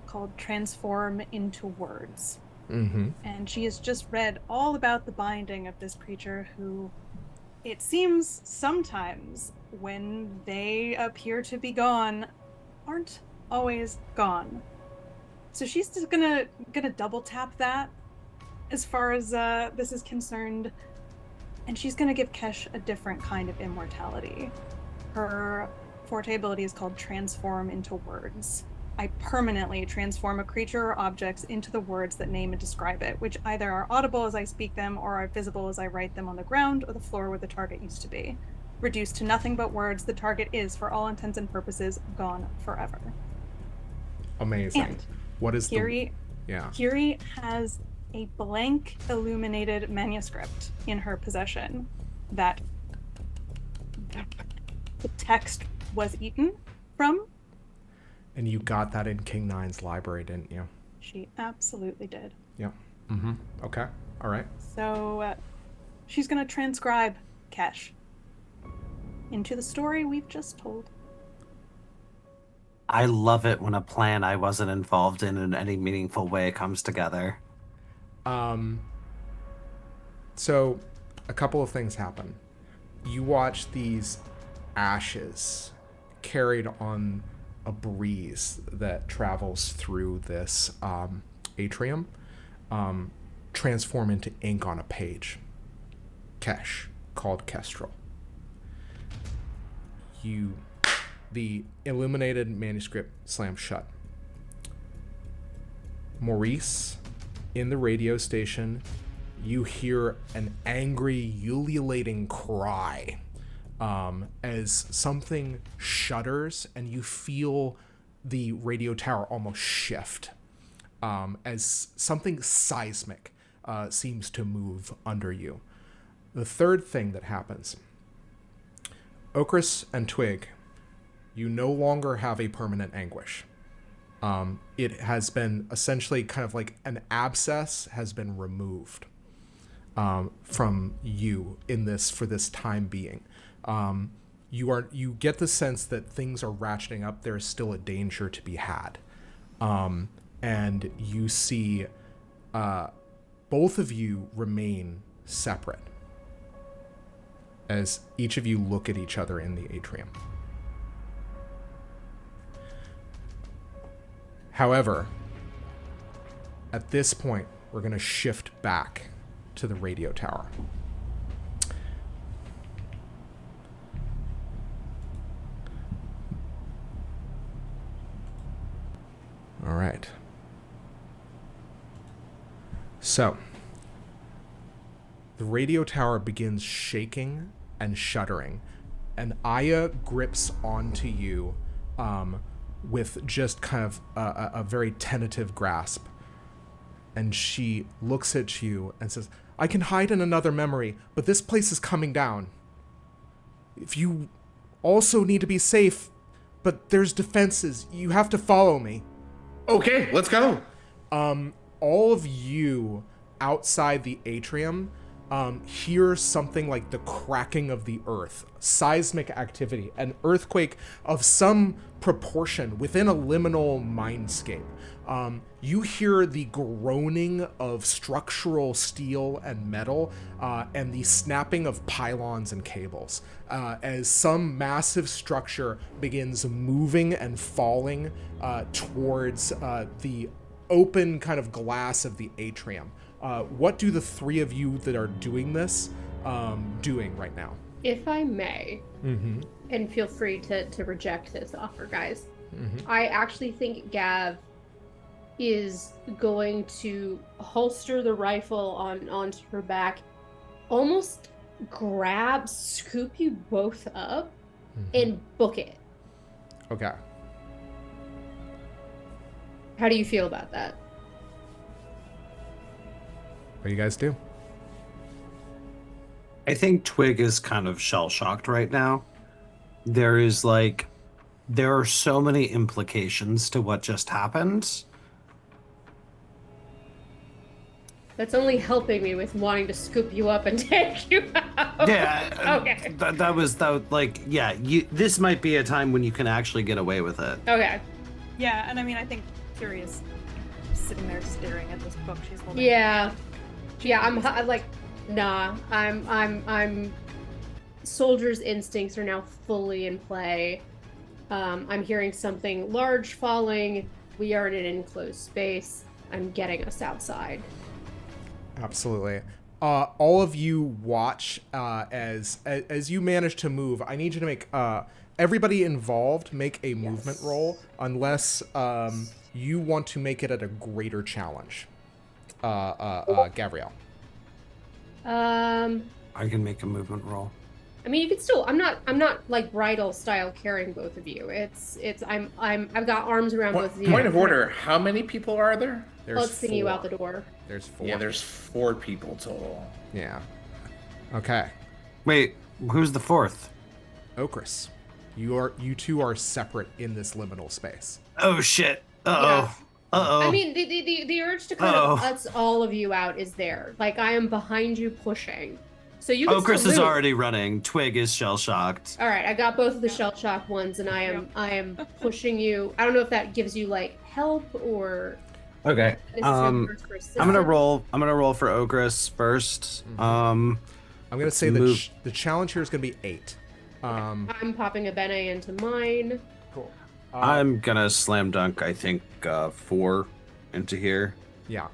called Transform into Words. Mm-hmm. And she has just read all about the binding of this creature who, it seems sometimes when they appear to be gone, aren't always gone. So she's just gonna double tap that as far as this is concerned, and she's gonna give Kesh a different kind of immortality. Her forte ability is called Transform into Words. I permanently transform a creature or objects into the words that name and describe it, which either are audible as I speak them or are visible as I write them on the ground or the floor where the target used to be. Reduced to nothing but words, the target is, for all intents and purposes, gone forever. Amazing. And What is Kiri, yeah. Kiri has a blank illuminated manuscript in her possession that the text was eaten from. And you got that in King Nine's library, didn't you? She absolutely did. Yeah. Mm-hmm. Okay. All right. So she's going to transcribe Kesh into the story we've just told. I love it when a plan I wasn't involved in any meaningful way comes together. So a couple of things happen. You watch these ashes carried on a breeze that travels through this atrium, transform into ink on a page. Kesh, called Kestrel. The illuminated manuscript slams shut. Maurice, in the radio station, you hear an angry, ululating cry as something shudders, and you feel the radio tower almost shift as something seismic seems to move under you. The third thing that happens, Okris and Twig, you no longer have a permanent anguish. It has been essentially kind of like an abscess has been removed from you in this for this time being. You get the sense that things are ratcheting up. There is still a danger to be had, and you see both of you remain separate as each of you look at each other in the atrium. However, at this point, we're going to shift back to the radio tower. All right. So, the radio tower begins shaking and shuddering, and Aya grips onto you with just kind of a very tentative grasp. And she looks at you and says, I can hide in another memory, but this place is coming down. If you also need to be safe, but there's defenses, you have to follow me. Okay, let's go. All of you outside the atrium hear something like the cracking of the earth, seismic activity, an earthquake of some proportion within a liminal mindscape. You hear the groaning of structural steel and metal and the snapping of pylons and cables as some massive structure begins moving and falling towards the open kind of glass of the atrium. What do the three of you that are doing this doing right now? If I may, and feel free to reject this offer, guys, I actually think Gav is going to holster the rifle onto her back, almost scoop you both up, and book it. Okay. How do you feel about that? What do you guys do? I think Twig is kind of shell-shocked right now. There are so many implications to what just happened. That's only helping me with wanting to scoop you up and take you out. Yeah. Okay. This might be a time when you can actually get away with it. Okay. Yeah, and I mean, I think Kiri is sitting there staring at this book she's holding. Yeah. Yeah, I'm like, nah. I'm soldier's instincts are now fully in play. I'm hearing something large falling. We are in an enclosed space. I'm getting us outside. Absolutely. All of you watch as you manage to move. I need you to make everybody involved make a movement roll, unless you want to make it at a greater challenge. Gabrielle. I can make a movement roll. I mean, you could still. I'm not like bridal style carrying both of you. I've got arms around both of you. Point of order: how many people are there? There's Let's sing you out the door. There's 4. Yeah, there's 4 people total. Yeah. Okay. Wait, who's the fourth? Okris. You two are separate in this liminal space. Oh shit. Yeah. Uh-oh. I mean, the urge to kind of let all of you out is there. Like, I am behind you pushing. So you can Okris still is move. already running. Twig is shell-shocked. All right, I got both of the shell shock ones, and I am pushing you. I don't know if that gives you like help or. Okay. I'm I'm gonna roll for Okris first. I'm gonna say move. the challenge here is gonna be 8. I'm popping a Bene into mine. Cool. I'm gonna slam dunk, I think, 4 into here. Yeah.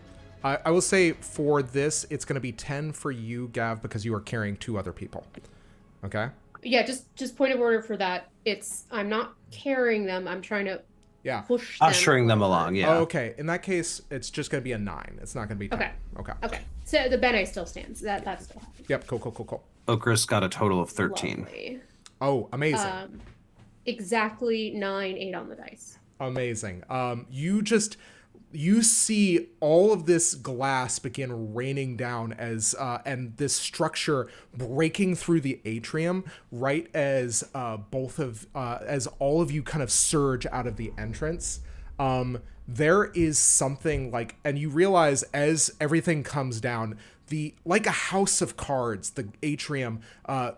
I will say for this, it's going to be 10 for you, Gav, because you are carrying 2 other people. Okay? Yeah, just point of order for that. I'm not carrying them. I'm trying to push them. Ushering them along, yeah. Oh, okay. In that case, it's just going to be a 9. It's not going to be 10. Okay. So the Bene still stands. That's still happens. Yep. Cool. Okris got a total of 13. Lovely. Oh, amazing. Exactly 9, 8 on the dice. Amazing. You see all of this glass begin raining down as and this structure breaking through the atrium right as as all of you kind of surge out of the entrance. There is something like, and you realize as everything comes down, like a house of cards, the atrium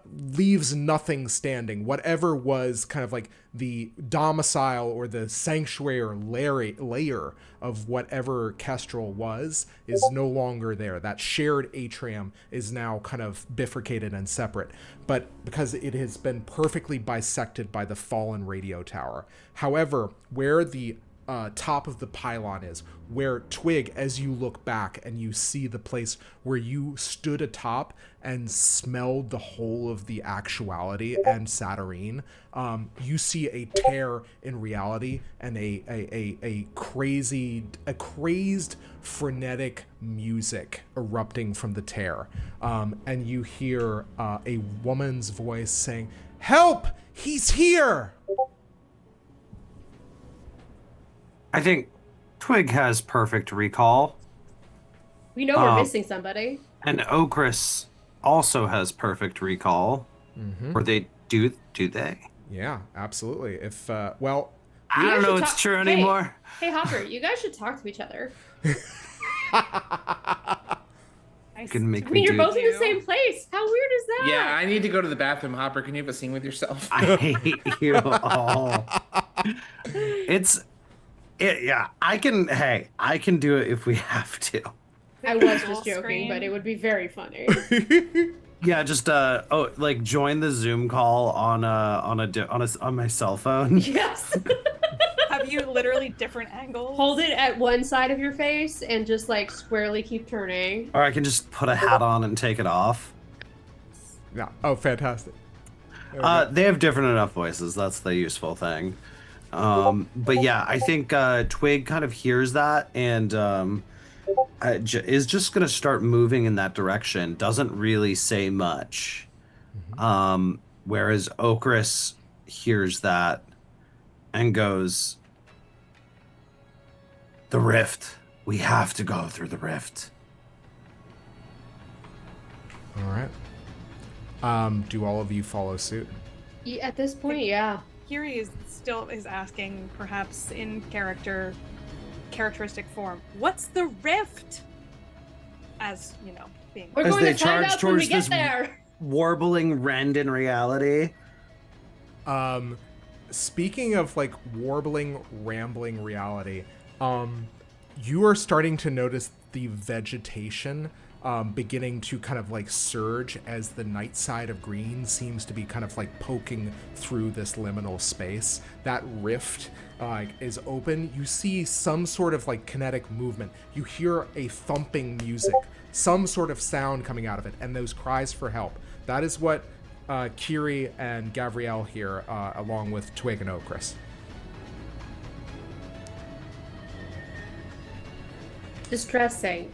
leaves nothing standing. Whatever was kind of like the domicile or the sanctuary or layer of whatever Kestrel was is no longer there. That shared atrium is now kind of bifurcated and separate, but because it has been perfectly bisected by the fallen radio tower. However, where the top of the pylon is, where Twig, as you look back and you see the place where you stood atop and smelled the whole of the actuality and Saturnine, you see a tear in reality and a crazed frenetic music erupting from the tear, and you hear a woman's voice saying, "Help! He's here!" I think Twig has perfect recall, We know we're missing somebody. and Okris also has perfect recall. Or they do they? Yeah, absolutely. If I You don't guys know should it's talk- true Hey. anymore. Hey, Hopper, you guys should talk to each other. Can make I me mean, you're do both in the same place. How weird is that? Yeah, I need to go to the bathroom. Hopper, can you have a scene with yourself? I hate you all. Yeah, I can do it if we have to. I was Full just joking, screen. but it would be very funny. Yeah, just like join the Zoom call on my cell phone. Yes. Have you literally different angles? Hold it at one side of your face and just like squarely keep turning. Or I can just put a hat on and take it off. Yeah. Oh, fantastic. They have different enough voices. That's the useful thing. But yeah, I think Twig kind of hears that and is just gonna start moving in that direction. Doesn't really say much. Whereas Okris hears that and goes, "The rift. We have to go through the rift." All right. Do all of you follow suit? At this point, yeah. Kiri is asking, perhaps in characteristic form, what's the rift? As you know, being We're As going they to find charge out when we towards get this there. warbling rend in reality. Speaking of like warbling, rambling reality, you are starting to notice the vegetation beginning to kind of like surge as the night side of green seems to be kind of like poking through this liminal space. That rift is open. You see some sort of like kinetic movement. You hear a thumping music, some sort of sound coming out of it, and those cries for help. That is what Kiri and Gavriel hear, along with Twig and Okris. Distressing.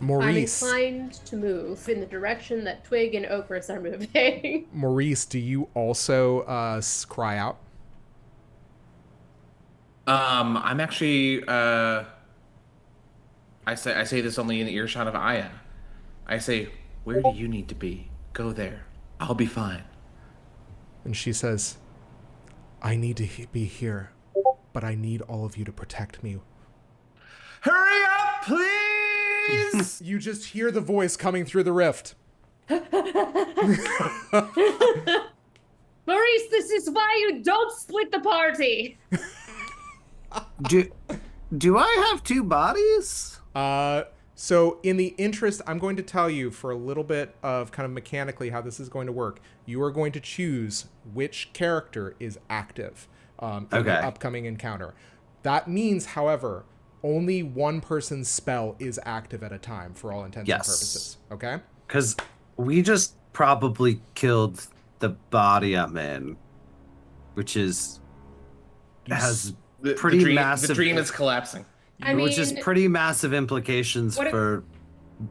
Maurice. I'm inclined to move in the direction that Twig and Okris are moving. Maurice, do you also cry out? I'm actually I say this only in the earshot of Aya. I say, where do you need to be? Go there. I'll be fine. And she says, I need to be here, but I need all of you to protect me. Hurry up, please! You just hear the voice coming through the rift. Maurice, this is why you don't split the party. Do I have two bodies? So in the interest, I'm going to tell you for a little bit of kind of mechanically how this is going to work. You are going to choose which character is active in the upcoming encounter. That means, however, only one person's spell is active at a time for all intents and purposes. Okay? Because we just probably killed the body I'm in, which has pretty massive. The dream is collapsing. Which is pretty massive implications for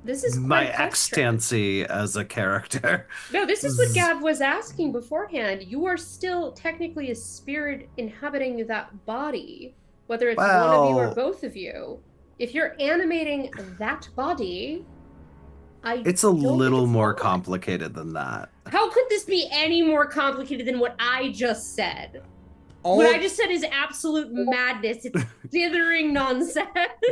this is my quite frustrating. extancy as a character. No, this is what Gav was asking beforehand. You are still technically a spirit inhabiting that body, whether it's one of you or both of you. If you're animating that body, it's a little more complicated than that. How could this be any more complicated than what I just said? What I just said is absolute madness. It's dithering nonsense.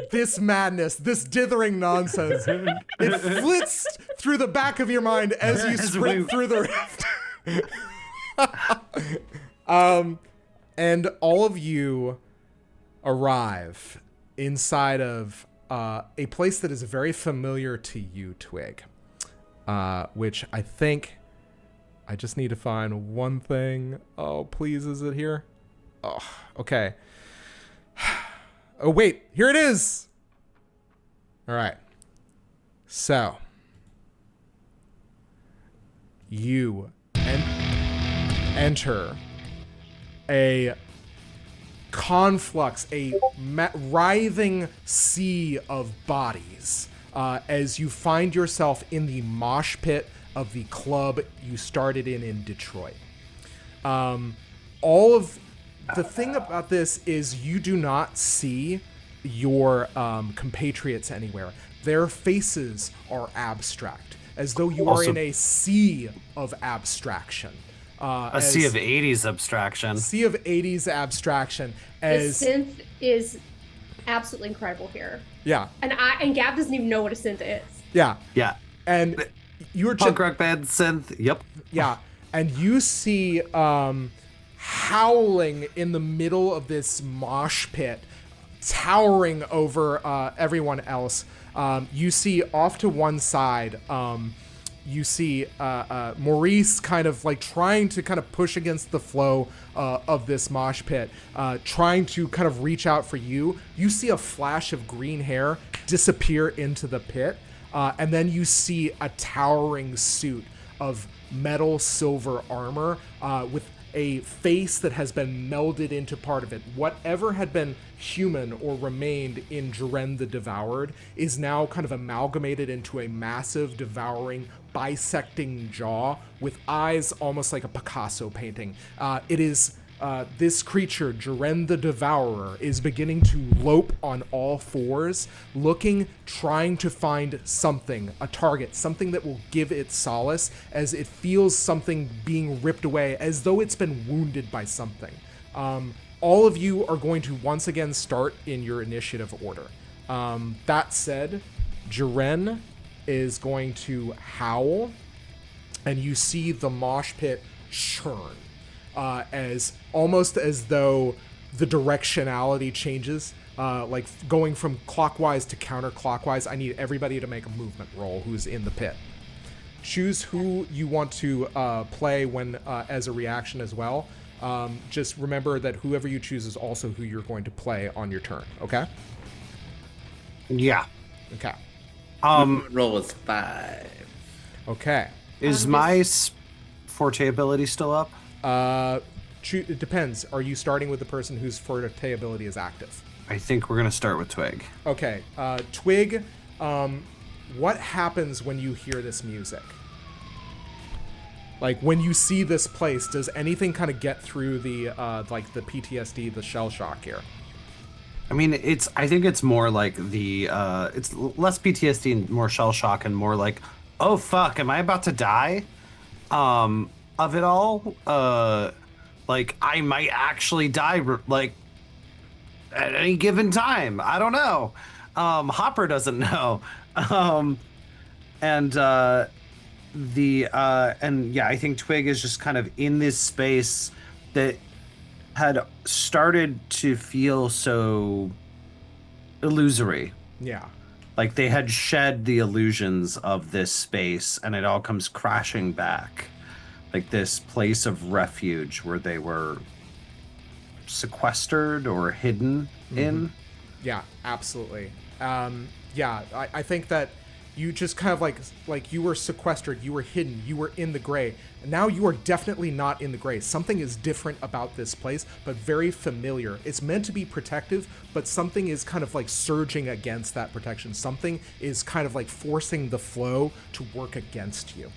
This madness, this dithering nonsense, it flits through the back of your mind as you sprint through the rift. And all of you arrive inside of a place that is very familiar to you, Twig, which I think I just need to find one thing. Oh, please, is it here? Oh, okay. Oh, wait, here it is. All right. So, you enter a conflux, a writhing sea of bodies as you find yourself in the mosh pit of the club you started in Detroit. The thing about this is you do not see your compatriots anywhere. Their faces are abstract, as though you are in a sea of abstraction. A sea of 80s abstraction. Sea of 80s abstraction. The synth is absolutely incredible here. Yeah. And Gav doesn't even know what a synth is. Yeah. Yeah. And you're punk rock band synth. Yep. Yeah. And you see howling in the middle of this mosh pit, towering over everyone else. You see off to one side, you see Maurice kind of like trying to kind of push against the flow of this mosh pit, trying to kind of reach out for you. You see a flash of green hair disappear into the pit, and then you see a towering suit of metal silver armor with a face that has been melded into part of it. Whatever had been human or remained in Jiren the Devoured is now kind of amalgamated into a massive, devouring, bisecting jaw with eyes almost like a Picasso painting. It is this creature, Jiren the Devourer, is beginning to lope on all fours, looking, trying to find something, a target, something that will give it solace as it feels something being ripped away, as though it's been wounded by something. All of you are going to once again start in your initiative order. That said, Jiren is going to howl, and you see the mosh pit churn. As almost as though the directionality changes. like going from clockwise to counterclockwise. I need everybody to make a movement roll who's in the pit. Choose who you want to play when as a reaction as well. Just remember that whoever you choose is also who you're going to play on your turn. Okay. Yeah. Okay. Roll was 5. Okay. Is my forte ability still up? It depends. Are you starting with the person whose forte ability is active? I think we're gonna start with Twig. Okay. Twig, what happens when you hear this music? Like, when you see this place, does anything kind of get through the, like, the PTSD, the shell shock here? I mean, I think it's more like it's less PTSD and more shell shock and more like, oh fuck, am I about to die? Of it all, like I might actually die, like at any given time. I don't know. Hopper doesn't know. And yeah, I think Twig is just kind of in this space that had started to feel so illusory. Yeah. Like they had shed the illusions of this space and it all comes crashing back. Like this place of refuge where they were sequestered or hidden in. Yeah, absolutely. Yeah, I think that you just kind of like you were sequestered, you were hidden, you were in the gray. And now you are definitely not in the gray. Something is different about this place, but very familiar. It's meant to be protective, but something is kind of like surging against that protection. Something is kind of like forcing the flow to work against you.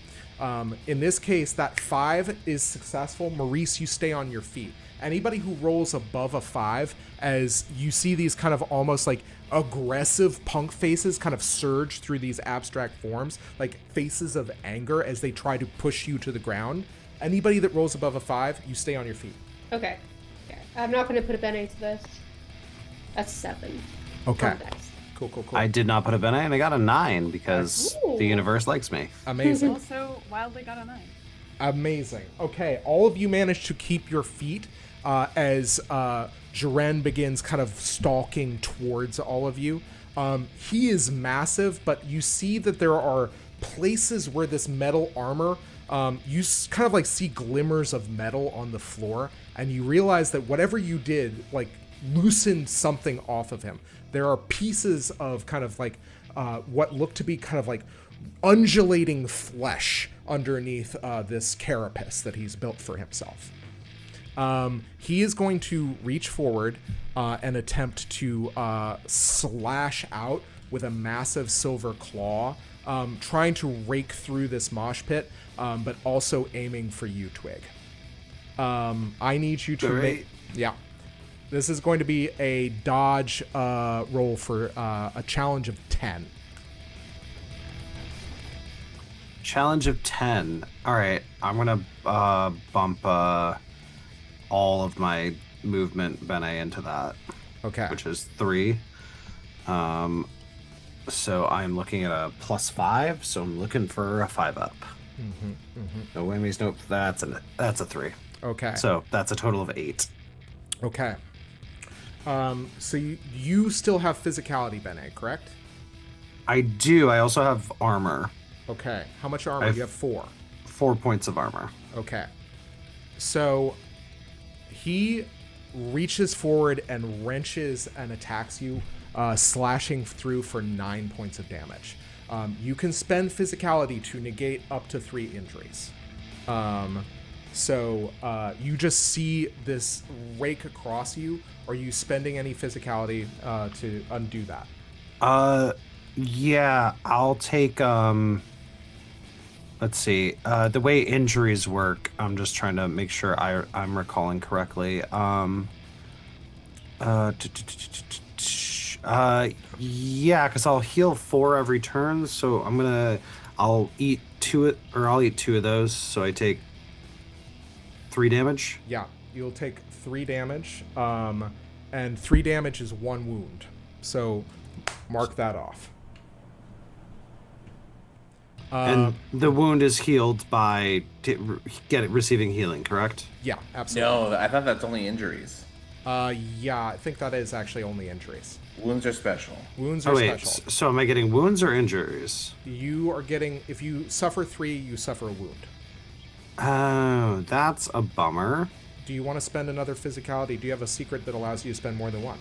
In this case, that 5 is successful. Maurice, you stay on your feet. Anybody who rolls above a 5, as you see these kind of almost like aggressive punk faces kind of surge through these abstract forms, like faces of anger as they try to push you to the ground. Anybody that rolls above a 5, you stay on your feet. Okay. I'm not going to put a Bene to this. That's 7. Okay. Cool. I did not put a Bene and I got a 9 because the universe likes me. Amazing. Also, wildly got a 9. Amazing. Okay, all of you managed to keep your feet as Jaren begins kind of stalking towards all of you. He is massive, but you see that there are places where this metal armor, you kind of like see glimmers of metal on the floor, and you realize that whatever you did, like, loosened something off of him. There are pieces of kind of like what look to be kind of like undulating flesh underneath this carapace that he's built for himself. He is going to reach forward and attempt to slash out with a massive silver claw, trying to rake through this mosh pit, but also aiming for you, Twig. I need you to make... Yeah. This is going to be a dodge roll for a challenge of 10. Challenge of 10. All right, I'm gonna bump all of my movement Bene into that. Okay. Which is 3. So I'm looking at a +5. So I'm looking for a 5 up. No whammies. Nope. That's a 3. Okay. So that's a total of 8. Okay. So you still have physicality, Bene, correct? I do. I also have armor. Okay. How much armor? You have 4. 4 points of armor. Okay. So he reaches forward and wrenches and attacks you, slashing through for 9 points of damage. You can spend physicality to negate up to 3 injuries. So you just see this rake across you. Are you spending any physicality to undo that? Yeah, I'll take let's see. The way injuries work, I'm just trying to make sure I'm recalling correctly. Yeah, because I'll heal 4 every turn, so I'll eat 2 of those, so I take 3 damage. Yeah, you'll take 3 damage, and 3 damage is 1 wound. So mark that off. And the wound is healed by receiving healing, correct? Yeah, absolutely. No, I thought that's only injuries. Yeah, I think that is actually only injuries. Wounds are special. Wounds Oh are wait, special. so am I getting wounds or injuries? You are getting, if you suffer 3, you suffer a wound. Oh, that's a bummer. Do you want to spend another physicality? Do you have a secret that allows you to spend more than one?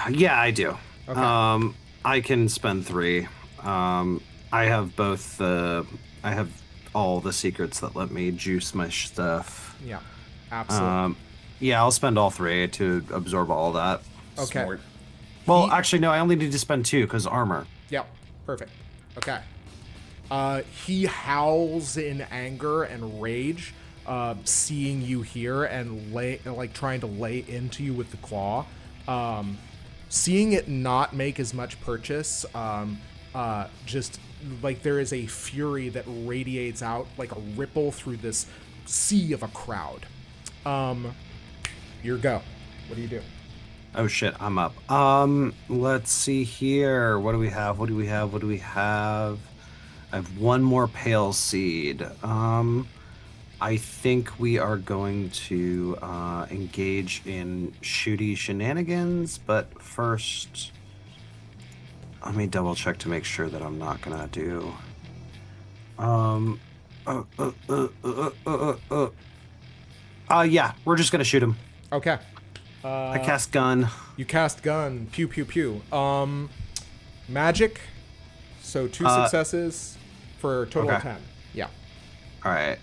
Yeah, I do. Okay. I can spend 3. I have both the. I have all the secrets that let me juice my stuff. Yeah, absolutely. Yeah, I'll spend all 3 to absorb all of that. Okay. Smart. Well, actually, no. I only need to spend 2 because armor. Yep, perfect. Okay. He howls in anger and rage, seeing you here and trying to lay into you with the claw. Seeing it not make as much purchase, just like there is a fury that radiates out like a ripple through this sea of a crowd. Your go. What do you do? Oh shit, I'm up. Let's see here. What do we have? What do we have? What do we have? I have one more pale seed. I think we are going to engage in shooty shenanigans, but first, let me double check to make sure that I'm not gonna do. Yeah, we're just gonna shoot him. Okay. I cast gun. You cast gun. Pew pew pew. Magic. So 2 successes for a total of okay. 10. Yeah. All right.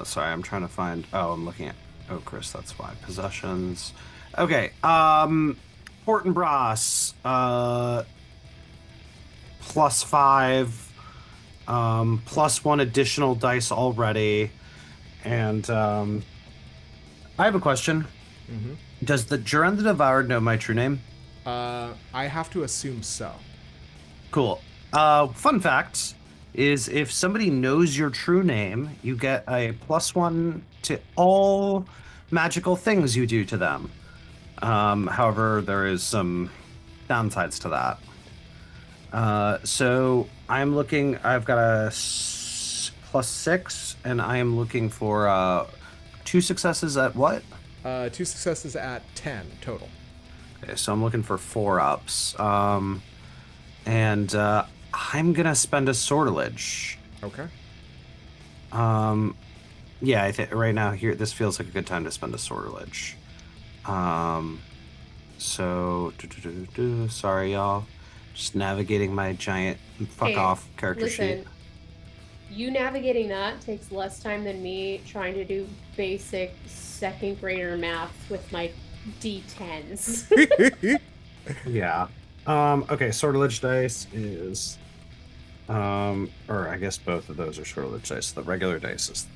Sorry, I'm trying to find. Oh, I'm looking at. Oh, Chris, that's why. Possessions. Okay. Fortinbras. +5. +1 additional dice already, and I have a question. Mm-hmm. Does the Duran the Devoured know my true name? I have to assume so. Cool. Fun fact is if somebody knows your true name, you get a +1 to all magical things you do to them. However, there is some downsides to that. So I'm looking, I've got a +6, and I am looking for 2 successes at what? 2 successes at 10 total. Okay, so I'm looking for 4 ups. And I'm gonna spend a sortilege. Okay. Yeah, I think right now here this feels like a good time to spend a sortilege. So sorry y'all, just navigating my giant off character sheet. You navigating that takes less time than me trying to do basic second grader math with my D10s. Yeah. Okay, sortilege dice is or I guess both of those are sortilege dice. The regular dice is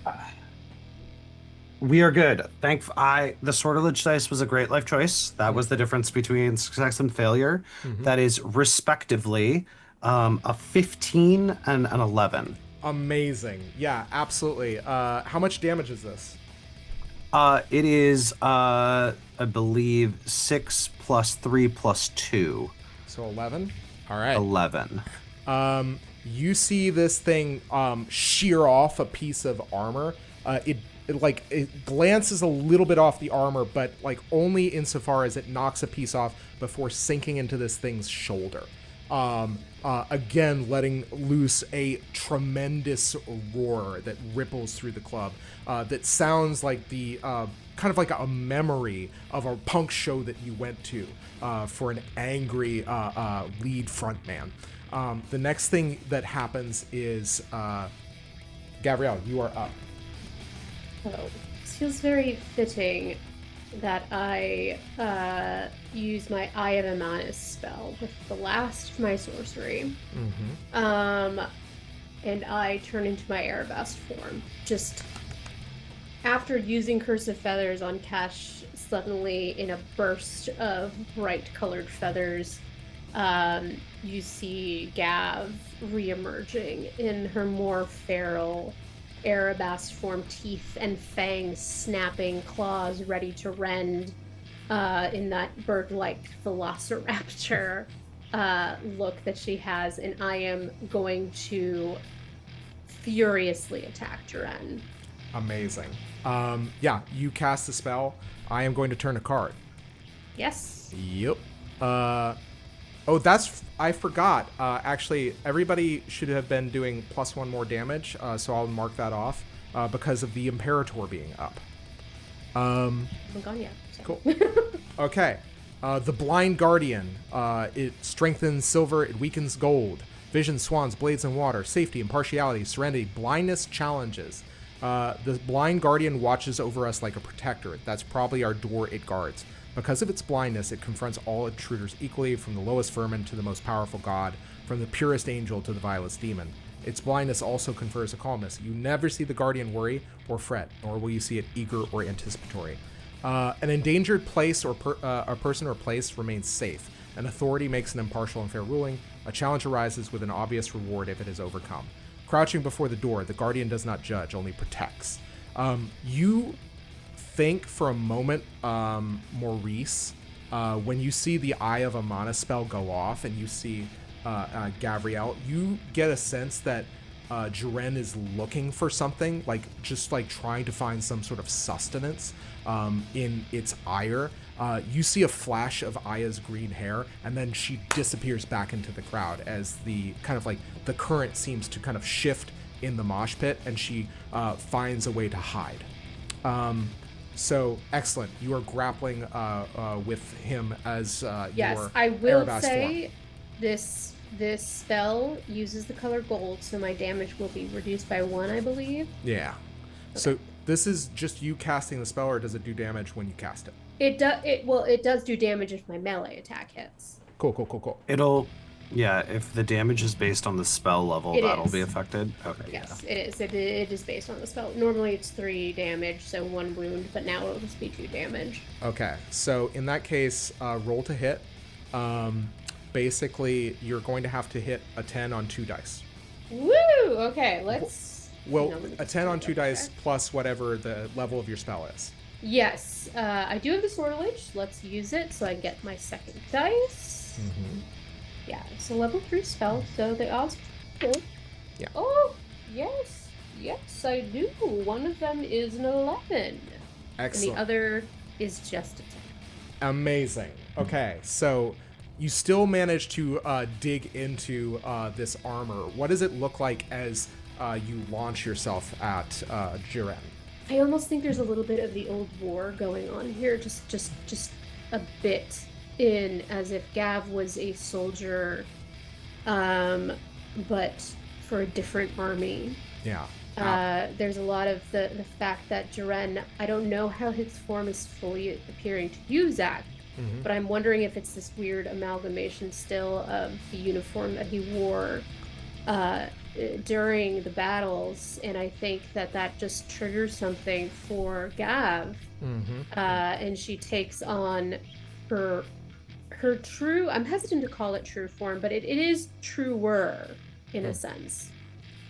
we are good. The sortilege dice was a great life choice. That was the difference between success and failure. Mm-hmm. That is respectively a 15 and an 11. Amazing. Yeah, absolutely. How much damage is this? It is I believe 6 + 3 + 2. So 11. All right. 11. You see this thing shear off a piece of armor. It glances a little bit off the armor, but like only insofar as it knocks a piece off before sinking into this thing's shoulder. Again, letting loose a tremendous roar that ripples through the club, that sounds like the kind of like a memory of a punk show that you went to for an angry lead frontman. The next thing that happens is, Gabrielle, you are up. Oh, this feels very fitting that I use my Eye of Amanus spell with the last of my sorcery. Mm-hmm. And I turn into my Arabast form. Just after using Curse of Feathers on Kesh, suddenly in a burst of bright colored feathers, you see Gav reemerging in her more feral Arabast form, teeth and fangs snapping, claws ready to rend, in that bird-like velociraptor look that she has, and I am going to furiously attack Duran. Amazing. Yeah, you cast the spell. I am going to turn a card. Yes. Yep. I forgot. Actually, everybody should have been doing +1 more damage, so I'll mark that off because of the Imperator being up. I haven't gone yet. So. Cool. Okay. The Blind Guardian. It strengthens silver. It weakens gold. Vision, swans, blades, and water. Safety, impartiality, serenity, blindness, challenges. The Blind Guardian watches over us like a protector. That's probably our door it guards. Because of its blindness, it confronts all intruders equally, from the lowest vermin to the most powerful god, from the purest angel to the vilest demon. Its blindness also confers a calmness. You never see the Guardian worry or fret, nor will you see it eager or anticipatory. An endangered place or a person or place remains safe. An authority makes an impartial and fair ruling. A challenge arises with an obvious reward if it is overcome. Crouching before the door, the Guardian does not judge, only protects. You think for a moment, Maurice, when you see the Eye of Amana spell go off and you see Gavriel, you get a sense that Jiren is looking for something, just trying to find some sort of sustenance in its ire. You see a flash of Aya's green hair, and then she disappears back into the crowd as the the current seems to kind of shift in the mosh pit, and she finds a way to hide. So excellent. You are grappling with him as yes, your I will Erebus say form. this spell uses the color gold, so my damage will be reduced by 1, I believe. Yeah. So this is just you casting the spell, or does it do damage when you cast it? It does do damage if my melee attack hits. Cool. If the damage is based on the spell level, It that'll is. be affected. Okay. Yes, it is. It is based on the spell. Normally it's 3 damage, so 1 wound, but now it'll just be 2 damage. Okay. So in that case, roll to hit. Basically, you're going to have to hit a 10 on 2 dice. Woo! Okay, let's... Well, let me a just 10 on double 2 dice check. plus whatever the level of your spell is. Yes, I do have the Sword Lich. Let's use it so I get my second dice. Mm-hmm. Yeah, it's a level 3 spell, so the odds are good. Yeah. Oh, yes, I do. One of them is an 11. Excellent. And the other is just a 10. Amazing. Okay, so you still manage to dig into this armor. What does it look like as you launch yourself at Jiren? I almost think there's a little bit of the old war going on here, just a bit, in as if Gav was a soldier, but for a different army. Yeah. There's a lot of the fact that Jiren, I don't know how his form is fully appearing to you, Zach, but I'm wondering if it's this weird amalgamation still of the uniform that he wore during the battles, and I think that just triggers something for Gav, and she takes on her true, I'm hesitant to call it true form, but it is truer in a sense,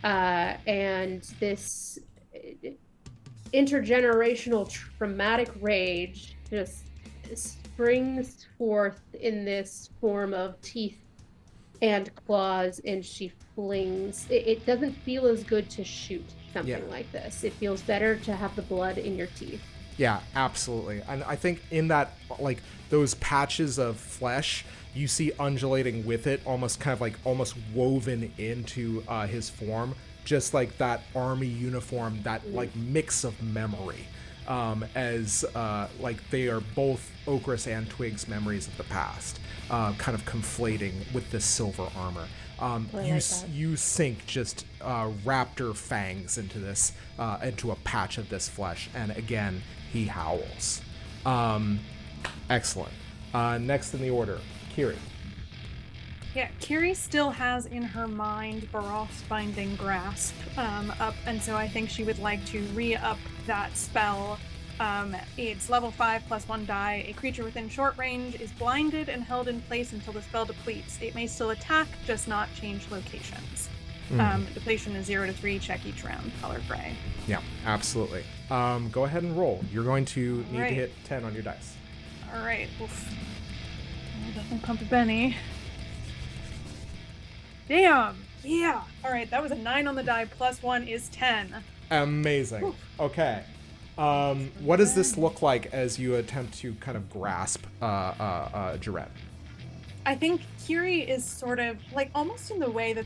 and this intergenerational traumatic rage just springs forth in this form of teeth and claws, and she flings. It doesn't feel as good to shoot something like this. It feels better to have the blood in your teeth. Yeah, absolutely. And I think in that, those patches of flesh, you see undulating with it, almost almost woven into his form, just like that army uniform, that mix of memory. As they are both Okris and Twig's memories of the past, kind of conflating with this silver armor. You sink just raptor fangs into this, into a patch of this flesh, and again he howls. Excellent. Next in the order, Kiri. Yeah, Kiri still has in her mind Baroth's Binding Grasp up, and so I think she would like to re-up that spell. It's level 5 plus 1 die. A creature within short range is blinded and held in place until the spell depletes. It may still attack, just not change locations. Depletion is 0 to 3, check each round, color gray. Yeah, absolutely. Go ahead and roll. You're going to need to Right. hit 10 on your dice. Alright, oof. I'll definitely pump a Benny. Damn! Yeah! Alright, that was a 9 on the die, plus 1 is 10. Amazing. Okay. What does this look like as you attempt to kind of grasp Jarette? I think Kiri is sort of like almost in the way that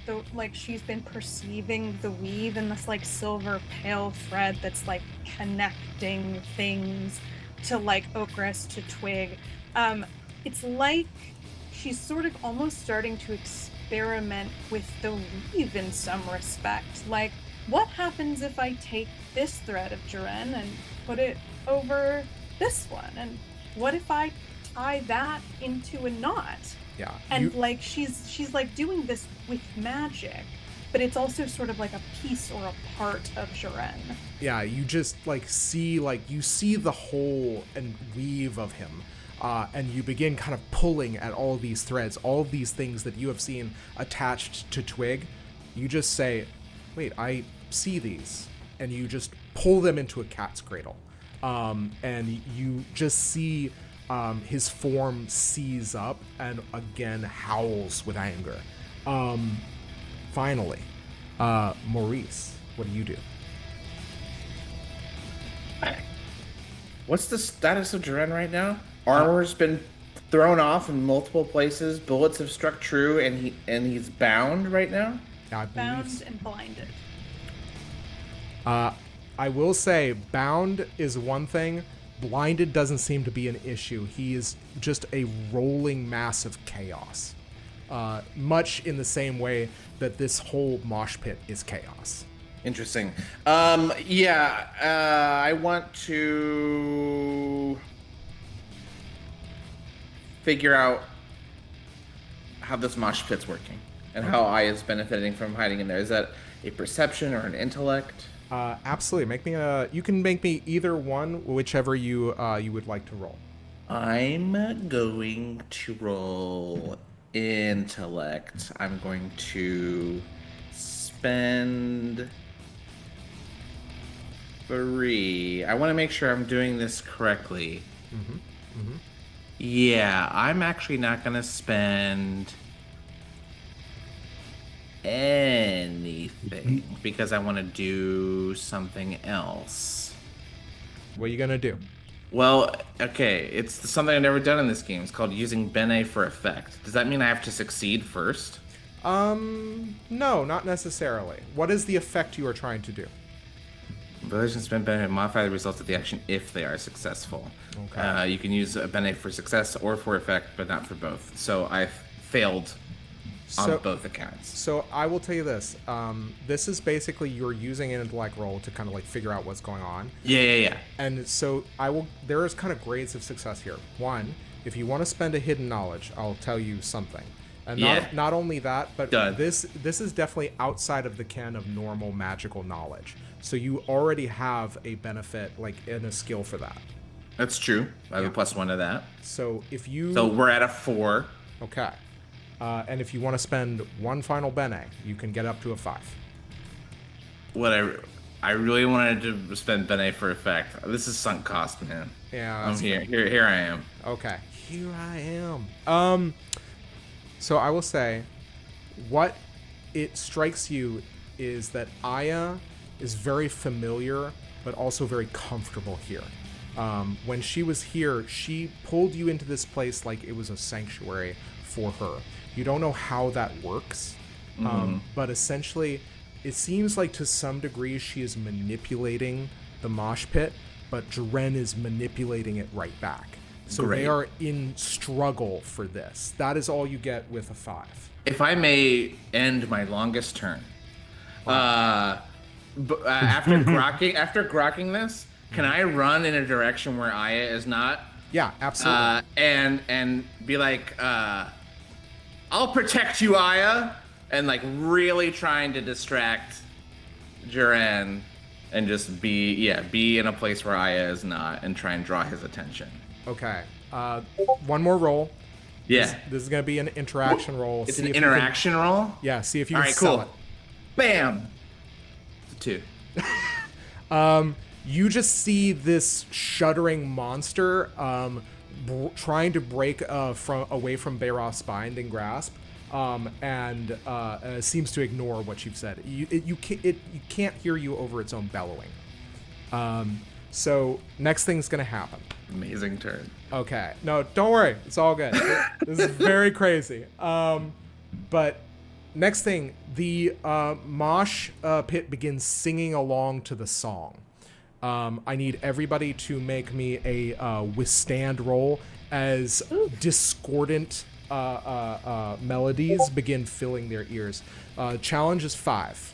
she's been perceiving the weave in this like silver pale thread that's like connecting things to like ochreous to twig. It's like she's sort of almost starting to experiment with the weave in some respect. Like, what happens if I take this thread of Jaren and put it over this one? And what if I tie that into a knot? Yeah. And like she's like doing this with magic, but it's also sort of like a piece or a part of Jaren. Yeah, you just see the whole and weave of him. And you begin kind of pulling at all these threads, all of these things that you have seen attached to Twig. You just say, wait, I see these. And you just pull them into a cat's cradle. And you just see his form seize up and again howls with anger. Finally, Maurice, what do you do? What's the status of Jaren right now? Armor's been thrown off in multiple places. Bullets have struck true, and he's bound right now. Yeah, I believe Bound and blinded. I will say, bound is one thing. Blinded doesn't seem to be an issue. He is just a rolling mass of chaos. Much in the same way that this whole mosh pit is chaos. Interesting. I want to figure out how this mosh pit's working and how I is benefiting from hiding in there. Is that a perception or an intellect? Absolutely. You can make me either one, whichever you would like to roll. I'm going to roll intellect. I'm going to spend 3. I want to make sure I'm doing this correctly. Yeah, I'm actually not going to spend anything because I want to do something else. What are you gonna do? Well, okay, it's something I've never done in this game. It's called using Bene for effect. Does that mean I have to succeed first? No, not necessarily. What is the effect you are trying to do? Abilities can spend Bene to modify the results of the action if they are successful. Okay. You can use a Bene for success or for effect, but not for both. So I've failed on both accounts. So I will tell you this. This is basically you're using an intellect roll to kind of figure out what's going on. Yeah. And so there is kind of grades of success here. One, if you want to spend a hidden knowledge, I'll tell you something. And not only that, but this is definitely outside of the ken of normal magical knowledge. So you already have a benefit in a skill for that. That's true. I have a +1 to that. So So we're at a 4. Okay. And if you want to spend one final Bene, you can get up to a 5. What I really wanted to spend Bene for effect. This is sunk cost, man. Yeah. I'm here. Here I am. Okay. Here I am. So I will say, what it strikes you is that Aya is very familiar, but also very comfortable here. When she was here, she pulled you into this place like it was a sanctuary for her. You don't know how that works, but essentially, it seems like to some degree she is manipulating the mosh pit, but Jaren is manipulating it right back. So They are in struggle for this. That is all you get with a 5. If I may end my longest turn, after grokking this, can I run in a direction where Aya is not? Yeah, absolutely. And be like, I'll protect you, Aya, and really trying to distract Jaren and just be in a place where Aya is not and try and draw his attention. Okay. One more roll. Yeah. This is going to be an interaction roll. It's an interaction roll? Yeah, see if you All can right, sell cool. it. Bam! It's a 2. You just see this shuddering monster trying to break away from Bayroth's binding grasp, and seems to ignore what you've said. You can't hear you over its own bellowing. So next thing's gonna happen. Amazing turn. Okay. No, don't worry. It's all good. This is very crazy. But next thing, the mosh pit begins singing along to the song. I need everybody to make me a withstand roll as discordant melodies begin filling their ears. Challenge is 5.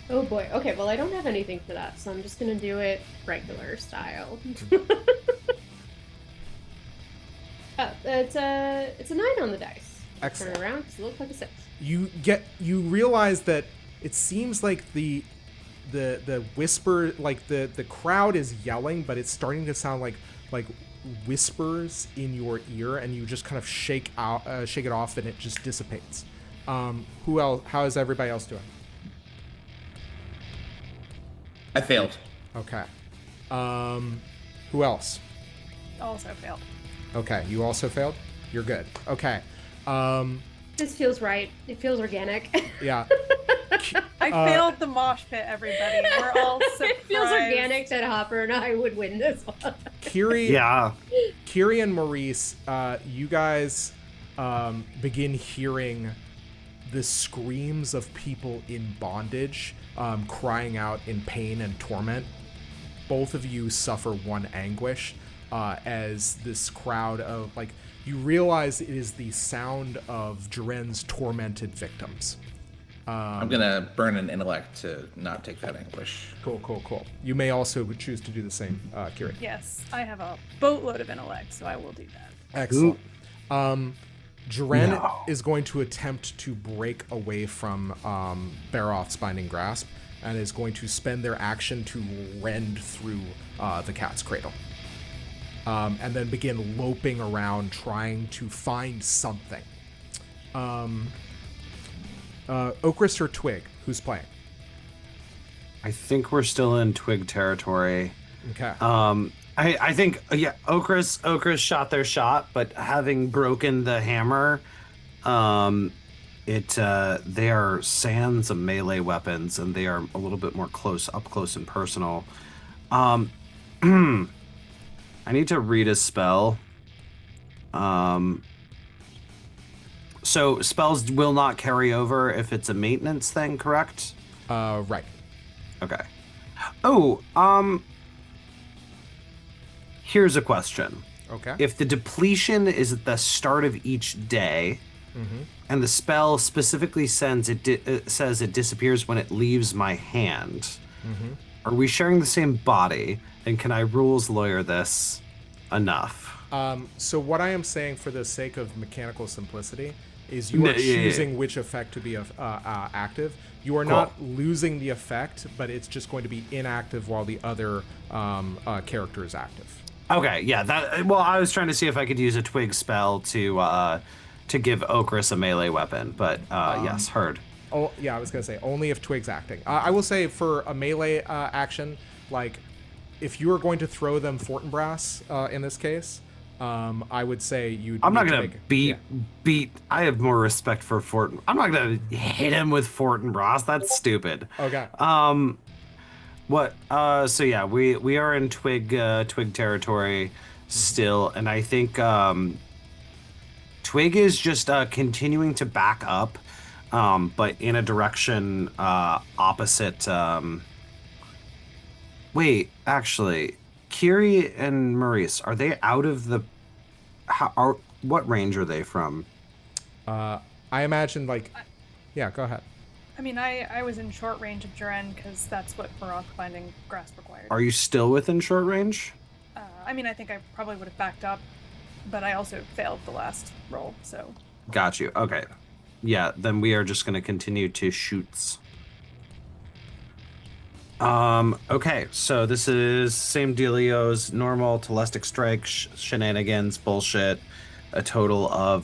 Oh boy. Okay, well I don't have anything for that, so I'm just gonna do it regular style. It's a 9 on the dice. Excellent. Turn around because it looks like a 6. You realize that it seems like the whisper, like the crowd is yelling, but it's starting to sound like whispers in your ear, and you just kind of shake it off, and it just dissipates. Who else? How is everybody else doing? I failed. Okay. Who else? Also failed. Okay, you also failed? You're good. Okay. This feels right. It feels organic. Yeah. I failed the mosh pit, everybody. We're all surprised. It feels organic that Hopper and I would win this one. Kiri, Yeah. Kiri and Maurice, you guys begin hearing the screams of people in bondage, crying out in pain and torment. Both of you suffer one anguish as this crowd of, like, you realize it is the sound of Jiren's tormented victims. I'm gonna burn an intellect to not take that anguish. Cool. You may also choose to do the same, Kiri. Yes, I have a boatload of intellect, so I will do that. Excellent. Jiren No. is going to attempt to break away from Baroth's binding grasp and is going to spend their action to rend through the cat's cradle. And then begin loping around trying to find something. Okris or Twig, who's playing? I think we're still in Twig territory. Okay. I think Okris shot their shot, but having broken the hammer, they are sans of melee weapons, and they are a little bit more up close and personal. I need to read a spell. So spells will not carry over if it's a maintenance thing, correct? Right. Okay. Oh, here's a question. Okay. If the depletion is at the start of each day, and the spell specifically says it disappears when it leaves my hand, are we sharing the same body? And can I rules lawyer this enough? So what I am saying, for the sake of mechanical simplicity, is you are choosing which effect to be active. You are not losing the effect, but it's just going to be inactive while the other character is active. Okay, yeah. Well, I was trying to see if I could use a twig spell to give Okris a melee weapon, but yes, heard. Oh, yeah, I was gonna say only if Twig's acting. I will say for a melee action, like if you are going to throw them Fortinbras in this case, I would say you. I'm not gonna beat. I have more respect for Fortin. I'm not gonna hit him with Fortinbras. That's stupid. Okay. What? So yeah, we are in Twig territory still, and I think Twig is just continuing to back up, but in a direction opposite. Wait, actually, Kiri and Maurice, are they out of the? What range are they from? I imagine yeah. Go ahead. I mean, I was in short range of Jiren because that's what Baroth binding grasp required. Are you still within short range? I mean, I think I probably would have backed up, but I also failed the last roll, so. Got you. Okay. Yeah, then we are just going to continue to shoots. Okay, so this is same dealios, normal Telestic Strike, shenanigans, bullshit. A total of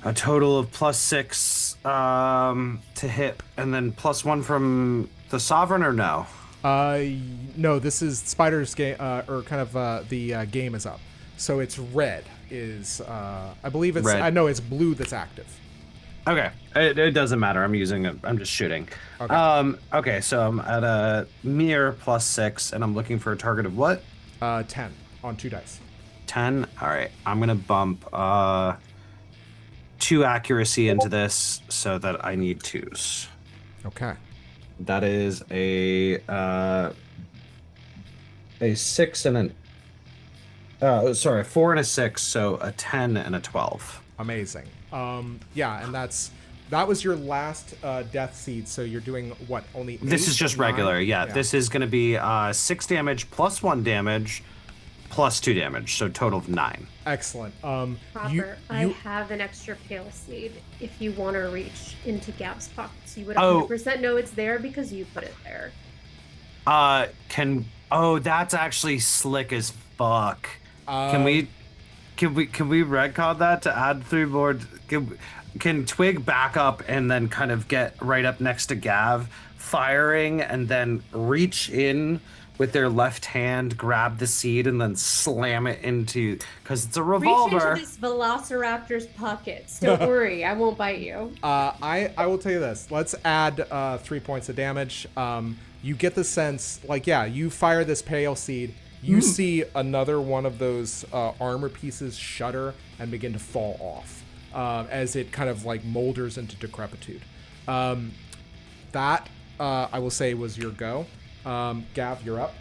+6 to hit, and then +1 from the Sovereign, or no? No, this is Spider's game, or kind of the game is up. So it's red. is, I believe it's, Red. I know it's blue that's active. Okay, it doesn't matter. I'm using it. I'm just shooting. Okay. Okay, so I'm at a mere +6, and I'm looking for a target of what? 10 on 2 dice. 10. All right, I'm gonna bump 2 accuracy into this so that I need 2s. Okay. That is a 6 and an sorry, a 4 and a 6, so a 10 and a 12. Amazing. Yeah, and that was your last death seed, so you're doing what, only 8? This is just 9? regular. Yeah, this is going to be 6 damage plus 1 damage plus 2 damage, so total of 9. Excellent. Hopper, I have an extra pale seed if you want to reach into Gav's pockets. You would Oh. 100% know it's there because you put it there. That's actually slick as fuck. Can we retcon that to add 3 more? Can Twig back up and then kind of get right up next to Gav, firing, and then reach in with their left hand, grab the seed, and then slam it into, because it's a revolver. Reach into this velociraptor's pockets. Don't worry, I won't bite you. I will tell you this. Let's add 3 points of damage. You get the sense, like, yeah, you fire this pale seed. You see another one of those armor pieces shudder and begin to fall off as it kind of like molders into decrepitude. That, I will say, was your go. Gav, you're up.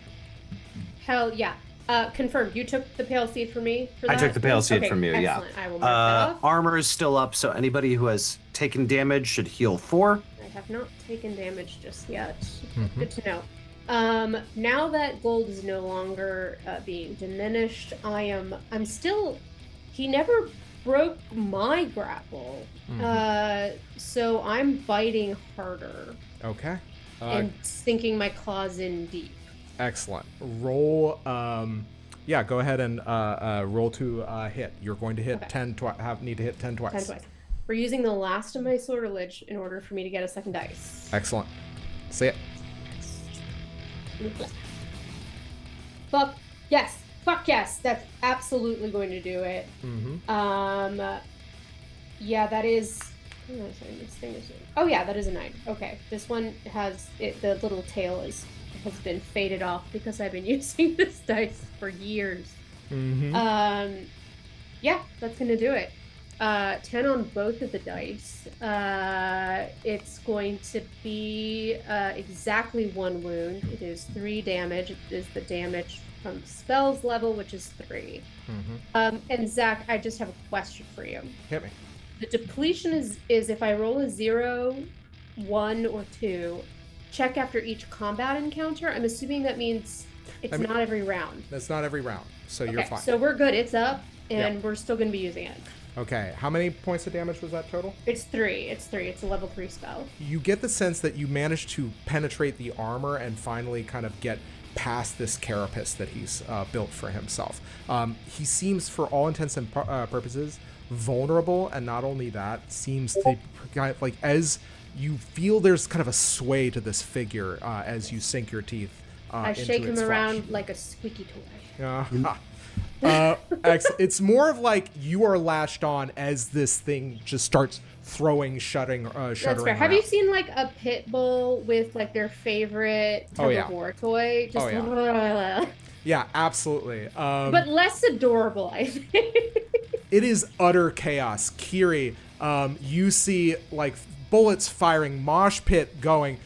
Hell yeah. Confirmed. You took the pale seed from me for that? I took the pale seed Okay, from you, yeah. excellent. I will mark that off. Armor is still up, so anybody who has taken damage should heal 4. I have not taken damage just yet. Good to know. Now that gold is no longer being diminished, I'm still. He never broke my grapple, so I'm biting harder Okay. and sinking my claws in deep. Excellent. Roll. Yeah, go ahead and roll to hit. You're going to hit Okay. 10. Need to hit 10 twice. 10 twice. We're using the last of my sortilege in order for me to get a second dice. Excellent. See it. Fuck yes. Fuck yes. That's absolutely going to do it. Yeah, that is. Oh, sorry, this thing is. Oh yeah, that is a 9. Okay, this one has it. The little tail has been faded off because I've been using this dice for years. Yeah, that's gonna do it. 10 on both of the dice. It's going to be exactly 1 wound. It is 3 damage. It is the damage from spells level, which is 3. And Zach, I just have a question for you. Hit me. The depletion is if I roll a 0, 1, or 2, check after each combat encounter. I'm assuming that means it's not every round. That's not every round, so you're fine. So we're good. It's up, and we're still going to be using it. Okay, how many points of damage was that total? It's 3. It's a level 3 spell. You get the sense that you managed to penetrate the armor and finally kind of get past this carapace that he's built for himself. He seems, for all intents and purposes, vulnerable, and not only that, seems to kind of, like, as you feel there's kind of a sway to this figure as you sink your teeth I into shake him its around flesh. like a squeaky toy. It's more of like you are latched on as this thing just starts throwing, shuddering. That's fair. Around. Have you seen like a pit bull with like their favorite tug of war toy? Just Yeah, absolutely. but less adorable, I think. It is utter chaos. Kiri, you see like bullets firing, mosh pit going.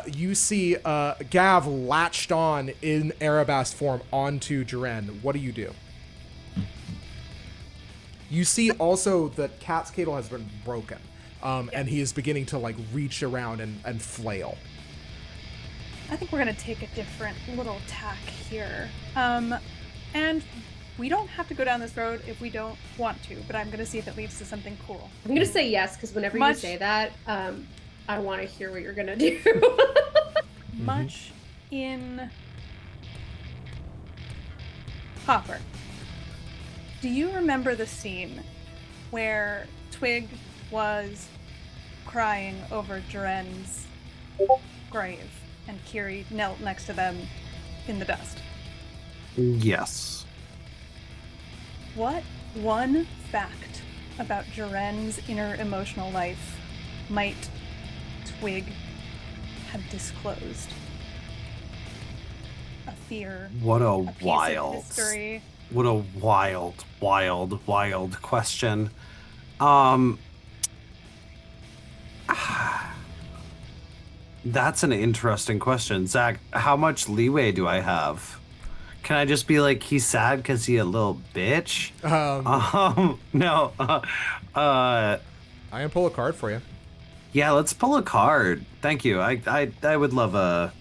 You see Gav latched on in Erebast form onto Jaren. What do you do? You see also that Cat's cable has been broken, and he is beginning to like reach around and flail. I think we're gonna take a different little tack here. And we don't have to go down this road if we don't want to, but I'm gonna see if it leads to something cool. I'm gonna say yes because whenever you say that, I want to hear what you're gonna do. Much in Hopper. Do you remember the scene where Twig was crying over Jaren's grave and Kiri knelt next to them in the dust? Yes. What One fact about Jaren's inner emotional life might Twig have disclosed. A fear. What a piece of wild, history. what a wild question. Um, that's an interesting question. Zach, how much leeway do I have? Can I just be like, he's sad because he a little bitch? No. I can pull a card for you. Yeah, let's pull a card. Thank you. I would love a...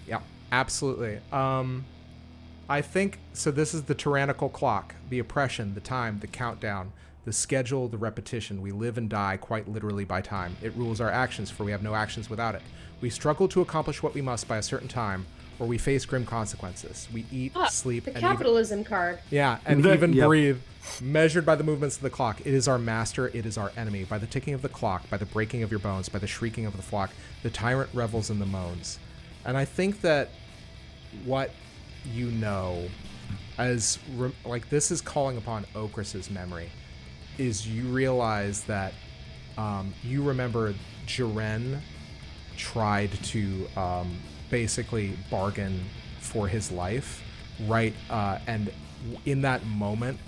Yeah, absolutely. I think so. This is the tyrannical clock, the oppression, the time, the countdown, the schedule, the repetition. We live and die quite literally by time. It rules our actions, for we have no actions without it. We struggle to accomplish what we must by a certain time, or we face grim consequences. We eat, sleep, The and capitalism card. even Yep. breathe, measured by the movements of the clock. It is our master, it is our enemy. By the ticking of the clock, by the breaking of your bones, by the shrieking of the flock, the tyrant revels in the moans. And I think that what you know, this is calling upon Okris's memory, is you realize that you remember Jaren tried to basically bargain for his life, right? And in that moment,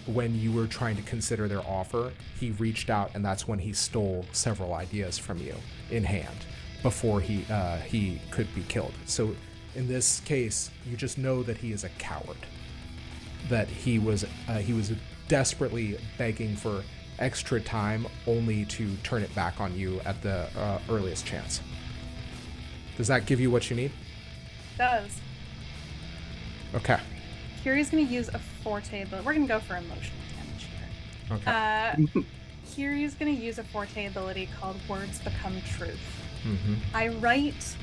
when you were trying to consider their offer, he reached out, and that's when he stole several ideas from you in hand before he could be killed. So in this case, you just know that he is a coward, that he was desperately begging for extra time only to turn it back on you at the earliest chance. Does that give you what you need? Does. Okay. Kiri's going to use a forte ability. We're going to go for emotional damage here. Okay. Kiri's going to use a forte ability called Words Become Truth. Mm-hmm. I write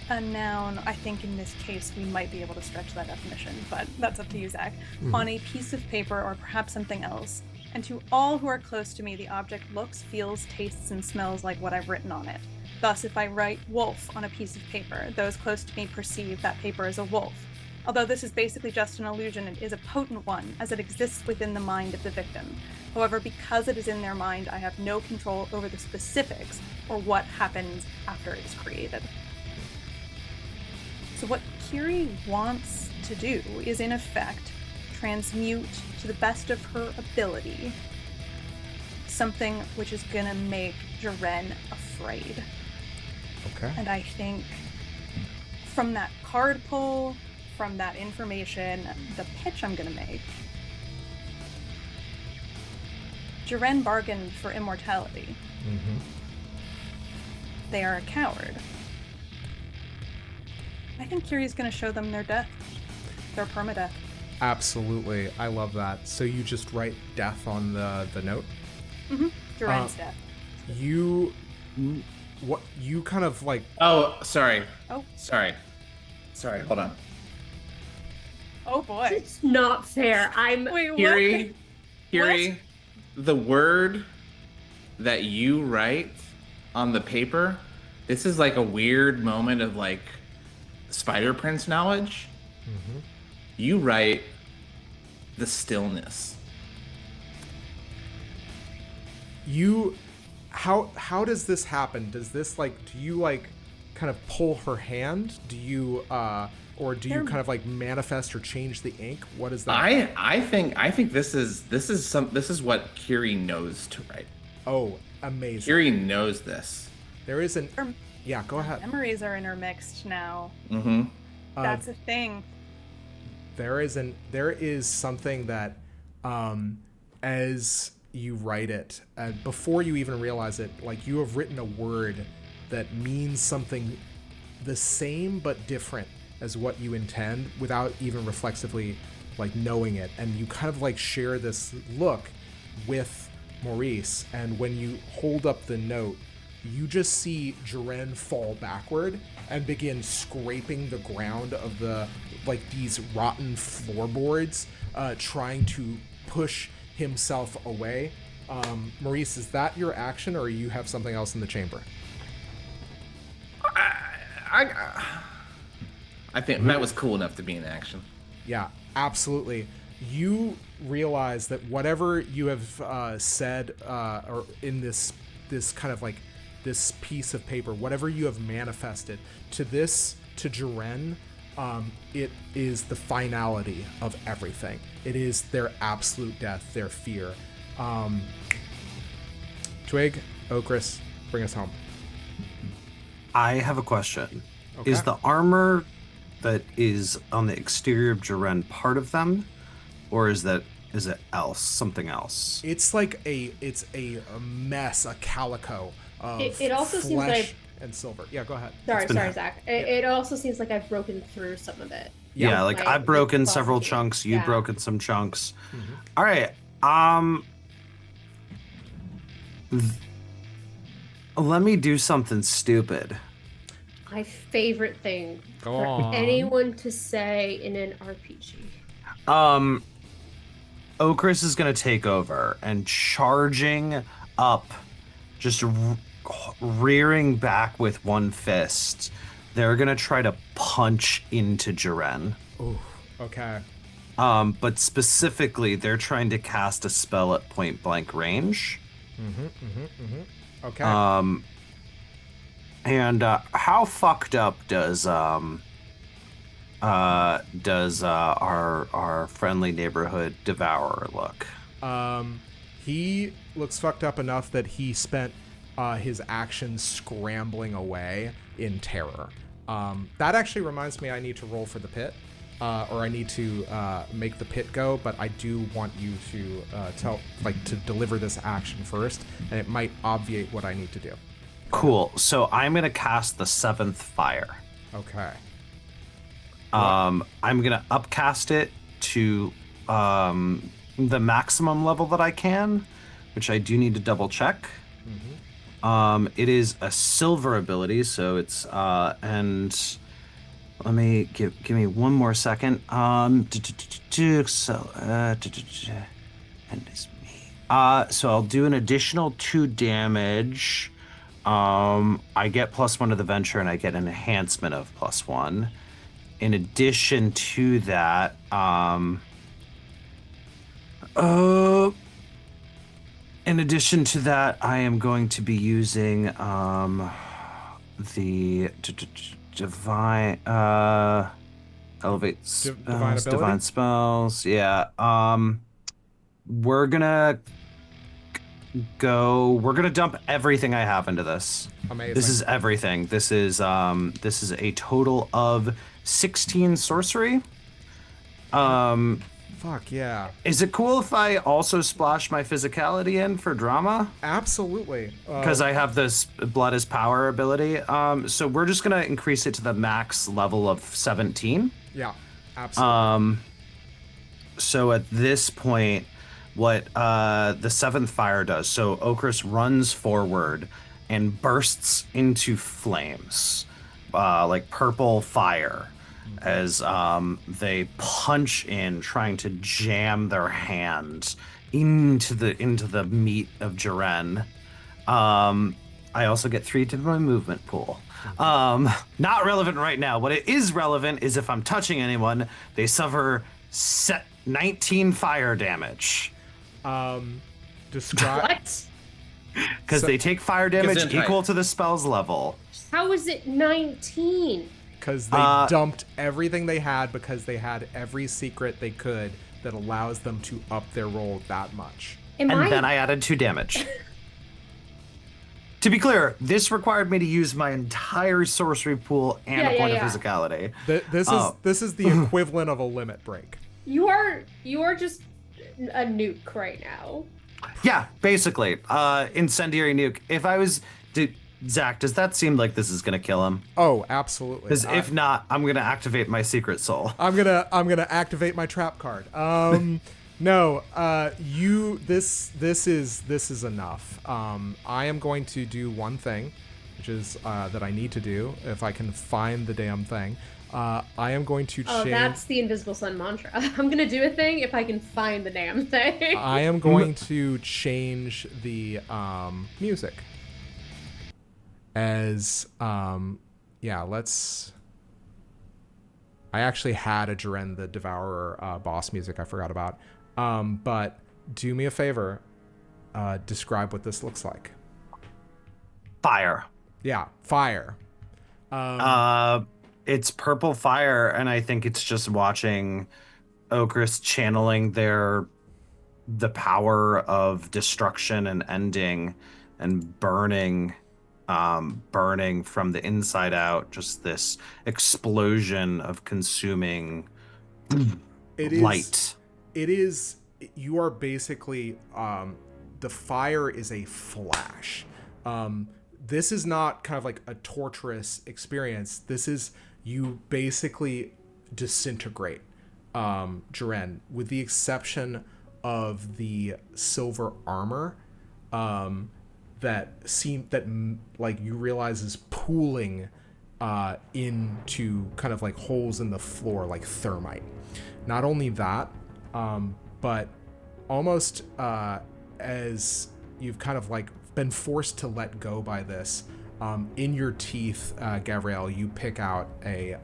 a noun. I think in this case we might be able to stretch that definition, but that's up to you, Zach. On a piece of paper or perhaps something else. And to all who are close to me, the object looks, feels, tastes, and smells like what I've written on it. Thus, if I write wolf on a piece of paper, those close to me perceive that paper as a wolf. Although this is basically just an illusion, it is a potent one, as it exists within the mind of the victim. However, because it is in their mind, I have no control over the specifics or what happens after it is created. So what Kiri wants to do is, in effect, transmute to the best of her ability something which is gonna make Jaren afraid. Okay. And I think from that card pull, from that information, the pitch I'm gonna make, Jaren bargained for immortality. Mm-hmm. They are a coward. I think Kiri's gonna show them their death. Their permadeath. Absolutely. I love that. So you just write death on the note? Mm-hmm. Jaren's death. You kind of like... Oh, sorry. Oh. Sorry, hold on. Oh boy. It's not fair. Wait, what? Kiri, the word that you write on the paper, this is like a weird moment of like Spider Prince knowledge. Mm-hmm. You write the stillness. How does this happen? Does this do you kind of pull her hand? Do you or do you kind of manifest or change the ink? What is that? I think this is what Kiri knows to write. Oh, amazing. Kiri knows this. There is an... Yeah, go ahead. Memories are intermixed now. Mm-hmm. That's a thing. There is something that as you write it, before you even realize it, you have written a word that means something the same but different as what you intend without even reflexively knowing it, and you kind of share this look with Maurice, and when you hold up the note, you just see Jaren fall backward and begin scraping the ground of the these rotten floorboards, trying to push himself away. Maurice, is that your action, or you have something else in the chamber? I think that was cool enough to be in action. Yeah, absolutely. you realize that whatever you have said, or in this kind of like this piece of paper, whatever you have manifested to Jaren, it is the finality of everything. It is their absolute death, their fear. Twig, Okris, bring us home. I have a question. Okay. Is the armor that is on the exterior of Jaren part of them, or is it something else? It's like a mess, a calico of It also flesh seems like and silver. Yeah, go ahead. sorry, Zach. It also seems like I've broken through some of it. Yeah, like I've broken with several velocity. chunks. You've Yeah. broken some chunks. Mm-hmm. All right. Let me do something stupid. My favorite thing Go for on. anyone to say in an RPG. Okris is gonna take over and charging up, just rearing back with one fist. They're gonna try to punch into Jaren. Ooh, okay. But specifically, they're trying to cast a spell at point blank range. Okay. And how fucked up does our friendly neighborhood devourer look? He looks fucked up enough that he spent his actions scrambling away in terror. That actually reminds me, I need to roll for the pit, or I need to make the pit go. But I do want you to to deliver this action first, and it might obviate what I need to do. Cool. So I'm gonna cast the seventh fire. Okay. I'm gonna upcast it to the maximum level that I can, which I do need to double check. It is a silver ability, so it's and let me give me one more second. And it's me. So I'll do an additional 2 damage. I get +1 to the venture, and I get an enhancement of +1. In addition to that, I am going to be using the divine elevate spells, divine spells. Yeah. We're gonna dump everything I have into this. Amazing. This is everything. This is a total of 16 sorcery. Fuck yeah. Is it cool if I also splash my physicality in for drama? Absolutely. Because I have this blood is power ability. So we're just gonna increase it to the max level of 17. Yeah. Absolutely. So at this point, what the seventh fire does, so Okris runs forward and bursts into flames, like purple fire, as they punch in, trying to jam their hand into the meat of Jaren. I also get 3 to my movement pool. Not relevant right now. What it is relevant is if I'm touching anyone, they suffer 19 fire damage. Describe. What? Because they take fire damage Gesundheit. equal to the spell's level. How is it 19? Because they dumped everything they had, because they had every secret they could that allows them to up their roll that much. Am Then I added 2 damage. To be clelear, this required me to use my entire sorcery pool and a point of physicality. This is the equivalent of a limit break. You are just a nuke right now. Yeah, basically. Incendiary nuke. If I was... Zach, does that seem like this is going to kill him? Oh, absolutely. Because if not, I'm going to activate my secret soul. I'm gonna activate my trap card. No, this is enough. I am going to do one thing, which is that I need to do if I can find the damn thing. I am going to change. Oh, that's the Invisible Sun mantra. I'm gonna do a thing if I can find the damn thing. I am going to change the music. As let's I actually had a Jiren the Devourer boss music I forgot about. But do me a favor. Describe what this looks like. Fire. Yeah, fire. It's purple fire, and I think it's just watching Okris channeling the power of destruction and ending and burning from the inside out, just this explosion of consuming light. You are basically, the fire is a flash. This is not kind of like a torturous experience. This is, you basically disintegrate, Jiren, with the exception of the silver armor, that you realize is pooling into kind of like holes in the floor like thermite. Not only that, but almost as you've kind of like been forced to let go by this, in your teeth, Gabrielle, you pick out a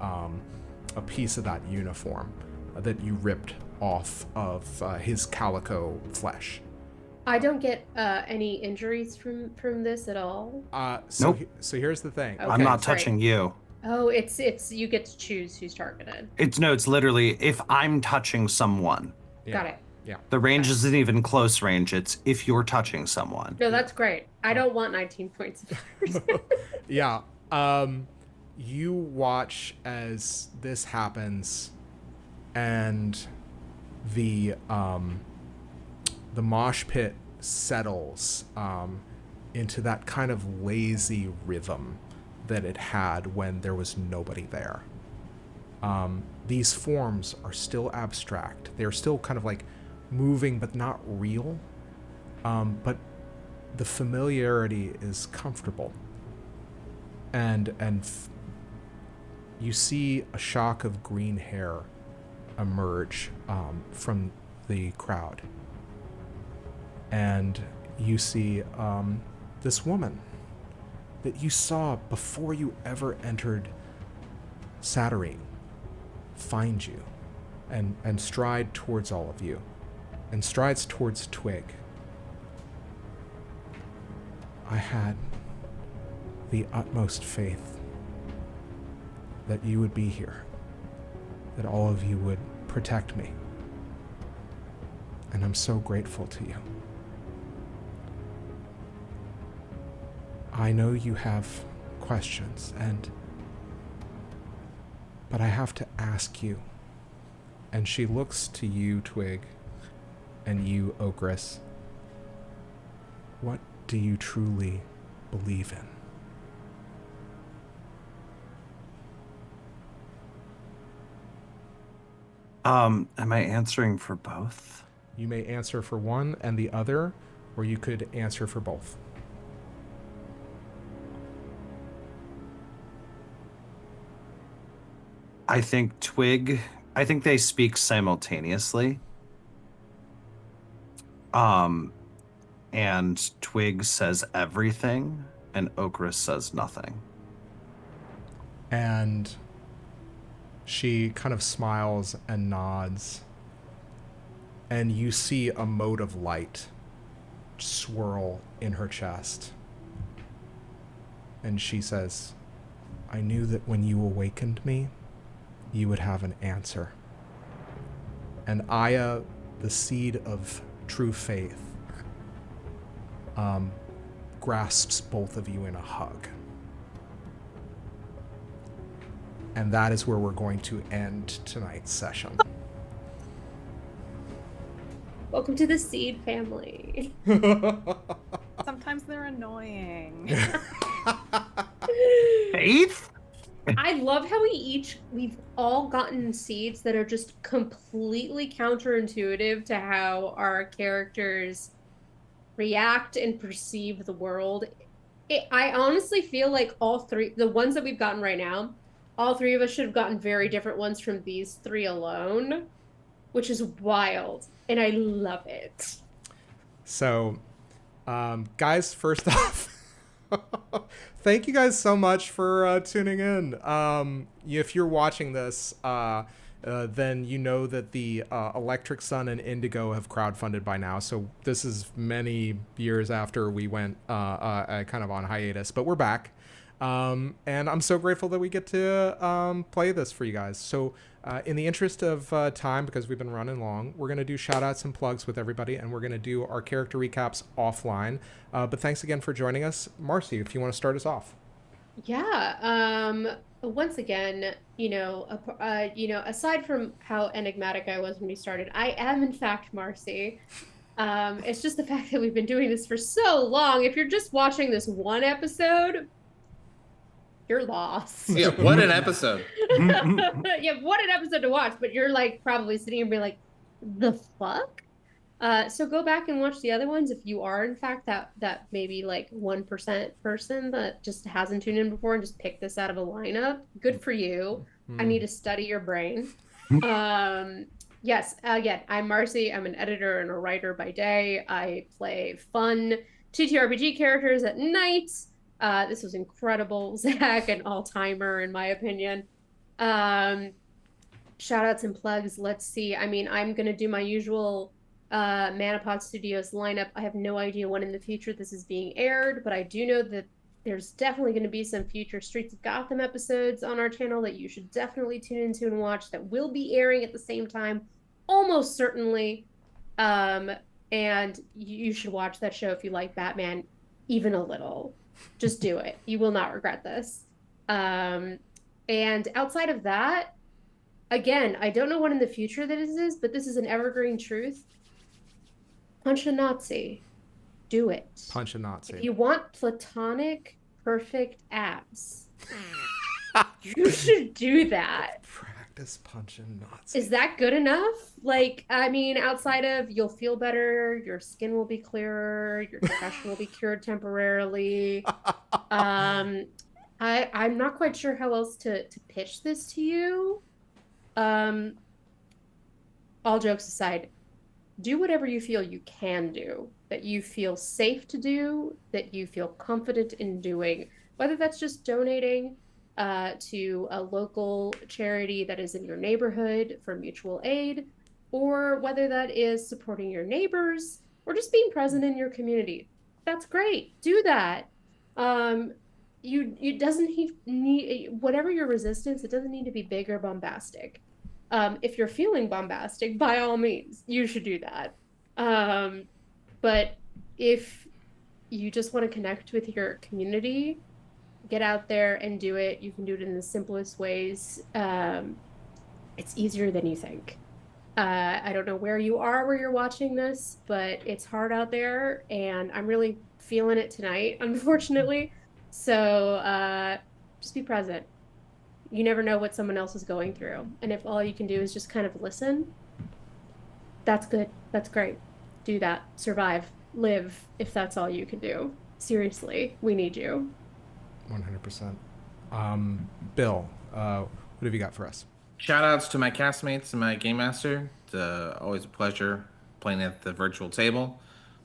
piece of that uniform that you ripped off of his calico flesh. I don't get any injuries from this at all. Nope. So here's the thing. Okay. I'm not sorry. touching you. Oh, it's you get to choose who's targeted. It's literally if I'm touching someone. Yeah. Got it. Yeah. The range isn't even close range. It's if you're touching someone. No, that's great. I don't want 19 points of damage. Yeah. You watch as this happens, and the mosh pit settles into that kind of lazy rhythm that it had when there was nobody there. These forms are still abstract. They're still kind of like moving, but not real. But the familiarity is comfortable. And you see a shock of green hair emerge from the crowd. And you see this woman that you saw before you ever entered Saturnine find you and stride towards all of you, and strides towards Twig. I had the utmost faith that you would be here, that all of you would protect me, and I'm so grateful to you. I know you have questions, but I have to ask you. And she looks to you, Twig, and you, Okris. What do you truly believe in? Am I answering for both? You may answer for one and the other, or you could answer for both. I think they speak simultaneously. And Twig says everything, and Okris says nothing. And she kind of smiles and nods. And you see a mote of light swirl in her chest. And she says, I knew that when you awakened me, you would have an answer. And Aya, the seed of true faith, grasps both of you in a hug. And that is where we're going to end tonight's session. Welcome to the Seed family. Sometimes they're annoying. Faith? I love how we've all gotten seeds that are just completely counterintuitive to how our characters react and perceive the world. I honestly feel like all three, the ones that we've gotten right now, all three of us should have gotten very different ones from these three alone, which is wild, and I love it. So, guys, first off, thank you guys so much for tuning in. If you're watching this, then you know that the Electric Sun and Indigo have crowdfunded by now. So this is many years after we went kind of on hiatus, but we're back. And I'm so grateful that we get to play this for you guys. So in the interest of time, because we've been running long, we're going to do shout outs and plugs with everybody, and we're going to do our character recaps offline. But thanks again for joining us. Marcy, if you want to start us off. Yeah. Once again, aside from how enigmatic I was when we started, I am in fact Marcy. It's just the fact that we've been doing this for so long. If you're just watching this one episode, you're lost. Yeah, what an episode. Yeah, what an episode to watch, but you're like probably sitting and being like, the fuck? So go back and watch the other ones if you are in fact that maybe like 1% person that just hasn't tuned in before and just picked this out of a lineup. Good for you. I need to study your brain. Yes, again, I'm Marcy. I'm an editor and a writer by day. I play fun TTRPG characters at night. This was incredible, Zach, an all-timer in my opinion. Shout outs and plugs. Let's see. I mean, I'm gonna do my usual Manapod Studios lineup. I have no idea when in the future this is being aired, but I do know that there's definitely going to be some future Streets of Gotham episodes on our channel that you should definitely tune into and watch that will be airing at the same time, almost certainly. And you should watch that show if you like Batman even a little. Just do it. You will not regret this. And outside of that, again, I don't know when in the future this is, but this is an evergreen truth. Punch a Nazi. Do it. Punch a Nazi. If you want platonic, perfect abs, you should do that. Practice punching Nazi. Is that good enough? Like, I mean, outside of you'll feel better, your skin will be clearer, your depression will be cured temporarily. I'm not quite sure how else to pitch this to you. All jokes aside, do whatever you feel you can do, that you feel safe to do, that you feel confident in doing, whether that's just donating to a local charity that is in your neighborhood for mutual aid, or whether that is supporting your neighbors or just being present in your community. That's great. Do that. You doesn't need whatever your resistance, it doesn't need to be big or bombastic. If you're feeling bombastic, by all means, you should do that. But if you just want to connect with your community, get out there and do it. You can do it in the simplest ways. It's easier than you think. I don't know where you are, where you're watching this, but it's hard out there, and I'm really feeling it tonight, unfortunately. So just be present. You never know what someone else is going through. And if all you can do is just kind of listen, that's good. That's great. Do that. Survive. Live, if that's all you can do. Seriously, we need you. 100%. Bill, what have you got for us? Shout outs to my castmates and my game master. It's always a pleasure playing at the virtual table.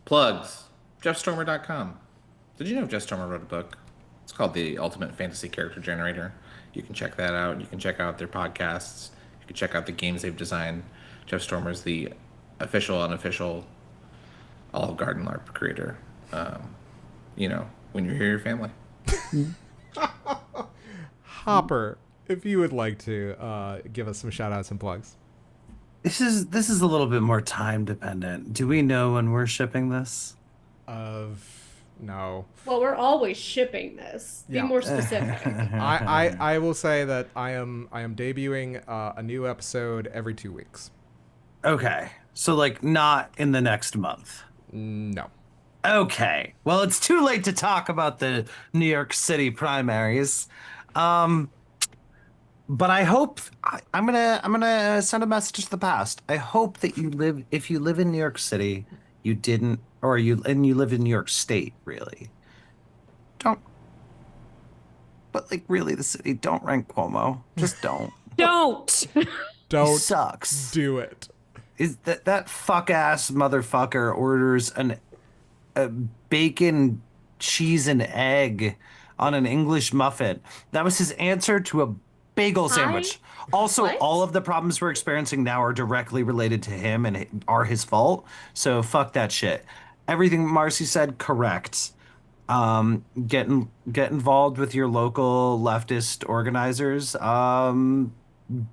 Plugs. JeffStormer.com. Did you know Jeff Stormer wrote a book? It's called The Ultimate Fantasy Character Generator. You can check that out. You can check out their podcasts. You can check out the games they've designed. Jeff Stormer's the official, unofficial Olive Garden LARP creator. When you're here, your family. Hopper, if you would like to give us some shout outs and plugs. This is a little bit more time dependent. Do we know when we're shipping this? No. Well, we're always shipping this. Be Yeah. more specific. I will say that I am debuting a new episode every 2 weeks. Okay. So like not in the next month. No. Okay. Well, it's too late to talk about the New York City primaries. But I hope I'm gonna send a message to the past. I hope that if you live in New York City, you live in New York State, really. But like really the city, don't rank Cuomo. Just don't. Don't. Don't He sucks. do it. Is that fuck ass motherfucker orders a bacon, cheese, and egg on an English muffin. That was his answer to a bagel sandwich. Also, What? all of the problems we're experiencing now are directly related to him and are his fault. So fuck that shit. Everything Marcy said, correct. Get involved with your local leftist organizers.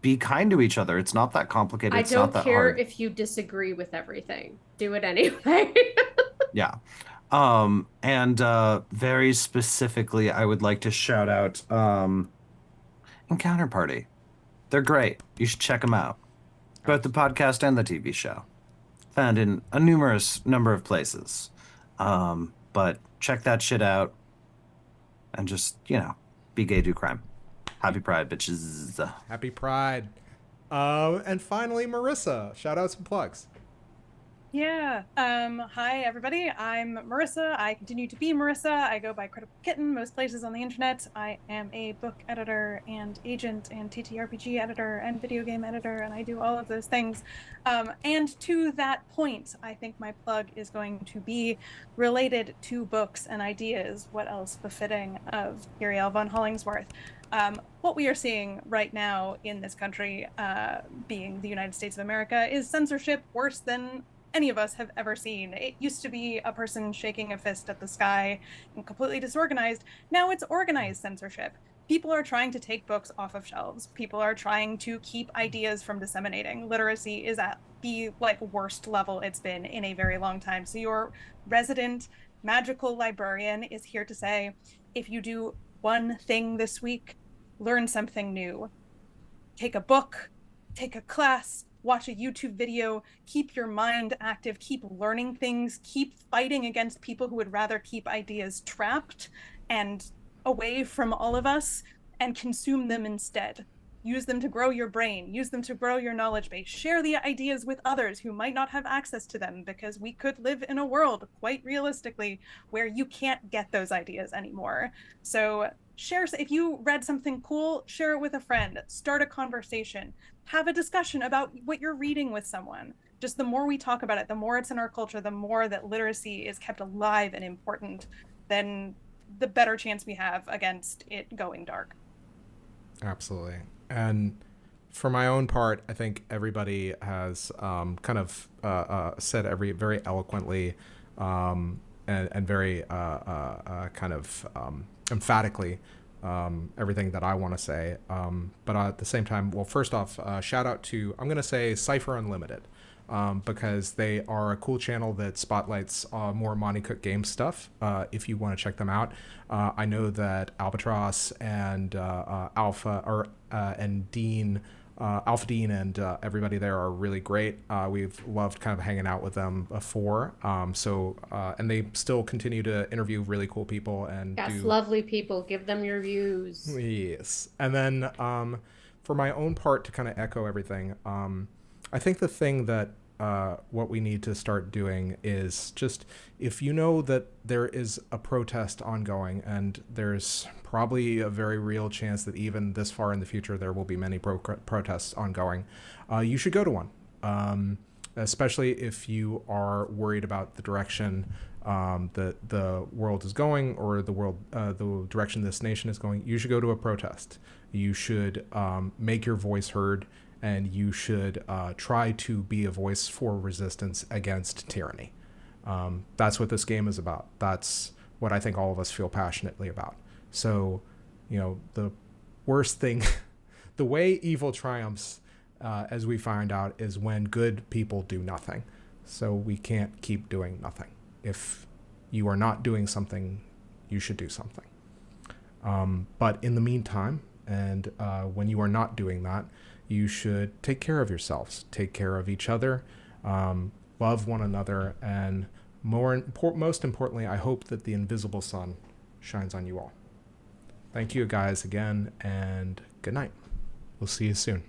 Be kind to each other. It's not that complicated. I It's not don't that care hard. if you disagree with everything. Do it anyway. Yeah. And very specifically, I would like to shout out Encounter Party. They're great. You should check them out. Both the podcast and the TV show. Found in a numerous number of places. But check that shit out and just, be gay, do crime. Happy Pride, bitches. Happy Pride. And finally, Marissa, shout outs and plugs. Yeah. Hi, everybody. I'm Marissa. I continue to be Marissa. I go by Critical Kitten most places on the internet. I am a book editor and agent and TTRPG editor and video game editor, and I do all of those things. And to that point, I think my plug is going to be related to books and ideas. What else befitting of Uriel von Hollingsworth? What we are seeing right now in this country, being the United States of America, is censorship worse than any of us have ever seen. It used to be a person shaking a fist at the sky and completely disorganized. Now it's organized censorship. People are trying to take books off of shelves. People are trying to keep ideas from disseminating. Literacy is at the worst level it's been in a very long time. So your resident magical librarian is here to say, if you do one thing this week, learn something new. Take a book, take a class, watch a YouTube video, keep your mind active, keep learning things, keep fighting against people who would rather keep ideas trapped and away from all of us and consume them instead. Use them to grow your brain, use them to grow your knowledge base, share the ideas with others who might not have access to them, because we could live in a world, quite realistically, where you can't get those ideas anymore. So share, if you read something cool, share it with a friend, start a conversation, have a discussion about what you're reading with someone. Just the more we talk about it, the more it's in our culture, the more that literacy is kept alive and important, then the better chance we have against it going dark. Absolutely. And for my own part, I think everybody has said very eloquently and very emphatically everything that I want to say. But at the same time, well, first off, shout out to, I'm going to say Cypher Unlimited, because they are a cool channel that spotlights more Monte Cook Games stuff, if you want to check them out. I know that Albatross and Alpha Dean and everybody there are really great. We've loved kind of hanging out with them before. And they still continue to interview really cool people and Yes, lovely people. Give them your views. Yes. And then for my own part, to kind of echo everything, I think the thing that what we need to start doing is just, if you know that there is a protest ongoing, and there's probably a very real chance that even this far in the future there will be many protests ongoing, you should go to one, especially if you are worried about the direction that the world is going, or the direction this nation is going. You should go to a protest. You should make your voice heard, and you should try to be a voice for resistance against tyranny. That's what this game is about. That's what I think all of us feel passionately about. So, the worst thing, the way evil triumphs, as we find out, is when good people do nothing. So we can't keep doing nothing. If you are not doing something, you should do something. But in the meantime, and when you are not doing that, you should take care of yourselves, take care of each other, love one another, and most importantly, I hope that the invisible sun shines on you all. Thank you guys again, and good night. We'll see you soon.